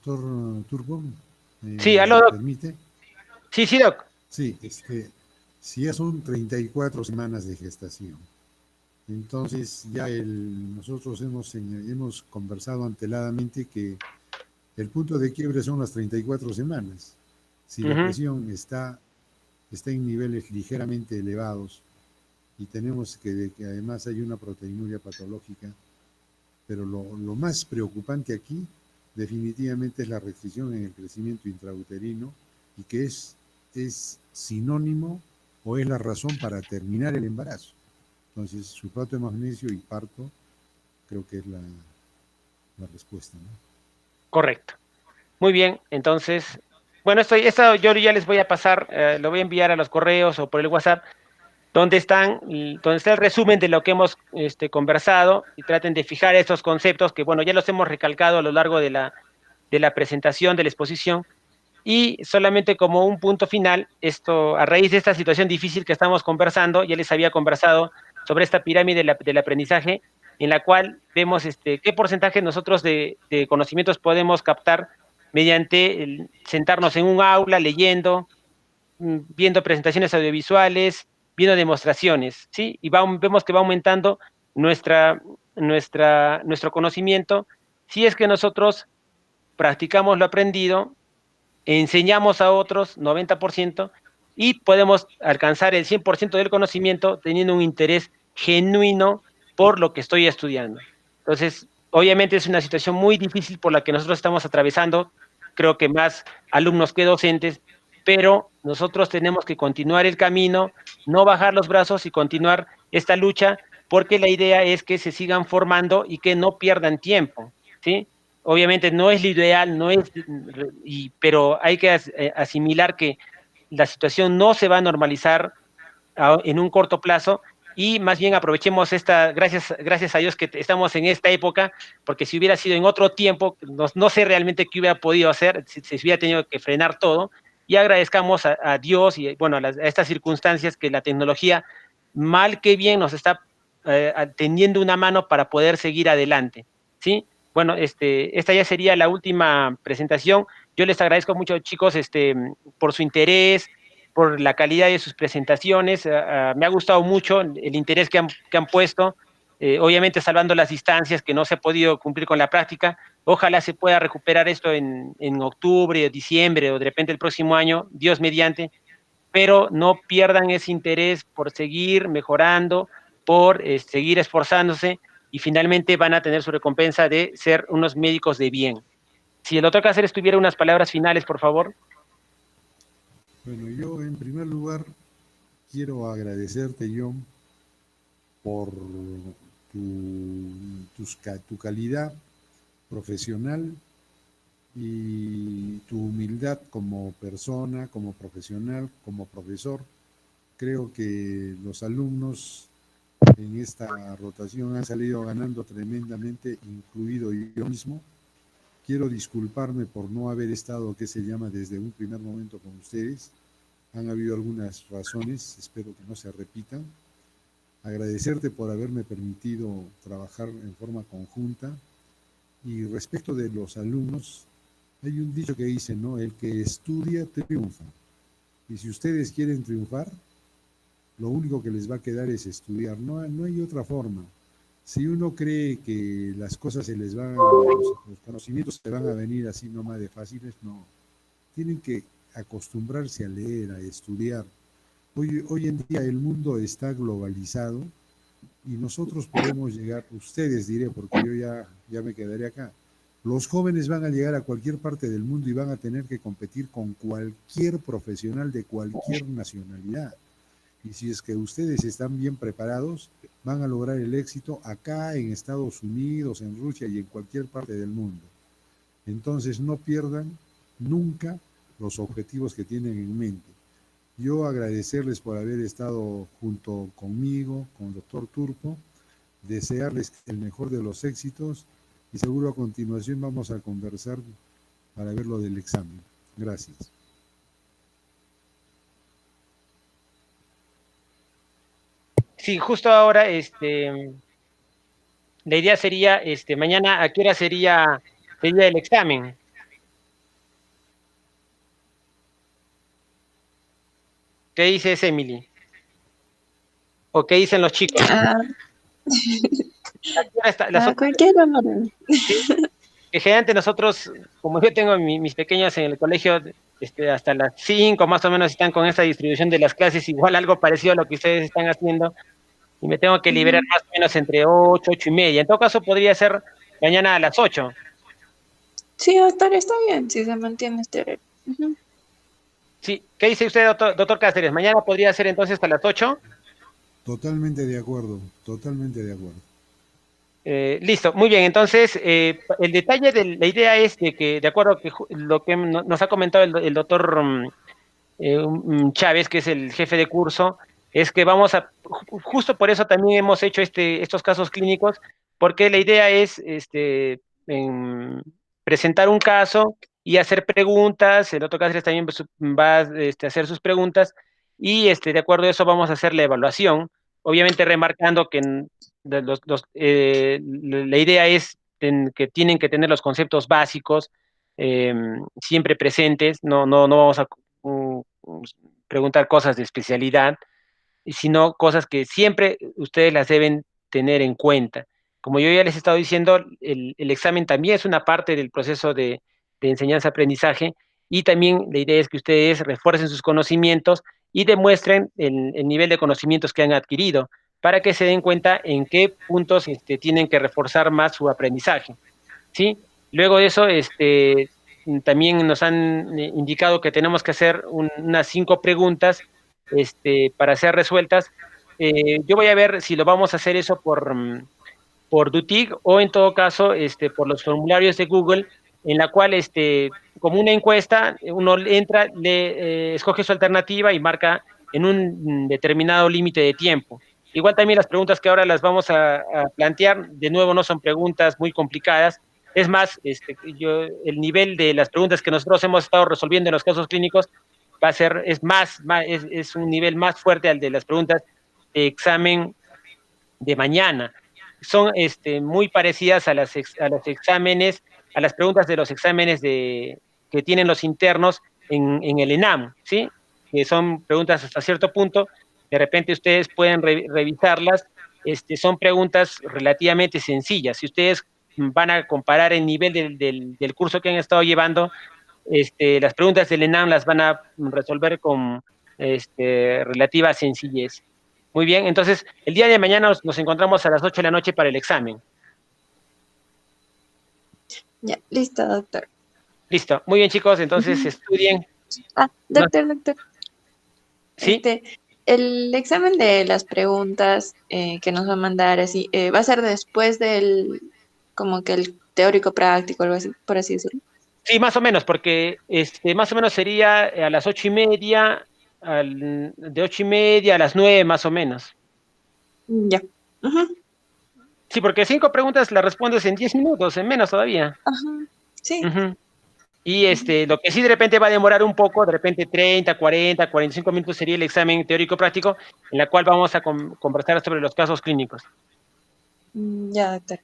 Doctor Turco, sí, aló, ¿me doc. permite? Sí, sí, doc. Sí, si ya son 34 semanas de gestación, entonces ya nosotros hemos conversado anteladamente que el punto de quiebre son las 34 semanas. Si la Ujú. presión está en niveles ligeramente elevados y tenemos que además hay una proteinuria patológica, pero lo más preocupante aquí definitivamente es la restricción en el crecimiento intrauterino y que es sinónimo o es la razón para terminar el embarazo. Entonces, sulfato de magnesio y parto creo que es la respuesta, ¿no? Correcto. Muy bien, entonces, bueno, esto yo ya les voy a pasar, lo voy a enviar a los correos o por el WhatsApp, donde está el resumen de lo que hemos conversado, y traten de fijar estos conceptos que, bueno, ya los hemos recalcado a lo largo de la presentación, de la exposición, y solamente como un punto final, esto, a raíz de esta situación difícil que estamos conversando, ya les había conversado sobre esta pirámide del aprendizaje, en la cual vemos qué porcentaje nosotros de conocimientos podemos captar mediante sentarnos en un aula, leyendo, viendo presentaciones audiovisuales, viendo demostraciones, ¿sí? Y vemos que va aumentando nuestro conocimiento si es que nosotros practicamos lo aprendido, enseñamos a otros 90% y podemos alcanzar el 100% del conocimiento teniendo un interés genuino por lo que estoy estudiando. Entonces, obviamente es una situación muy difícil por la que nosotros estamos atravesando, creo que más alumnos que docentes, pero nosotros tenemos que continuar el camino, no bajar los brazos y continuar esta lucha, porque la idea es que se sigan formando y que no pierdan tiempo, ¿sí? Obviamente no es lo ideal, no es, pero hay que asimilar que la situación no se va a normalizar en un corto plazo y más bien aprovechemos gracias a Dios que estamos en esta época, porque si hubiera sido en otro tiempo, no sé realmente qué hubiera podido hacer, si se hubiera tenido que frenar todo, y agradezcamos a Dios y bueno, a estas circunstancias que la tecnología, mal que bien, nos está tendiendo una mano para poder seguir adelante, ¿sí? Bueno, esta ya sería la última presentación. Yo les agradezco mucho, chicos, por su interés, por la calidad de sus presentaciones. Me ha gustado mucho el interés que han puesto, obviamente salvando las distancias que no se ha podido cumplir con la práctica. Ojalá se pueda recuperar esto en octubre, diciembre o de repente el próximo año, Dios mediante, pero no pierdan ese interés por seguir mejorando, por seguir esforzándose y finalmente van a tener su recompensa de ser unos médicos de bien. Si el doctor Cáceres tuviera unas palabras finales, por favor. Bueno, yo en primer lugar quiero agradecerte, John, por tu calidad profesional y tu humildad como persona, como profesional, como profesor. Creo que los alumnos en esta rotación han salido ganando tremendamente, incluido yo mismo. Quiero disculparme por no haber estado, que se llama, desde un primer momento con ustedes. Han habido algunas razones, espero que no se repitan. Agradecerte por haberme permitido trabajar en forma conjunta. Y respecto de los alumnos, hay un dicho que dice, ¿no? El que estudia triunfa. Y si ustedes quieren triunfar, lo único que les va a quedar es estudiar. No hay otra forma. Si uno cree que las cosas se les van, los conocimientos se van a venir así nomás de fáciles, no. Tienen que acostumbrarse a leer, a estudiar. Hoy en día el mundo está globalizado y nosotros podemos llegar, ustedes diré, porque yo ya me quedaré acá. Los jóvenes van a llegar a cualquier parte del mundo y van a tener que competir con cualquier profesional de cualquier nacionalidad. Y si es que ustedes están bien preparados, van a lograr el éxito acá en Estados Unidos, en Rusia y en cualquier parte del mundo. Entonces no pierdan nunca los objetivos que tienen en mente. Yo agradecerles por haber estado junto conmigo, con el doctor Turpo, desearles el mejor de los éxitos y seguro a continuación vamos a conversar para ver lo del examen. Gracias. Sí, justo ahora, la idea sería, mañana, ¿a qué hora sería el examen? ¿Qué dices, Emily? ¿O qué dicen los chicos? Ah, ¿A qué hora está? a cualquier hora. ¿Sí? Que generalmente nosotros, como yo tengo mis pequeños en el colegio, hasta las 5 más o menos están con esta distribución de las clases, igual algo parecido a lo que ustedes están haciendo, y me tengo que liberar más o menos entre 8, 8:30. En todo caso, podría ser mañana a las 8. Sí, hasta ahora está bien, si se mantiene este horario. Sí, ¿qué dice usted, doctor Cáceres? ¿Mañana podría ser entonces a las 8? Totalmente de acuerdo, totalmente de acuerdo. Listo, muy bien. Entonces, el detalle de la idea es de que, de acuerdo a que lo que nos ha comentado el doctor Chávez, que es el jefe de curso, es que vamos a, justo por eso también hemos hecho estos casos clínicos, porque la idea es presentar un caso y hacer preguntas. El otro caso también va a hacer sus preguntas y de acuerdo a eso vamos a hacer la evaluación, obviamente remarcando que la idea es que tienen que tener los conceptos básicos siempre presentes, no vamos a preguntar cosas de especialidad, sino cosas que siempre ustedes las deben tener en cuenta. Como yo ya les he estado diciendo, el examen también es una parte del proceso de enseñanza-aprendizaje y también la idea es que ustedes refuercen sus conocimientos y demuestren el nivel de conocimientos que han adquirido para que se den cuenta en qué puntos tienen que reforzar más su aprendizaje, ¿sí? Luego de eso, también nos han indicado que tenemos que hacer unas 5 preguntas para ser resueltas. Yo voy a ver si lo vamos a hacer eso por Dutig o en todo caso por los formularios de Google, en la cual como una encuesta, uno entra, escoge su alternativa y marca en un determinado límite de tiempo. Igual también las preguntas que ahora las vamos a plantear, de nuevo no son preguntas muy complicadas, es más, el nivel de las preguntas que nosotros hemos estado resolviendo en los casos clínicos va a ser, es un nivel más fuerte al de las preguntas de examen de mañana. Son muy parecidas a los exámenes, a las preguntas de los exámenes que tienen los internos en el ENAM, ¿sí? Que son preguntas hasta cierto punto, de repente ustedes pueden revisarlas, son preguntas relativamente sencillas. Si ustedes van a comparar el nivel del curso que han estado llevando, las preguntas del ENAM las van a resolver con relativa sencillez. Muy bien, entonces el día de mañana nos encontramos a las 8 de la noche para el examen. Ya, listo, doctor. Listo, muy bien chicos, entonces estudien. Doctor. ¿Sí? El examen de las preguntas que nos va a mandar así, va a ser después del, como que el teórico práctico, algo así, por así decirlo. Sí, más o menos, porque más o menos sería a las 8:30, de 8:30 a las 9 más o menos. Ya. Sí, porque 5 preguntas las respondes en 10 minutos, en menos todavía. Ajá, sí. Y lo que sí de repente va a demorar un poco, de repente 30, 40, 45 minutos sería el examen teórico práctico, en la cual vamos a conversar sobre los casos clínicos. Ya, doctor.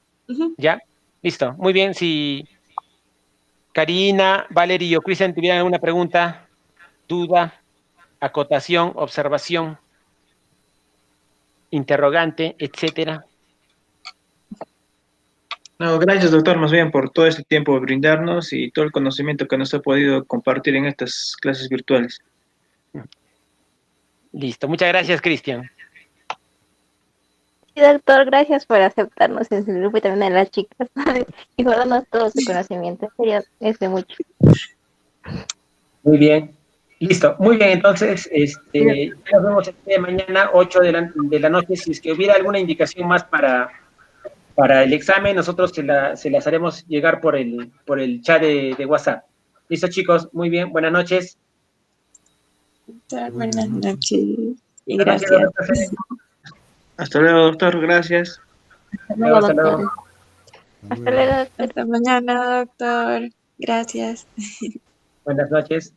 ¿Ya? Listo. Muy bien. Si Karina, Valeria o Cristian tuvieran alguna pregunta, duda, acotación, observación, interrogante, etcétera. No, gracias doctor, más bien por todo este tiempo de brindarnos y todo el conocimiento que nos ha podido compartir en estas clases virtuales. Listo. Muchas gracias, Cristian. Sí, doctor, gracias por aceptarnos en su grupo y también a las chicas y por darnos todo su conocimiento. Sería de mucho. Muy bien. Listo. Muy bien. Entonces, nos vemos el día de mañana, 8 de la noche. Si es que hubiera alguna indicación más para el examen, nosotros se las haremos llegar por el chat de WhatsApp. Listo, chicos. Muy bien. Buenas noches. Buenas noches. Y Buenas gracias. noches. Hasta luego doctor, gracias. Hasta luego, Hasta luego. doctor. Hasta luego, doctor. Hasta mañana, doctor. Gracias. Buenas noches.